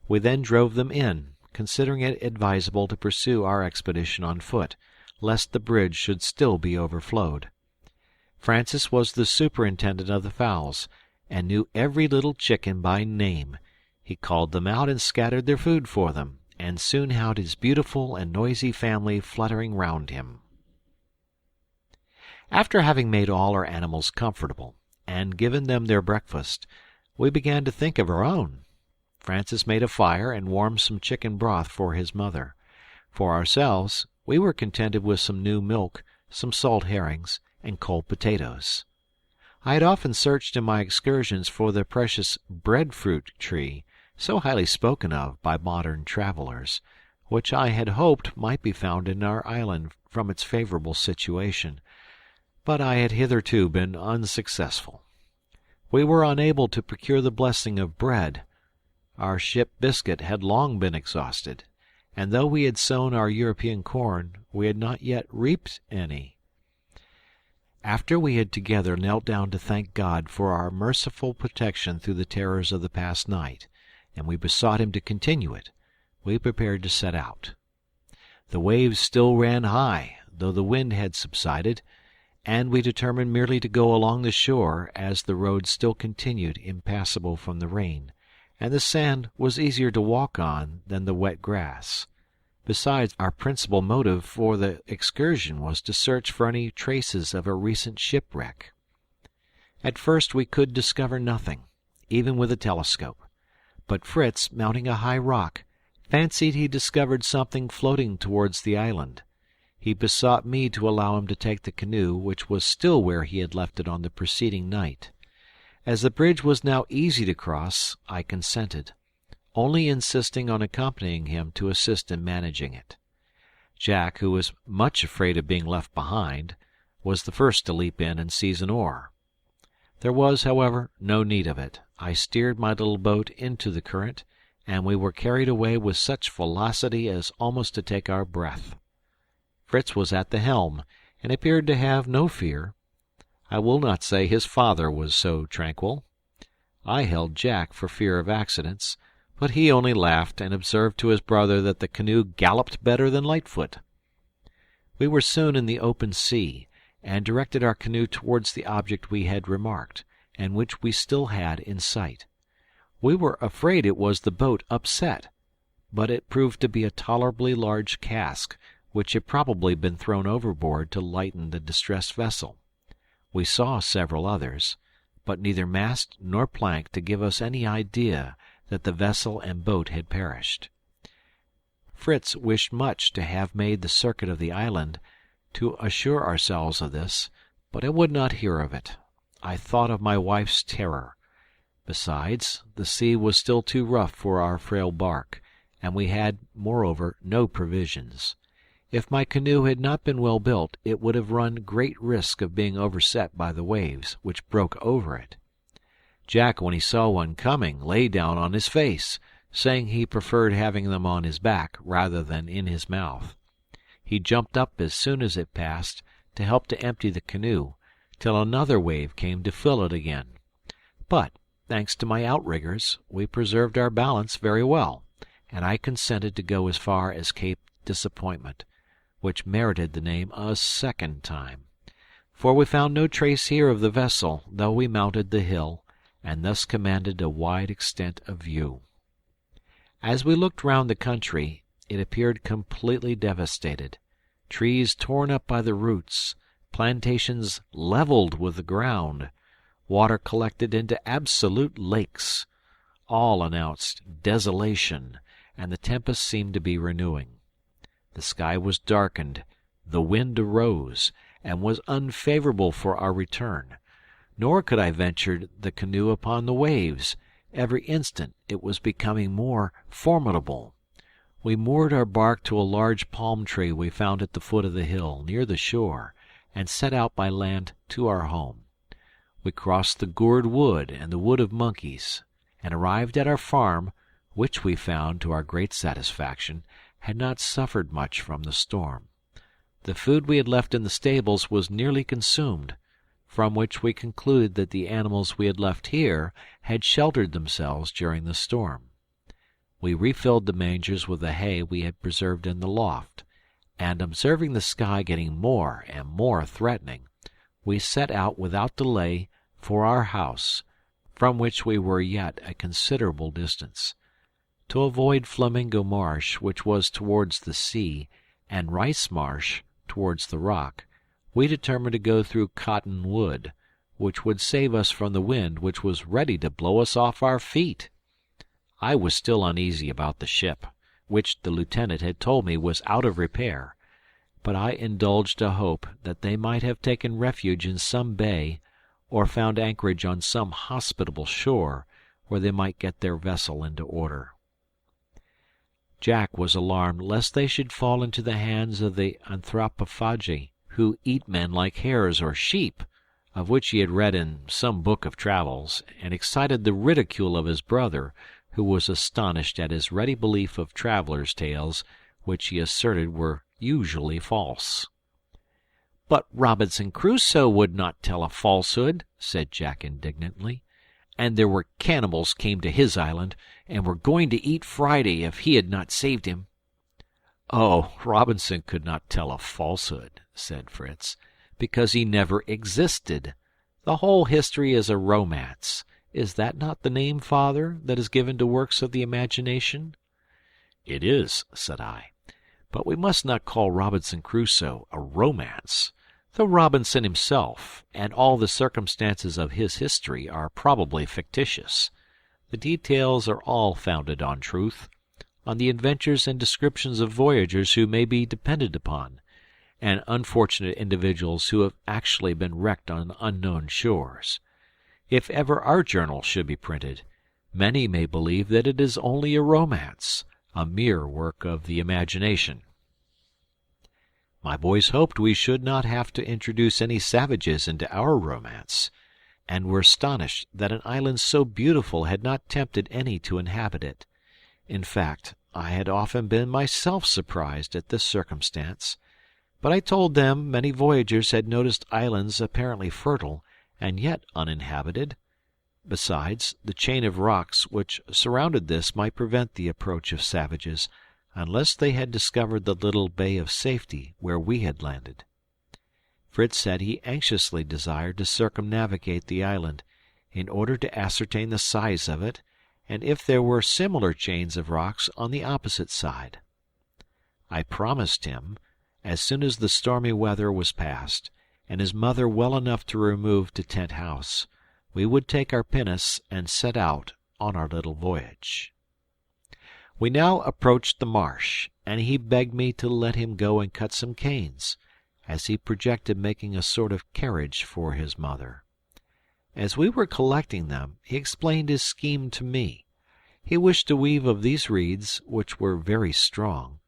We then drove them in, considering it advisable to pursue our expedition on foot, lest the bridge should still be overflowed. Francis was the superintendent of the fowls, and knew every little chicken by name. He called them out and scattered their food for them, and soon had his beautiful and noisy family fluttering round him. After having made all our animals comfortable, and given them their breakfast, we began to think of our own. Francis made a fire and warmed some chicken broth for his mother. For ourselves, we were contented with some new milk, some salt herrings, and cold potatoes. I had often searched in my excursions for the precious breadfruit tree, so highly spoken of by modern travellers, which I had hoped might be found in our island from its favourable situation, but I had hitherto been unsuccessful. We were unable to procure the blessing of bread. Our ship biscuit had long been exhausted, and though we had sown our European corn, we had not yet reaped any. After we had together knelt down to thank God for our merciful protection through the terrors of the past night, and we besought him to continue it, we prepared to set out. The waves still ran high, though the wind had subsided, and we determined merely to go along the shore, as the road still continued impassable from the rain, and the sand was easier to walk on than the wet grass. Besides, our principal motive for the excursion was to search for any traces of a recent shipwreck. At first we could discover nothing, even with a telescope, but Fritz, mounting a high rock, fancied he discovered something floating towards the island. He besought me to allow him to take the canoe, which was still where he had left it on the preceding night. As the bridge was now easy to cross, I consented, only insisting on accompanying him to assist in managing it. Jack, who was much afraid of being left behind, was the first to leap in and seize an oar. There was, however, no need of it. I steered my little boat into the current, and we were carried away with such velocity as almost to take our breath. Fritz was at the helm, and appeared to have no fear. I will not say his father was so tranquil. I held Jack for fear of accidents, but he only laughed and observed to his brother that the canoe galloped better than Lightfoot. We were soon in the open sea, and directed our canoe towards the object we had remarked, and which we still had in sight. We were afraid it was the boat upset, but it proved to be a tolerably large cask, which had probably been thrown overboard to lighten the distressed vessel. We saw several others, but neither mast nor plank to give us any idea that the vessel and boat had perished. Fritz wished much to have made the circuit of the island, to assure ourselves of this, but I would not hear of it. I thought of my wife's terror. Besides, the sea was still too rough for our frail bark, and we had, moreover, no provisions. If my canoe had not been well built, it would have run great risk of being overset by the waves, which broke over it. Jack, when he saw one coming, lay down on his face, saying he preferred having them on his back rather than in his mouth. He jumped up as soon as it passed to help to empty the canoe, till another wave came to fill it again. But, thanks to my outriggers, we preserved our balance very well, and I consented to go as far as Cape Disappointment, which merited the name a second time, for we found no trace here of the vessel, though we mounted the hill, and thus commanded a wide extent of view. As we looked round the country, it appeared completely devastated. Trees torn up by the roots, plantations levelled with the ground, water collected into absolute lakes, all announced desolation, and the tempest seemed to be renewing. The sky was darkened, the wind arose, and was unfavourable for our return. Nor could I venture the canoe upon the waves. Every instant it was becoming more formidable. We moored our bark to a large palm tree we found at the foot of the hill, near the shore, and set out by land to our home. We crossed the Gourd Wood and the Wood of Monkeys, and arrived at our farm, which we found, to our great satisfaction, had not suffered much from the storm. The food we had left in the stables was nearly consumed, from which we concluded that the animals we had left here had sheltered themselves during the storm. We refilled the mangers with the hay we had preserved in the loft, and observing the sky getting more and more threatening, we set out without delay for our house, from which we were yet a considerable distance. To avoid Flamingo Marsh, which was towards the sea, and Rice Marsh towards the rock, we determined to go through Cotton Wood, which would save us from the wind, which was ready to blow us off our feet. I was still uneasy about the ship, which the lieutenant had told me was out of repair, but I indulged a hope that they might have taken refuge in some bay, or found anchorage on some hospitable shore, where they might get their vessel into order. Jack was alarmed lest they should fall into the hands of the anthropophagi, who eat men like hares or sheep, of which he had read in some book of travels, and excited the ridicule of his brother, who was astonished at his ready belief of travellers' tales, which he asserted were usually false. "But Robinson Crusoe would not tell a falsehood," said Jack indignantly. "And there were cannibals came to his island, and were going to eat Friday if he had not saved him." "Oh, Robinson could not tell a falsehood," said Fritz, "because he never existed. The whole history is a romance. Is that not the name, father, that is given to works of the imagination?" "It is," said I. "But we must not call Robinson Crusoe a romance. Though Robinson himself, and all the circumstances of his history, are probably fictitious, the details are all founded on truth, on the adventures and descriptions of voyagers who may be depended upon, and unfortunate individuals who have actually been wrecked on unknown shores. If ever our journal should be printed, many may believe that it is only a romance, a mere work of the imagination." My boys hoped we should not have to introduce any savages into our romance, and were astonished that an island so beautiful had not tempted any to inhabit it. In fact, I had often been myself surprised at this circumstance, but I told them many voyagers had noticed islands apparently fertile and yet uninhabited. Besides, the chain of rocks which surrounded this might prevent the approach of savages, unless they had discovered the little bay of safety where we had landed. Fritz said he anxiously desired to circumnavigate the island, in order to ascertain the size of it, and if there were similar chains of rocks on the opposite side. I promised him, as soon as the stormy weather was past, and his mother well enough to remove to Tent House, we would take our pinnace and set out on our little voyage. We now approached the marsh, and he begged me to let him go and cut some canes, as he projected making a sort of carriage for his mother. As we were collecting them, he explained his scheme to me. He wished to weave of these reeds, which were very strong,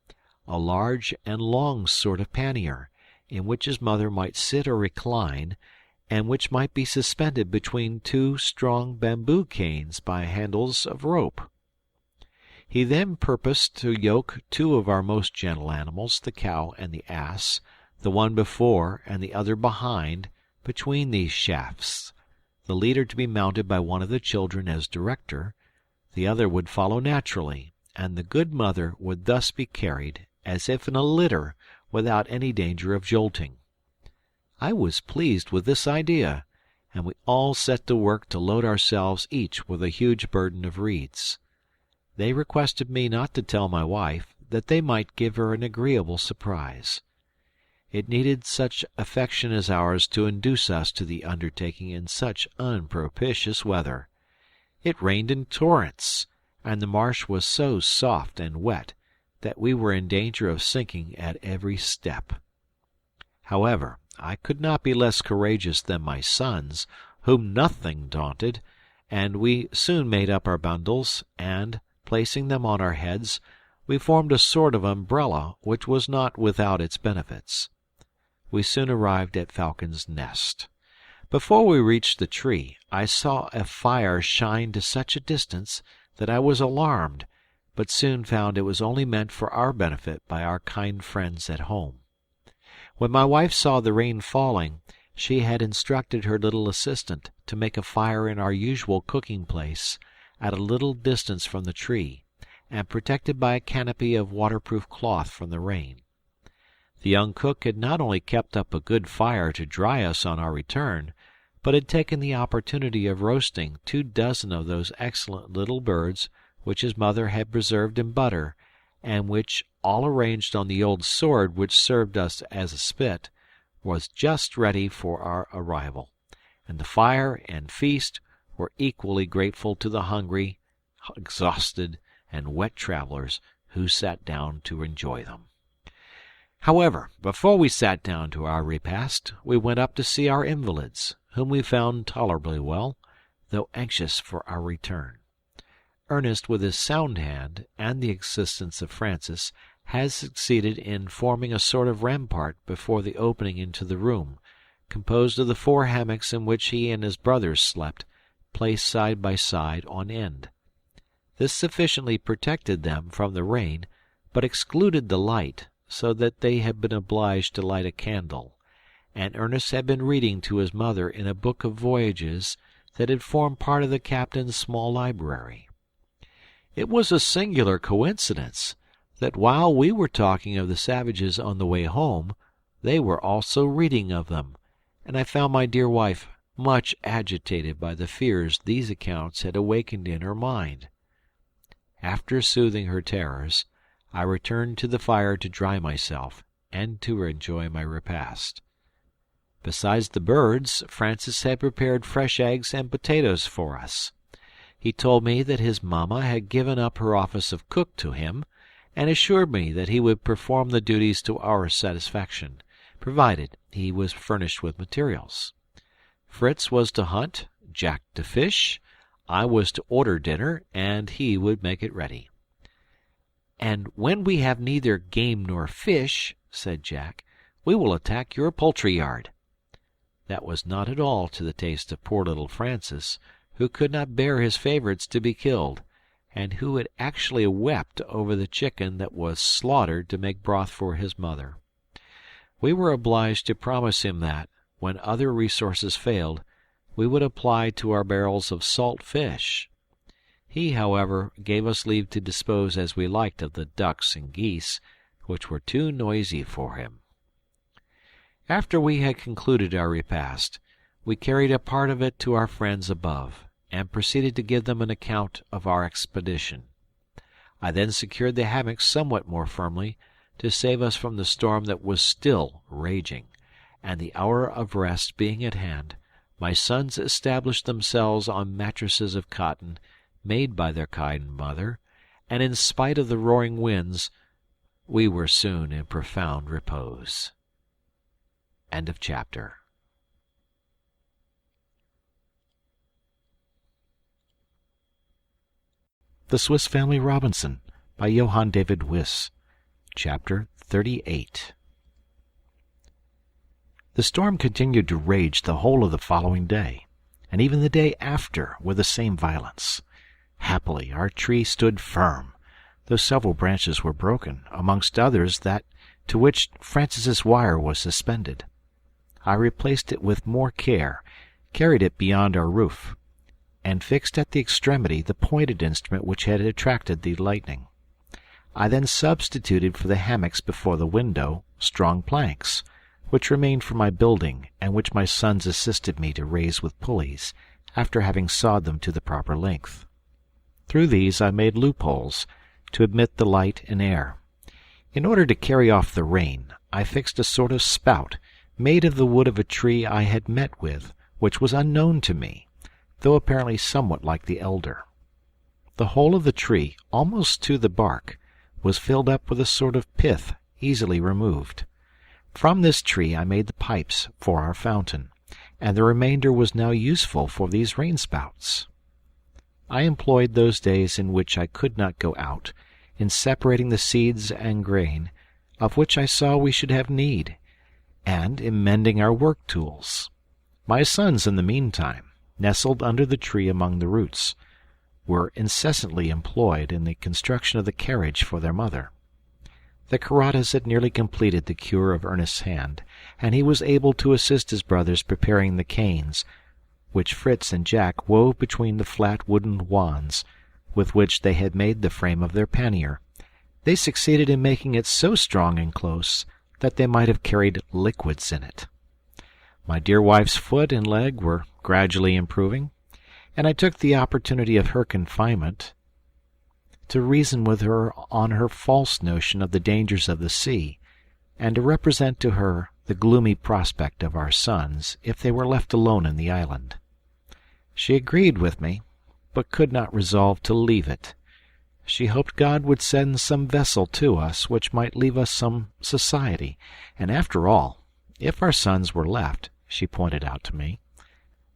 a large and long sort of pannier, in which his mother might sit or recline, and which might be suspended between two strong bamboo canes by handles of rope. He then purposed to yoke two of our most gentle animals, the cow and the ass, the one before and the other behind, between these shafts, the leader to be mounted by one of the children as director, the other would follow naturally, and the good mother would thus be carried, as if in a litter, without any danger of jolting. I was pleased with this idea, and we all set to work to load ourselves each with a huge burden of reeds. They requested me not to tell my wife, that they might give her an agreeable surprise. It needed such affection as ours to induce us to the undertaking in such unpropitious weather. It rained in torrents, and the marsh was so soft and wet that we were in danger of sinking at every step. However, I could not be less courageous than my sons, whom nothing daunted, and we soon made up our bundles, and, placing them on our heads, we formed a sort of umbrella which was not without its benefits. We soon arrived at Falcon's Nest. Before we reached the tree, I saw a fire shine to such a distance that I was alarmed, but soon found it was only meant for our benefit by our kind friends at home. When my wife saw the rain falling, she had instructed her little assistant to make a fire in our usual cooking place, at a little distance from the tree, and protected by a canopy of waterproof cloth from the rain. The young cook had not only kept up a good fire to dry us on our return, but had taken the opportunity of roasting 24 of those excellent little birds which his mother had preserved in butter, and which, all arranged on the old sword which served us as a spit, was just ready for our arrival, and the fire and feast were equally grateful to the hungry, exhausted, and wet travelers who sat down to enjoy them. However, before we sat down to our repast, we went up to see our invalids, whom we found tolerably well, though anxious for our return. Ernest, with his sound hand, and the assistance of Francis, has succeeded in forming a sort of rampart before the opening into the room, composed of the 4 hammocks in which he and his brothers slept, placed side by side on end. This sufficiently protected them from the rain, but excluded the light, so that they had been obliged to light a candle, and Ernest had been reading to his mother in a book of voyages that had formed part of the captain's small library. It was a singular coincidence that while we were talking of the savages on the way home, they were also reading of them, and I found my dear wife much agitated by the fears these accounts had awakened in her mind. After soothing her terrors, I returned to the fire to dry myself and to enjoy my repast. Besides the birds, Francis had prepared fresh eggs and potatoes for us. He told me that his mamma had given up her office of cook to him, and assured me that he would perform the duties to our satisfaction, provided he was furnished with materials. Fritz was to hunt, Jack to fish, I was to order dinner, and he would make it ready. "And when we have neither game nor fish," said Jack, "we will attack your poultry-yard." That was not at all to the taste of poor little Francis, who could not bear his favourites to be killed, and who had actually wept over the chicken that was slaughtered to make broth for his mother. We were obliged to promise him that, when other resources failed, we would apply to our barrels of salt fish. He, however, gave us leave to dispose as we liked of the ducks and geese, which were too noisy for him. After we had concluded our repast, we carried a part of it to our friends above, and proceeded to give them an account of our expedition. I then secured the hammocks somewhat more firmly, to save us from the storm that was still raging, and the hour of rest being at hand, my sons established themselves on mattresses of cotton, made by their kind mother, and in spite of the roaring winds, we were soon in profound repose. End of chapter. The Swiss Family Robinson by Johann David Wyss. Chapter 38. The storm continued to rage the whole of the following day, and even the day after with the same violence. Happily our tree stood firm, though several branches were broken, amongst others that to which Francis's wire was suspended. I replaced it with more care, carried it beyond our roof, and fixed at the extremity the pointed instrument which had attracted the lightning. I then substituted for the hammocks before the window strong planks, which remained for my building, and which my sons assisted me to raise with pulleys, after having sawed them to the proper length. Through these I made loopholes, to admit the light and air. In order to carry off the rain, I fixed a sort of spout, made of the wood of a tree I had met with, which was unknown to me, though apparently somewhat like the elder. The whole of the tree, almost to the bark, was filled up with a sort of pith, easily removed. From this tree I made the pipes for our fountain, and the remainder was now useful for these rain-spouts. I employed those days in which I could not go out, in separating the seeds and grain, of which I saw we should have need, and in mending our work-tools. My sons, in the meantime, nestled under the tree among the roots, were incessantly employed in the construction of the carriage for their mother. The Karatas had nearly completed the cure of Ernest's hand, and he was able to assist his brothers preparing the canes, which Fritz and Jack wove between the flat wooden wands, with which they had made the frame of their pannier. They succeeded in making it so strong and close that they might have carried liquids in it. My dear wife's foot and leg were gradually improving, and I took the opportunity of her confinement to reason with her on her false notion of the dangers of the sea, and to represent to her the gloomy prospect of our sons if they were left alone in the island. She agreed with me, but could not resolve to leave it. She hoped God would send some vessel to us which might leave us some society, and after all, if our sons were left, she pointed out to me,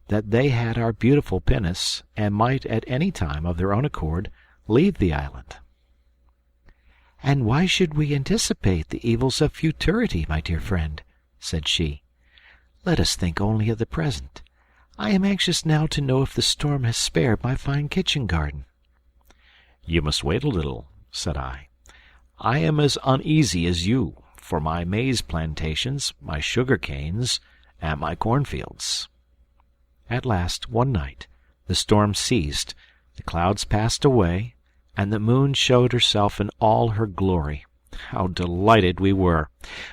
that they had our beautiful pinnace, and might at any time of their own accord leave the island. "And why should we anticipate the evils of futurity, my dear friend?" said she. "Let us think only of the present. I am anxious now to know if the storm has spared my fine kitchen garden." "You must wait a little," said I. "I am as uneasy as you, for my maize plantations, my sugar canes, and my cornfields. At last, one night, the storm ceased, the clouds passed away, and the moon showed herself in all her glory. How delighted we were!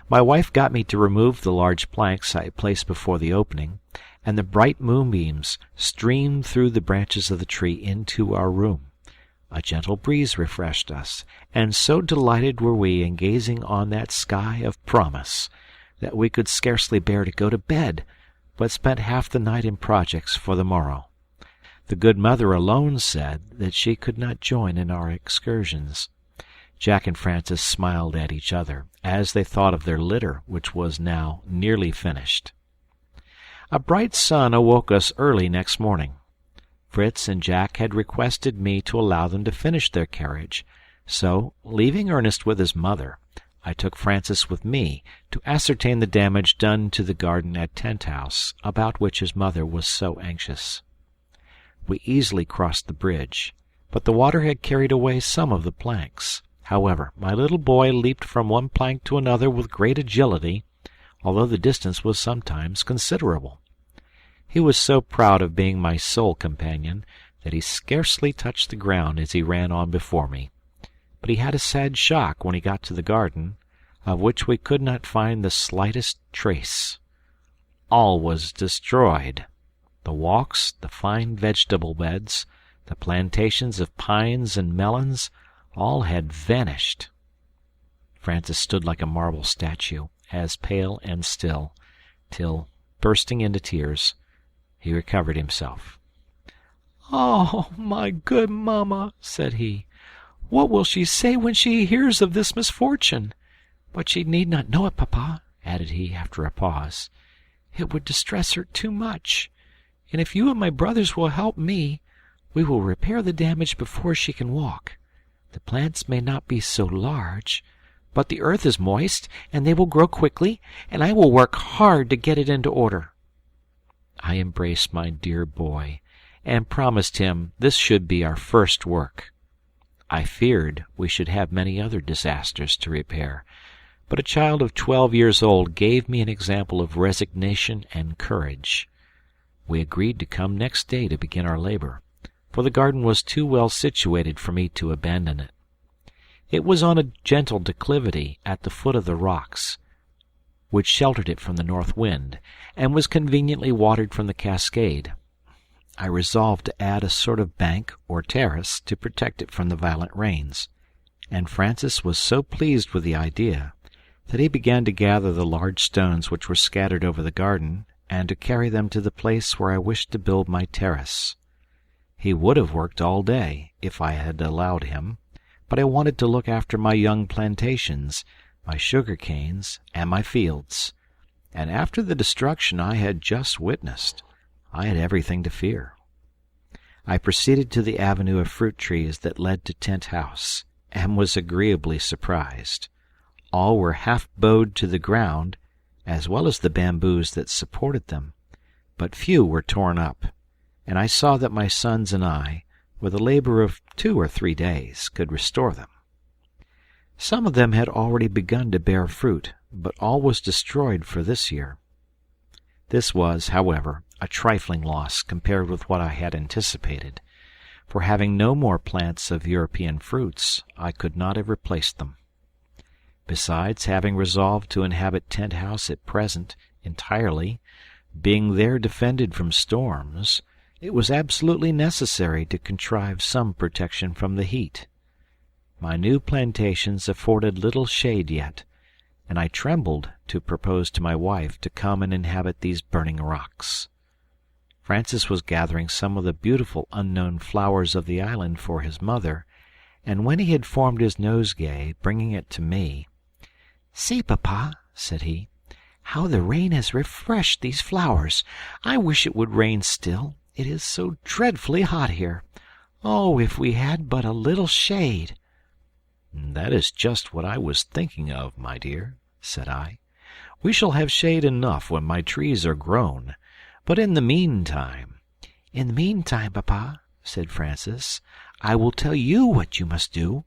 My wife got me to remove the large planks I had placed before the opening, and the bright moonbeams streamed through the branches of the tree into our room. A gentle breeze refreshed us, and so delighted were we in gazing on that sky of promise that we could scarcely bear to go to bed, but spent half the night in projects for the morrow. The good mother alone said that she could not join in our excursions. Jack and Francis smiled at each other as they thought of their litter, which was now nearly finished. A bright sun awoke us early next morning. Fritz and Jack had requested me to allow them to finish their carriage, so, leaving Ernest with his mother, I took Francis with me to ascertain the damage done to the garden at Tent House, about which his mother was so anxious. We easily crossed the bridge, but the water had carried away some of the planks. However, my little boy leaped from one plank to another with great agility, although the distance was sometimes considerable. He was so proud of being my sole companion that he scarcely touched the ground as he ran on before me. But he had a sad shock when he got to the garden, of which we could not find the slightest trace. All was destroyed. The walks, the fine vegetable beds, the plantations of pines and melons, all had vanished. Francis stood like a marble statue, as pale and still, till, bursting into tears, he recovered himself. "Oh, my good mamma," said he, "what will she say when she hears of this misfortune? But she need not know it, papa," added he, after a pause. "It would distress her too much, and if you and my brothers will help me, we will repair the damage before she can walk. The plants may not be so large, but the earth is moist, and they will grow quickly, and I will work hard to get it into order." I embraced my dear boy, and promised him this should be our first work. I feared we should have many other disasters to repair, but a child of 12 years old gave me an example of resignation and courage. We agreed to come next day to begin our labor, for the garden was too well situated for me to abandon it. It was on a gentle declivity at the foot of the rocks, which sheltered it from the north wind, and was conveniently watered from the cascade. I resolved to add a sort of bank or terrace to protect it from the violent rains, and Francis was so pleased with the idea that he began to gather the large stones which were scattered over the garden, and to carry them to the place where I wished to build my terrace. He would have worked all day, if I had allowed him, but I wanted to look after my young plantations, my sugar canes, and my fields, and after the destruction I had just witnessed, I had everything to fear. I proceeded to the avenue of fruit trees that led to Tent House, and was agreeably surprised. All were half bowed to the ground, as well as the bamboos that supported them, but few were torn up, and I saw that my sons and I, with a labor of 2 or 3 days, could restore them. Some of them had already begun to bear fruit, but all was destroyed for this year. This was, however, a trifling loss compared with what I had anticipated, for having no more plants of European fruits, I could not have replaced them. Besides, having resolved to inhabit Tent House at present entirely, being there defended from storms, it was absolutely necessary to contrive some protection from the heat. My new plantations afforded little shade yet, and I trembled to propose to my wife to come and inhabit these burning rocks. Francis was gathering some of the beautiful unknown flowers of the island for his mother, and when he had formed his nosegay, bringing it to me, "See, papa," said he, "how the rain has refreshed these flowers. I wish it would rain still. It is so dreadfully hot here. Oh, if we had but a little shade!" "That is just what I was thinking of, my dear," said I. "We shall have shade enough when my trees are grown, but in the meantime—" "In the meantime, papa," said Francis, "I will tell you what you must do.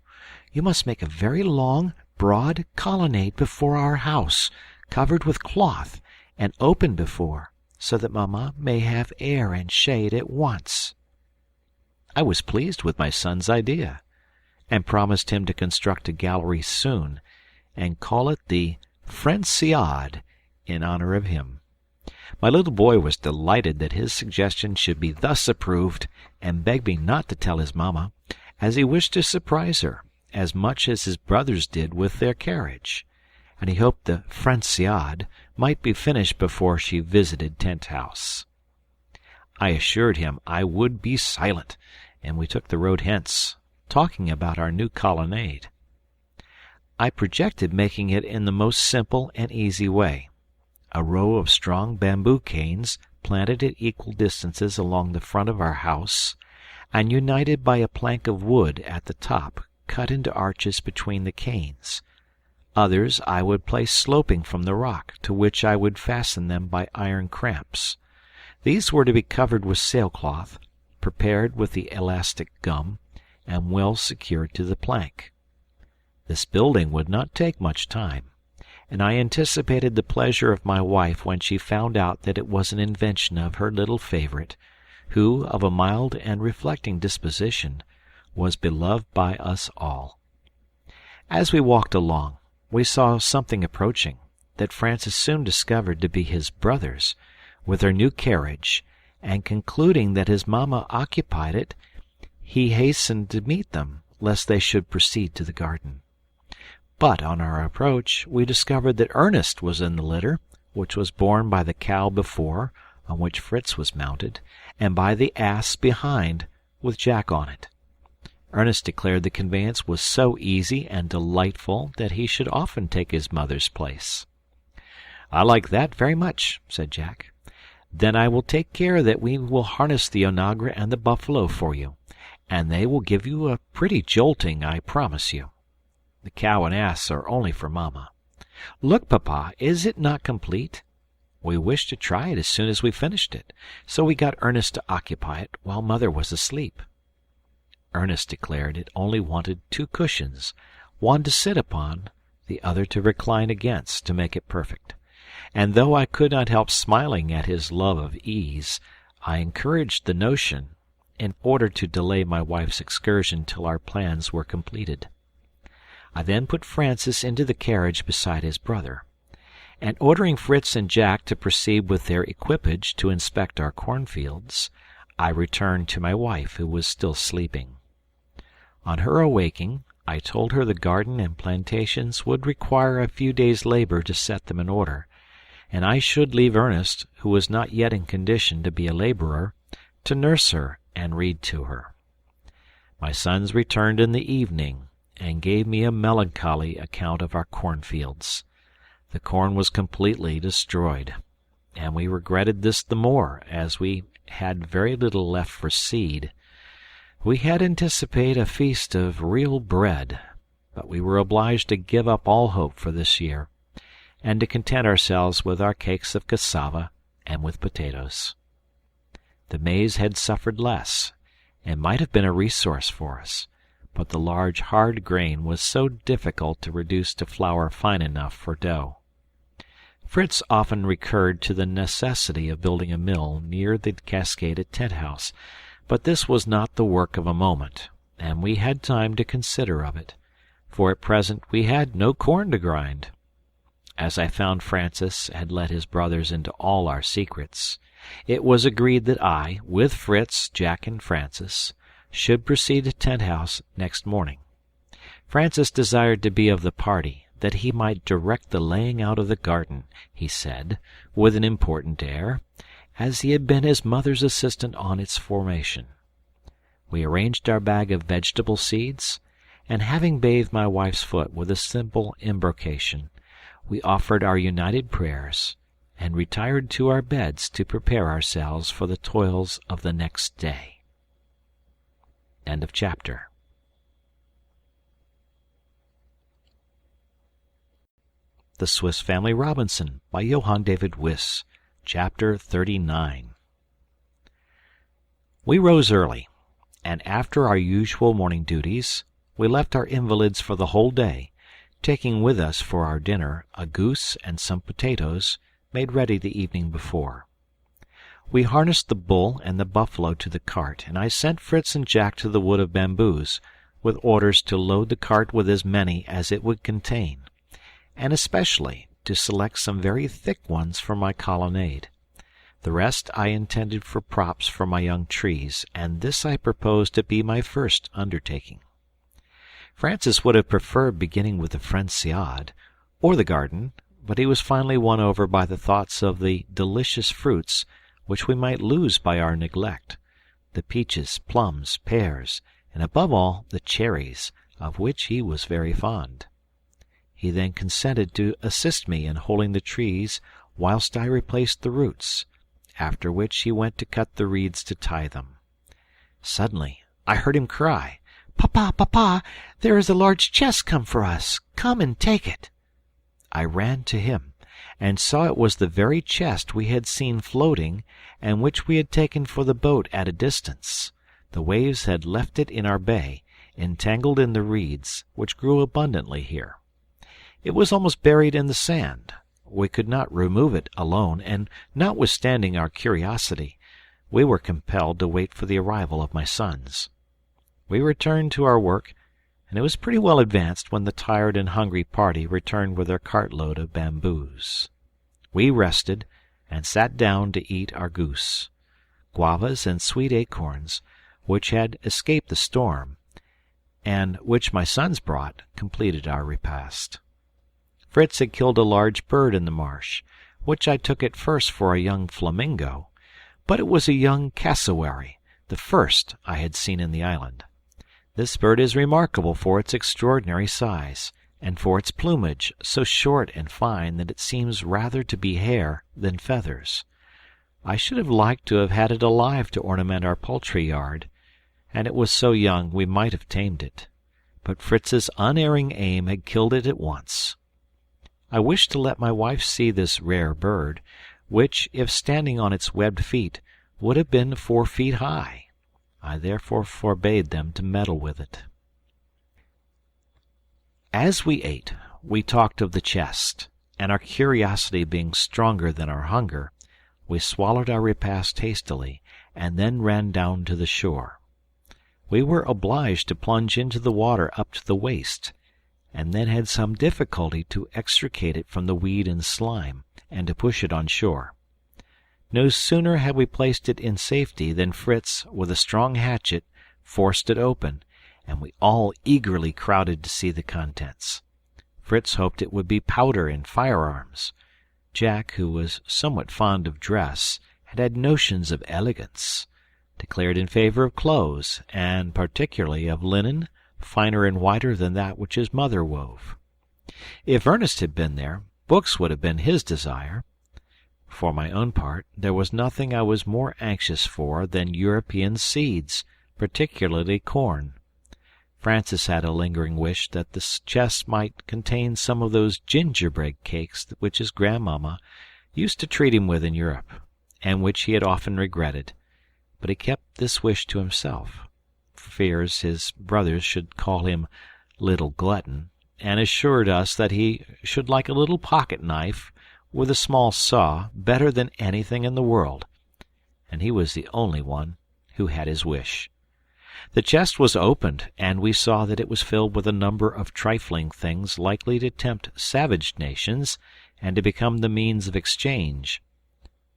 You must make a very long, broad colonnade before our house, covered with cloth, and open before, so that Mamma may have air and shade at once." I was pleased with my son's idea, and promised him to construct a gallery soon, and call it the Franciade, in honor of him. My little boy was delighted that his suggestion should be thus approved, and begged me not to tell his mamma, as he wished to surprise her, as much as his brothers did with their carriage, and he hoped the Franciade might be finished before she visited Tent House. I assured him I would be silent, and we took the road hence, talking about our new colonnade. I projected making it in the most simple and easy way. A row of strong bamboo canes planted at equal distances along the front of our house, and united by a plank of wood at the top cut into arches between the canes. Others I would place sloping from the rock, to which I would fasten them by iron cramps. These were to be covered with sailcloth, prepared with the elastic gum, and well secured to the plank. This building would not take much time, and I anticipated the pleasure of my wife when she found out that it was an invention of her little favorite, who, of a mild and reflecting disposition, was beloved by us all. As we walked along, we saw something approaching, that Francis soon discovered to be his brothers, with their new carriage, and concluding that his mamma occupied it, he hastened to meet them, lest they should proceed to the garden. But on our approach we discovered that Ernest was in the litter, which was borne by the cow before, on which Fritz was mounted, and by the ass behind, with Jack on it. Ernest declared the conveyance was so easy and delightful that he should often take his mother's place. "I like that very much," said Jack. "Then I will take care that we will harness the onagra and the buffalo for you, and they will give you a pretty jolting, I promise you. The cow and ass are only for Mamma. Look, Papa, is it not complete? We wished to try it as soon as we finished it, so we got Ernest to occupy it while Mother was asleep." Ernest declared it only wanted 2 cushions, one to sit upon, the other to recline against, to make it perfect. And though I could not help smiling at his love of ease, I encouraged the notion, in order to delay my wife's excursion till our plans were completed. I then put Francis into the carriage beside his brother, and ordering Fritz and Jack to proceed with their equipage to inspect our cornfields, I returned to my wife, who was still sleeping. On her awaking, I told her the garden and plantations would require a few days' labor to set them in order, and I should leave Ernest, who was not yet in condition to be a laborer, to nurse her and read to her. My sons returned in the evening, and gave me a melancholy account of our cornfields. The corn was completely destroyed, and we regretted this the more, as we had very little left for seed. We had anticipated a feast of real bread, but we were obliged to give up all hope for this year, and to content ourselves with our cakes of cassava and with potatoes. The maize had suffered less, and might have been a resource for us, but the large hard grain was so difficult to reduce to flour fine enough for dough. Fritz often recurred to the necessity of building a mill near the cascaded tent house, but this was not the work of a moment, and we had time to consider of it, for at present we had no corn to grind. As I found Francis had let his brothers into all our secrets, it was agreed that I, with Fritz, Jack, and Francis, should proceed to Tent House next morning. Francis desired to be of the party, that he might direct the laying out of the garden, he said, with an important air, as he had been his mother's assistant on its formation. We arranged our bag of vegetable seeds, and having bathed my wife's foot with a simple embrocation, we offered our united prayers, and retired to our beds to prepare ourselves for the toils of the next day. End of chapter. The Swiss Family Robinson by Johann David Wyss. Chapter 39. We rose early, and after our usual morning duties, we left our invalids for the whole day, taking with us for our dinner a goose and some potatoes, made ready the evening before. We harnessed the bull and the buffalo to the cart, and I sent Fritz and Jack to the wood of bamboos, with orders to load the cart with as many as it would contain, and especially to select some very thick ones for my colonnade. The rest I intended for props for my young trees, and this I proposed to be my first undertaking. Francis would have preferred beginning with the Fresillade, or the garden, but he was finally won over by the thoughts of the delicious fruits which we might lose by our neglect, the peaches, plums, pears, and above all the cherries, of which he was very fond. He then consented to assist me in holding the trees whilst I replaced the roots, after which he went to cut the reeds to tie them. Suddenly I heard him cry, "Papa, papa, there is a large chest come for us. Come and take it." I ran to him, and saw it was the very chest we had seen floating, and which we had taken for the boat at a distance. The waves had left it in our bay, entangled in the reeds, which grew abundantly here. It was almost buried in the sand. We could not remove it alone, and notwithstanding our curiosity, we were compelled to wait for the arrival of my sons. We returned to our work, and it was pretty well advanced when the tired and hungry party returned with their cartload of bamboos. We rested, and sat down to eat our goose. Guavas and sweet acorns, which had escaped the storm, and which my sons brought, completed our repast. Fritz had killed a large bird in the marsh, which I took at first for a young flamingo, but it was a young cassowary, the first I had seen in the island. This bird is remarkable for its extraordinary size, and for its plumage, so short and fine that it seems rather to be hair than feathers. I should have liked to have had it alive to ornament our poultry yard, and it was so young we might have tamed it, but Fritz's unerring aim had killed it at once. I wished to let my wife see this rare bird, which, if standing on its webbed feet, would have been 4 feet high. I therefore forbade them to meddle with it. As we ate, we talked of the chest, and our curiosity being stronger than our hunger, we swallowed our repast hastily, and then ran down to the shore. We were obliged to plunge into the water up to the waist, and then had some difficulty to extricate it from the weed and slime, and to push it on shore. No sooner had we placed it in safety than Fritz, with a strong hatchet, forced it open, and we all eagerly crowded to see the contents. Fritz hoped it would be powder and firearms. Jack, who was somewhat fond of dress, had notions of elegance, declared in favour of clothes, and particularly of linen, finer and whiter than that which his mother wove. If Ernest had been there, books would have been his desire. For my own part, there was nothing I was more anxious for than European seeds, particularly corn. Francis had a lingering wish that the chest might contain some of those gingerbread cakes which his grandmamma used to treat him with in Europe, and which he had often regretted, but he kept this wish to himself, for fears his brothers should call him little glutton, and assured us that he should like a little pocket-knife with a small saw better than anything in the world, and he was the only one who had his wish. The chest was opened, and we saw that it was filled with a number of trifling things likely to tempt savage nations and to become the means of exchange,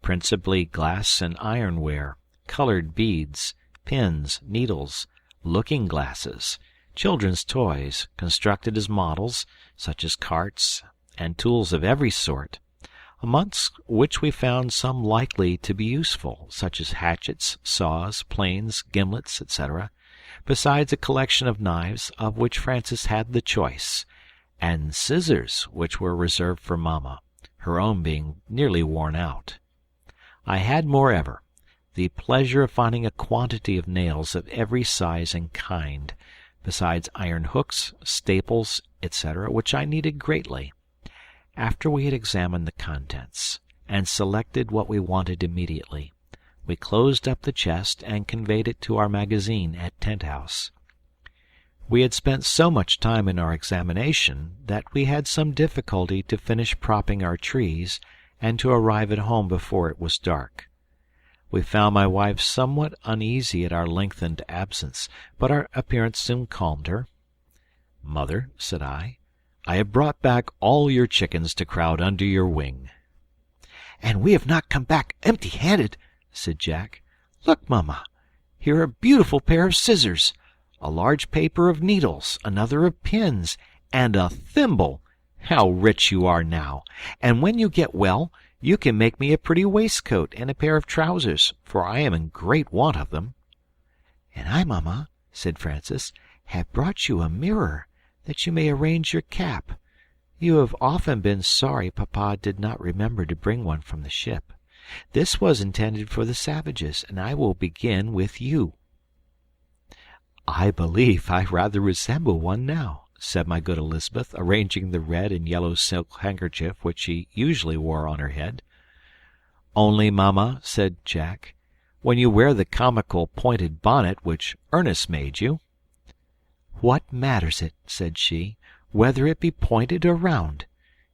principally glass and ironware, coloured beads, pins, needles, looking-glasses, children's toys, constructed as models, such as carts, and tools of every sort, amongst which we found some likely to be useful, such as hatchets, saws, planes, gimlets, etc., besides a collection of knives, of which Francis had the choice, and scissors, which were reserved for Mamma, her own being nearly worn out. I had, moreover, the pleasure of finding a quantity of nails of every size and kind, besides iron hooks, staples, etc., which I needed greatly. After we had examined the contents, and selected what we wanted immediately, we closed up the chest and conveyed it to our magazine at Tenthouse. We had spent so much time in our examination that we had some difficulty to finish propping our trees and to arrive at home before it was dark. We found my wife somewhat uneasy at our lengthened absence, but our appearance soon calmed her. "Mother," said I have brought back all your chickens to crowd under your wing." "And we have not come back empty-handed," said Jack. "Look, Mamma, here are a beautiful pair of scissors, a large paper of needles, another of pins, and a thimble. How rich you are now! And when you get well, you can make me a pretty waistcoat and a pair of trousers, for I am in great want of them." "And I, Mamma," said Frances, "have brought you a mirror, that you may arrange your cap. You have often been sorry Papa did not remember to bring one from the ship. This was intended for the savages, and I will begin with you." "I believe I rather resemble one now," said my good Elizabeth, arranging the red and yellow silk handkerchief which she usually wore on her head. "Only, Mamma," said Jack, "when you wear the comical pointed bonnet which Ernest made you." "What matters it," said she, "whether it be pointed or round?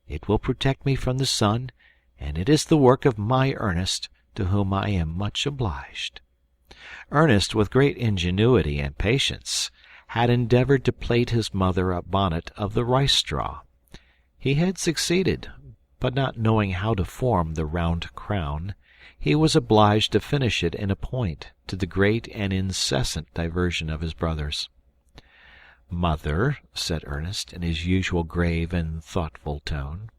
It will protect me from the sun, and it is the work of my Ernest, to whom I am much obliged." Ernest, with great ingenuity and patience, had endeavoured to plait his mother a bonnet of the rice straw. He had succeeded, but not knowing how to form the round crown, he was obliged to finish it in a point, to the great and incessant diversion of his brothers. "Mother," said Ernest, in his usual grave and thoughtful tone,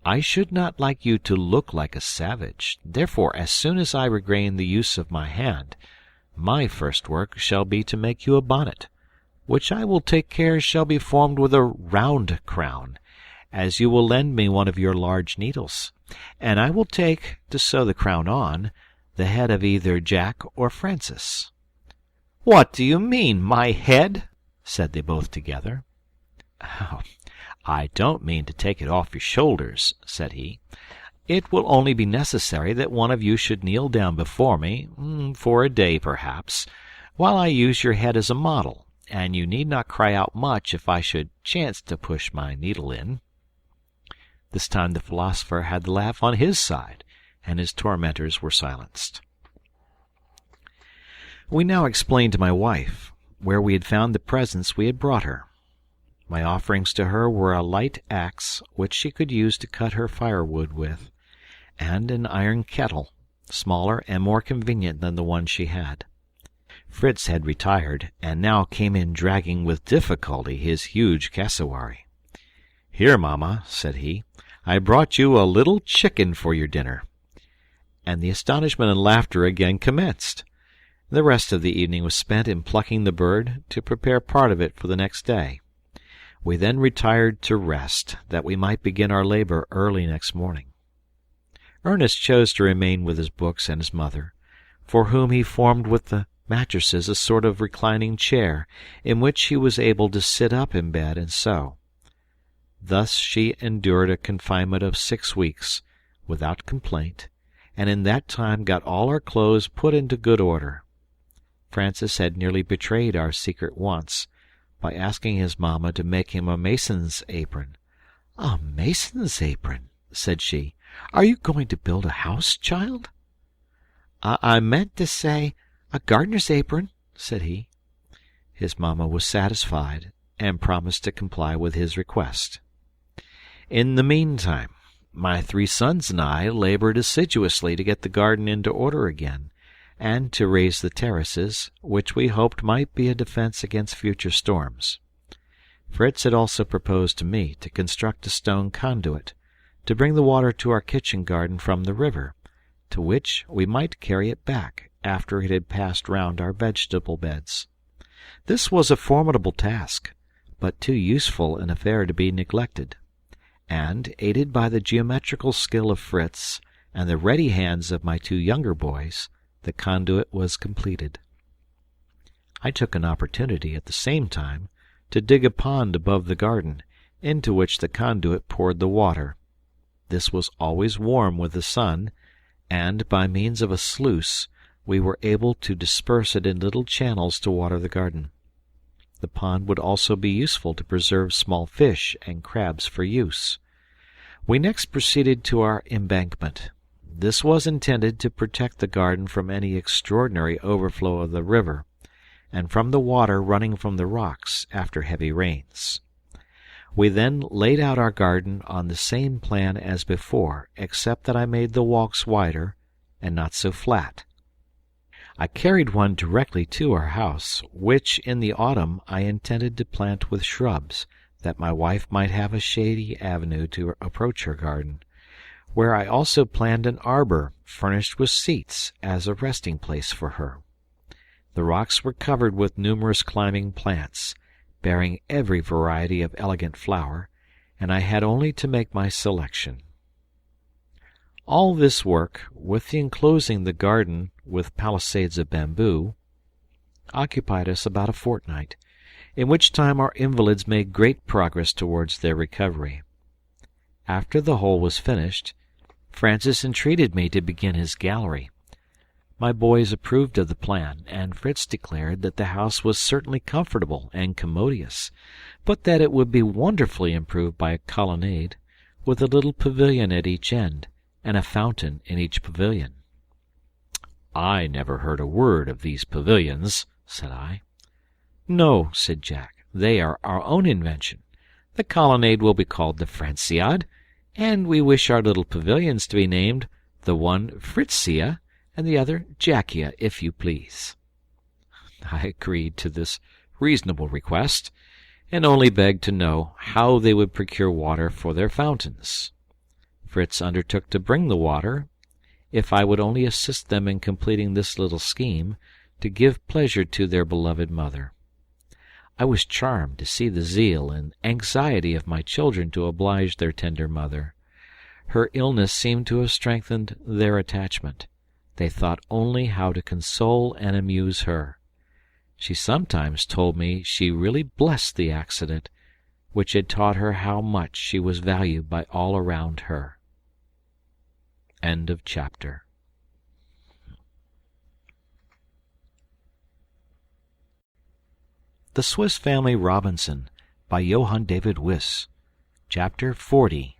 "I should not like you to look like a savage. Therefore, as soon as I regain the use of my hand, my first work shall be to make you a bonnet, which I will take care shall be formed with a round crown, as you will lend me one of your large needles, and I will take, to sew the crown on, the head of either Jack or Francis." "What do you mean, my head?" said they both together. "Oh, I don't mean to take it off your shoulders," said he. "It will only be necessary that one of you should kneel down before me, for a day perhaps, while I use your head as a model, and you need not cry out much if I should chance to push my needle in." This time the philosopher had the laugh on his side, and his tormentors were silenced. We now explained to my wife where we had found the presents we had brought her. My offerings to her were a light axe, which she could use to cut her firewood with, and an iron kettle, smaller and more convenient than the one she had. Fritz had retired, and now came in dragging with difficulty his huge cassowary. "Here, Mamma," said he, "I brought you a little chicken for your dinner." And the astonishment and laughter again commenced. The rest of the evening was spent in plucking the bird, to prepare part of it for the next day. We then retired to rest, that we might begin our labor early next morning. Ernest chose to remain with his books and his mother, for whom he formed with the mattresses a sort of reclining chair, in which he was able to sit up in bed and sew. Thus she endured a confinement of 6 weeks, without complaint, and in that time got all our clothes put into good order. Francis had nearly betrayed our secret once, by asking his mamma to make him a mason's apron. "A mason's apron?" said she. "Are you going to build a house, child?" I meant to say a gardener's apron," said he. His mamma was satisfied, and promised to comply with his request. In the meantime, my 3 sons and I laboured assiduously to get the garden into order again, and to raise the terraces, which we hoped might be a defence against future storms. Fritz had also proposed to me to construct a stone conduit, to bring the water to our kitchen garden from the river, to which we might carry it back after it had passed round our vegetable beds. This was a formidable task, but too useful an affair to be neglected, and, aided by the geometrical skill of Fritz and the ready hands of my 2 younger boys, the conduit was completed. I took an opportunity at the same time to dig a pond above the garden, into which the conduit poured the water. This was always warm with the sun, and, by means of a sluice, we were able to disperse it in little channels to water the garden. The pond would also be useful to preserve small fish and crabs for use. We next proceeded to our embankment. This was intended to protect the garden from any extraordinary overflow of the river, and from the water running from the rocks after heavy rains. We then laid out our garden on the same plan as before, except that I made the walks wider and not so flat. I carried one directly to our house, which in the autumn I intended to plant with shrubs, that my wife might have a shady avenue to approach her garden, where I also planned an arbor furnished with seats as a resting place for her. The rocks were covered with numerous climbing plants, bearing every variety of elegant flower, and I had only to make my selection. All this work, with the enclosing the garden with palisades of bamboo, occupied us about a fortnight, in which time our invalids made great progress towards their recovery. After the whole was finished, Francis entreated me to begin his gallery. My boys approved of the plan, and Fritz declared that the house was certainly comfortable and commodious, but that it would be wonderfully improved by a colonnade, with a little pavilion at each end, and a fountain in each pavilion. "I never heard a word of these pavilions," said I. "No," said Jack, "they are our own invention. The colonnade will be called the Franciade, and we wish our little pavilions to be named, the one Fritzia, and the other Jackia, if you please." I agreed to this reasonable request, and only begged to know how they would procure water for their fountains. Fritz undertook to bring the water, if I would only assist them in completing this little scheme, to give pleasure to their beloved mother. I was charmed to see the zeal and anxiety of my children to oblige their tender mother. Her illness seemed to have strengthened their attachment. They thought only how to console and amuse her. She sometimes told me she really blessed the accident, which had taught her how much she was valued by all around her. End of chapter. The Swiss Family Robinson by Johann David Wyss. Chapter 40.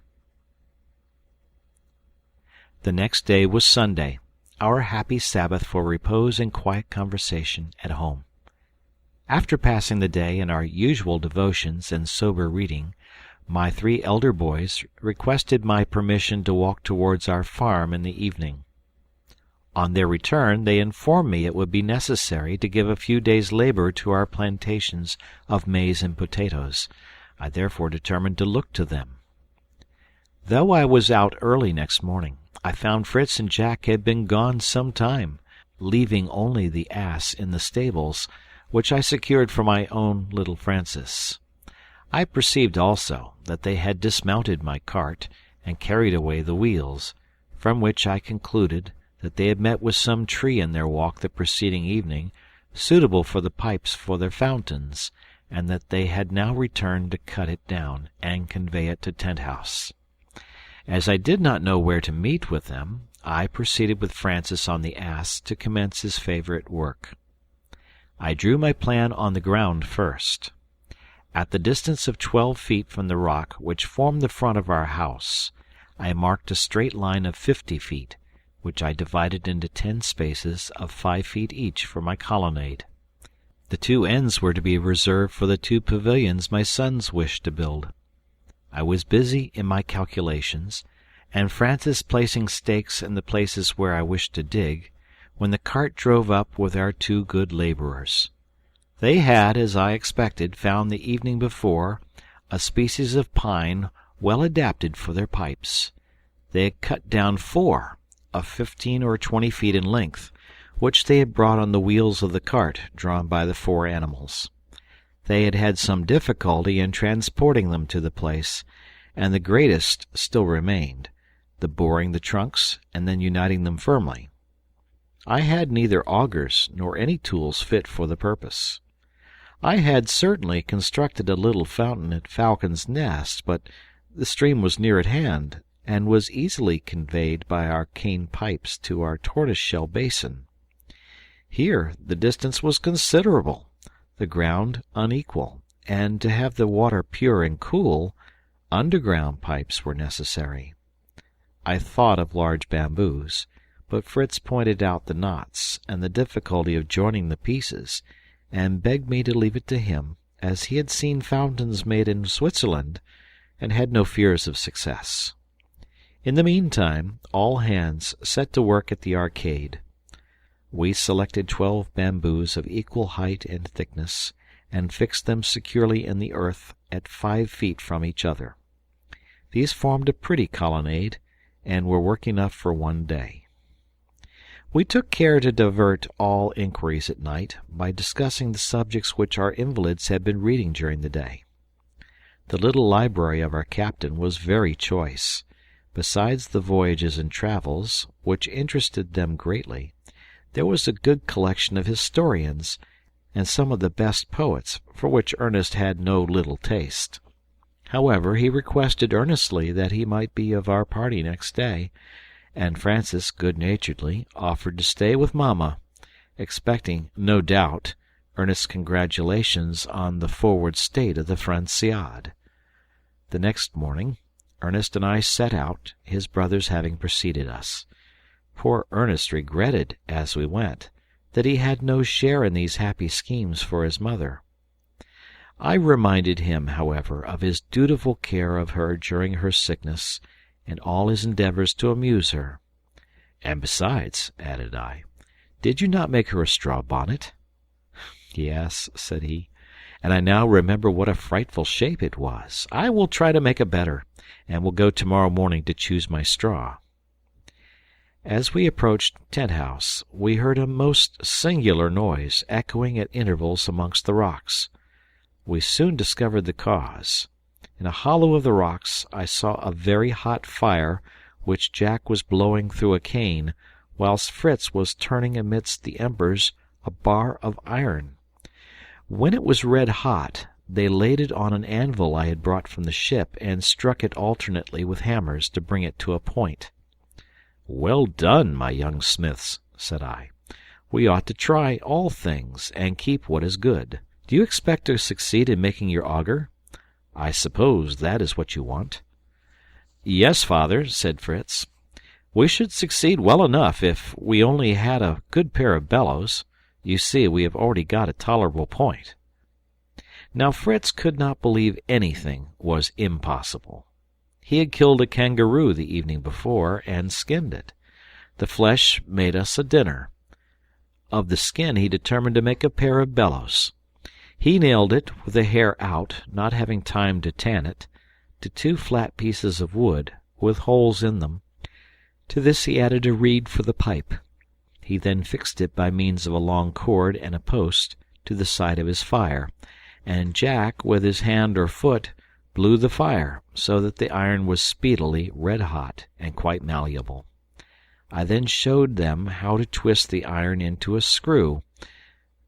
The next day was Sunday, our happy Sabbath for repose and quiet conversation at home. After passing the day in our usual devotions and sober reading, my 3 elder boys requested my permission to walk towards our farm in the evening. On their return, they informed me it would be necessary to give a few days' labor to our plantations of maize and potatoes. I therefore determined to look to them. Though I was out early next morning, I found Fritz and Jack had been gone some time, leaving only the ass in the stables, which I secured for my own little Francis. I perceived also that they had dismounted my cart and carried away the wheels, from which I concluded that they had met with some tree in their walk the preceding evening, suitable for the pipes for their fountains, and that they had now returned to cut it down and convey it to Tent-house. As I did not know where to meet with them, I proceeded with Francis on the ass to commence his favourite work. I drew my plan on the ground first. At the distance of 12 feet from the rock which formed the front of our house, I marked a straight line of 50 feet, which I divided into 10 spaces of 5 feet each for my colonnade. The 2 ends were to be reserved for the 2 pavilions my sons wished to build. I was busy in my calculations, and Francis placing stakes in the places where I wished to dig, when the cart drove up with our 2 good labourers. They had, as I expected, found the evening before a species of pine well adapted for their pipes. They had cut down 4 of 15 or 20 feet in length, which they had brought on the wheels of the cart drawn by the 4 animals. They had had some difficulty in transporting them to the place, and the greatest still remained, the boring the trunks and then uniting them firmly. I had neither augers nor any tools fit for the purpose. I had certainly constructed a little fountain at Falcon's Nest, but the stream was near at hand, and was easily conveyed by our cane pipes to our tortoise-shell basin. Here the distance was considerable, the ground unequal, and to have the water pure and cool, Underground pipes were necessary. I thought of large bamboos, but Fritz pointed out the knots and the difficulty of joining the pieces, and begged me to leave it to him, as he had seen fountains made in Switzerland, and had no fears of success. In the meantime, all hands set to work at the arcade. We selected 12 bamboos of equal height and thickness, and fixed them securely in the earth at 5 feet from each other. These formed a pretty colonnade, and were work enough for one day. We took care to divert all inquiries at night by discussing the subjects which our invalids had been reading during the day. The little library of our captain was very choice. Besides the voyages and travels, which interested them greatly, there was a good collection of historians, and some of the best poets, for which Ernest had no little taste. However, he requested earnestly that he might be of our party next day, and Francis good-naturedly offered to stay with Mamma, expecting, no doubt, Ernest's congratulations on the forward state of the Française. The next morning, Ernest and I set out, his brothers having preceded us. Poor Ernest regretted, as we went, that he had no share in these happy schemes for his mother. I reminded him, however, of his dutiful care of her during her sickness, and all his endeavours to amuse her. And besides, added I, did you not make her a straw bonnet? Yes, said he, and I now remember what a frightful shape it was. I will try to make a better, and will go tomorrow morning to choose my straw. As we approached Tent-House, we heard a most singular noise echoing at intervals amongst the rocks. We soon discovered the cause. In a hollow of the rocks I saw a very hot fire which Jack was blowing through a cane, whilst Fritz was turning amidst the embers a bar of iron. When it was red hot, they laid it on an anvil I had brought from the ship, and struck it alternately with hammers to bring it to a point. "Well done, my young smiths," said I. "We ought to try all things, and keep what is good. Do you expect to succeed in making your auger? I suppose that is what you want." "Yes, father," said Fritz. "We should succeed well enough if we only had a good pair of bellows. You see, we have already got a tolerable point." Now Fritz could not believe anything was impossible. He had killed a kangaroo the evening before, and skinned it. The flesh made us a dinner. Of the skin he determined to make a pair of bellows. He nailed it, with the hair out, not having time to tan it, to 2 flat pieces of wood, with holes in them. To this he added a reed for the pipe. He then fixed it by means of a long cord and a post to the side of his fire, and Jack, with his hand or foot, blew the fire, so that the iron was speedily red-hot and quite malleable. I then showed them how to twist the iron into a screw,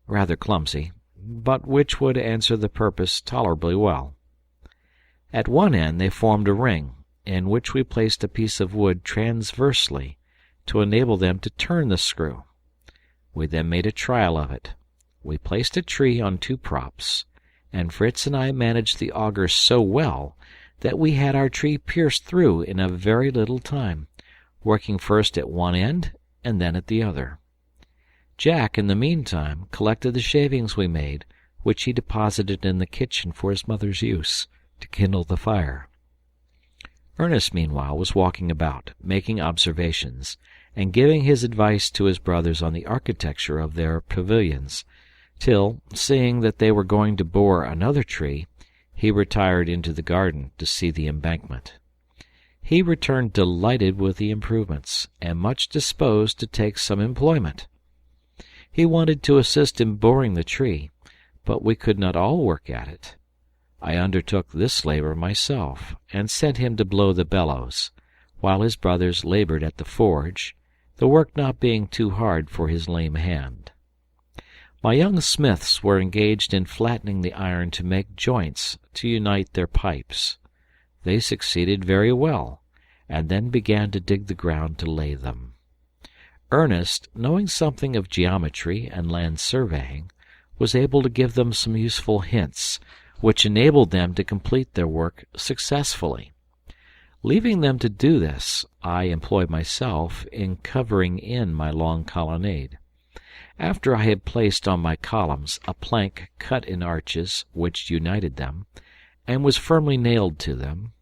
rather clumsy, but which would answer the purpose tolerably well. At one end they formed a ring, in which we placed a piece of wood transversely, to enable them to turn the screw. We then made a trial of it. We placed a tree on 2 props, and Fritz and I managed the auger so well that we had our tree pierced through in a very little time, working first at one end and then at the other. Jack, in the meantime, collected the shavings we made, which he deposited in the kitchen for his mother's use, to kindle the fire. Ernest, meanwhile, was walking about, making observations, and giving his advice to his brothers on the architecture of their pavilions, till, seeing that they were going to bore another tree, he retired into the garden to see the embankment. He returned delighted with the improvements, and much disposed to take some employment. He wanted to assist in boring the tree, but we could not all work at it. I undertook this labour myself, and sent him to blow the bellows, while his brothers laboured at the forge, the work not being too hard for his lame hand. My young smiths were engaged in flattening the iron to make joints to unite their pipes. They succeeded very well, and then began to dig the ground to lay them. Ernest, knowing something of geometry and land surveying, was able to give them some useful hints, which enabled them to complete their work successfully. Leaving them to do this, I employed myself in covering in my long colonnade. After I had placed on my columns a plank cut in arches which united them, and was firmly nailed to them,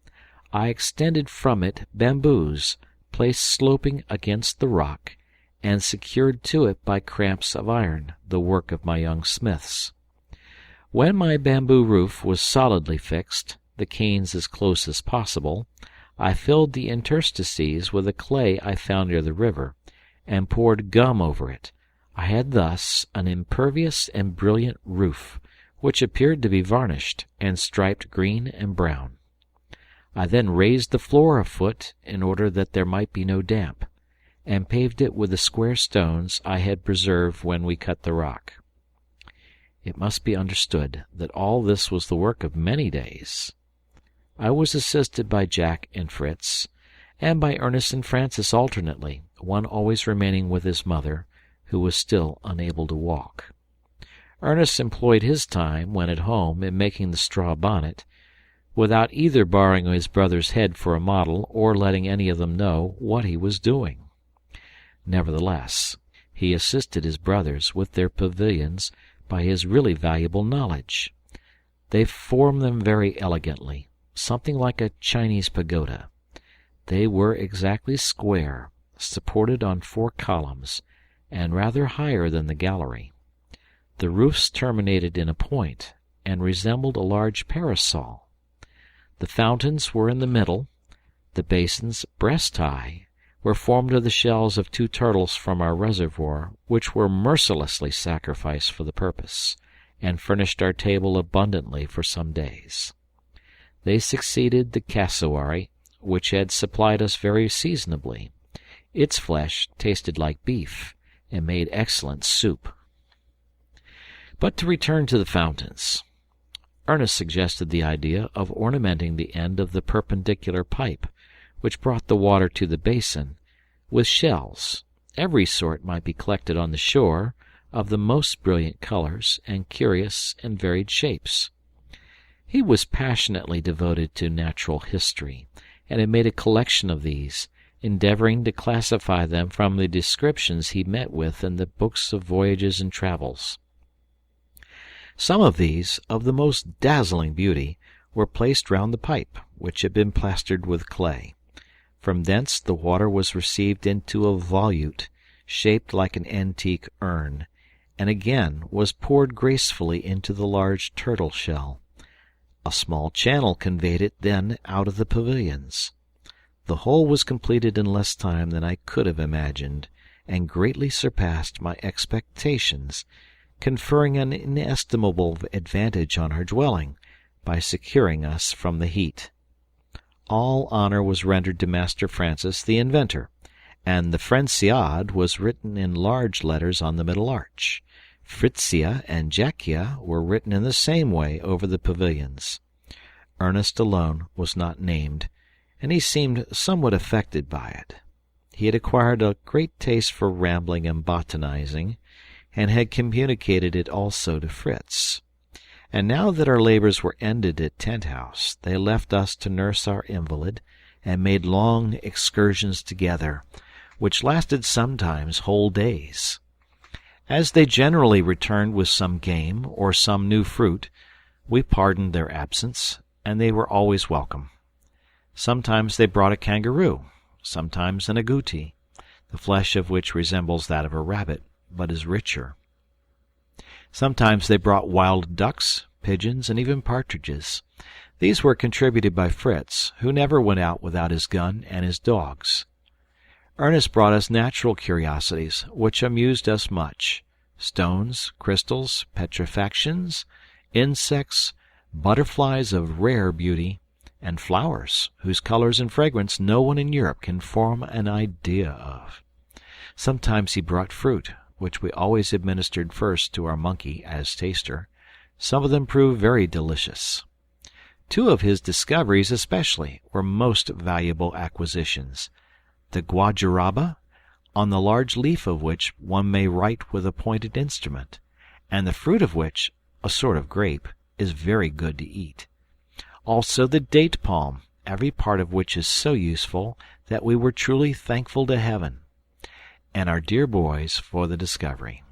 I extended from it bamboos placed sloping against the rock, and secured to it by cramps of iron, the work of my young smiths. When my bamboo roof was solidly fixed, the canes as close as possible, I filled the interstices with a clay I found near the river, and poured gum over it. I had thus an impervious and brilliant roof, which appeared to be varnished, and striped green and brown. I then raised the floor a foot, in order that there might be no damp, and paved it with the square stones I had preserved when we cut the rock. It must be understood that all this was the work of many days. I was assisted by Jack and Fritz, and by Ernest and Francis alternately, one always remaining with his mother, who was still unable to walk. Ernest employed his time, when at home, in making the straw bonnet, without either borrowing his brother's head for a model or letting any of them know what he was doing. Nevertheless, he assisted his brothers with their pavilions by his really valuable knowledge. They formed them very elegantly, something like a Chinese pagoda. They were exactly square, supported on 4 columns, and rather higher than the gallery. The roofs terminated in a point, and resembled a large parasol. The fountains were in the middle. The basins, breast-high, were formed of the shells of 2 turtles from our reservoir, which were mercilessly sacrificed for the purpose, and furnished our table abundantly for some days. They succeeded the cassowary, which had supplied us very seasonably. Its flesh tasted like beef, and made excellent soup. But to return to the fountains. Ernest suggested the idea of ornamenting the end of the perpendicular pipe, which brought the water to the basin, with shells. Every sort might be collected on the shore, of the most brilliant colors and curious and varied shapes. He was passionately devoted to natural history, and had made a collection of these, endeavoring to classify them from the descriptions he met with in the books of voyages and travels. Some of these, of the most dazzling beauty, were placed round the pipe, which had been plastered with clay. From thence the water was received into a volute, shaped like an antique urn, and again was poured gracefully into the large turtle shell. A small channel conveyed it then out of the pavilions. The whole was completed in less time than I could have imagined, and greatly surpassed my expectations, conferring an inestimable advantage on our dwelling, by securing us from the heat. All honor was rendered to Master Francis the inventor, and the Franciade was written in large letters on the middle arch. Fritzia and Jackia were written in the same way over the pavilions. Ernest alone was not named, and he seemed somewhat affected by it. He had acquired a great taste for rambling and botanizing, and had communicated it also to Fritz. And now that our labors were ended at Tent House, they left us to nurse our invalid, and made long excursions together, which lasted sometimes whole days. As they generally returned with some game or some new fruit, we pardoned their absence, and they were always welcome. Sometimes they brought a kangaroo, sometimes an agouti, the flesh of which resembles that of a rabbit, but is richer. Sometimes they brought wild ducks, pigeons, and even partridges. These were contributed by Fritz, who never went out without his gun and his dogs. Ernest brought us natural curiosities, which amused us much: stones, crystals, petrifactions, insects, butterflies of rare beauty, and flowers, whose colors and fragrance no one in Europe can form an idea of. Sometimes he brought fruit, which we always administered first to our monkey as taster. Some of them proved very delicious. 2 of his discoveries especially were most valuable acquisitions: the guajaraba, on the large leaf of which one may write with a pointed instrument, and the fruit of which, a sort of grape, is very good to eat. Also the date palm, every part of which is so useful that we were truly thankful to heaven, and our dear boys for the discovery.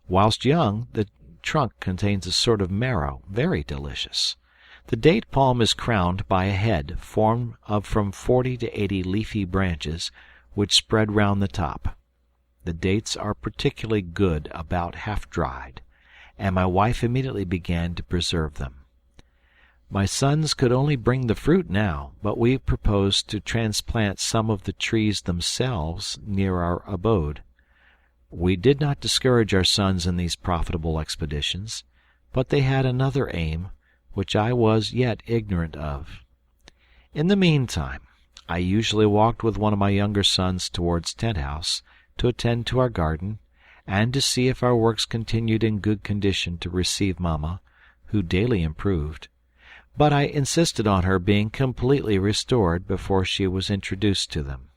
Whilst young, the trunk contains a sort of marrow, very delicious. The date palm is crowned by a head formed of from 40 to 80 leafy branches, which spread round the top. The dates are particularly good about half dried, and my wife immediately began to preserve them. My sons could only bring the fruit now, but we proposed to transplant some of the trees themselves near our abode. We did not discourage our sons in these profitable expeditions, but they had another aim, which I was yet ignorant of. In the meantime, I usually walked with one of my younger sons towards Tent House, to attend to our garden, and to see if our works continued in good condition to receive Mamma, who daily improved, but I insisted on her being completely restored before she was introduced to them.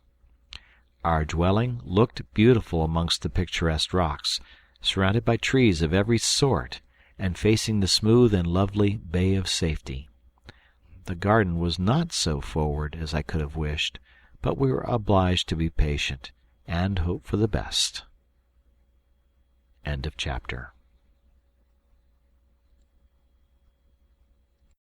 Our dwelling looked beautiful amongst the picturesque rocks, surrounded by trees of every sort, and facing the smooth and lovely Bay of Safety. The garden was not so forward as I could have wished, but we were obliged to be patient, and hope for the best. End of chapter.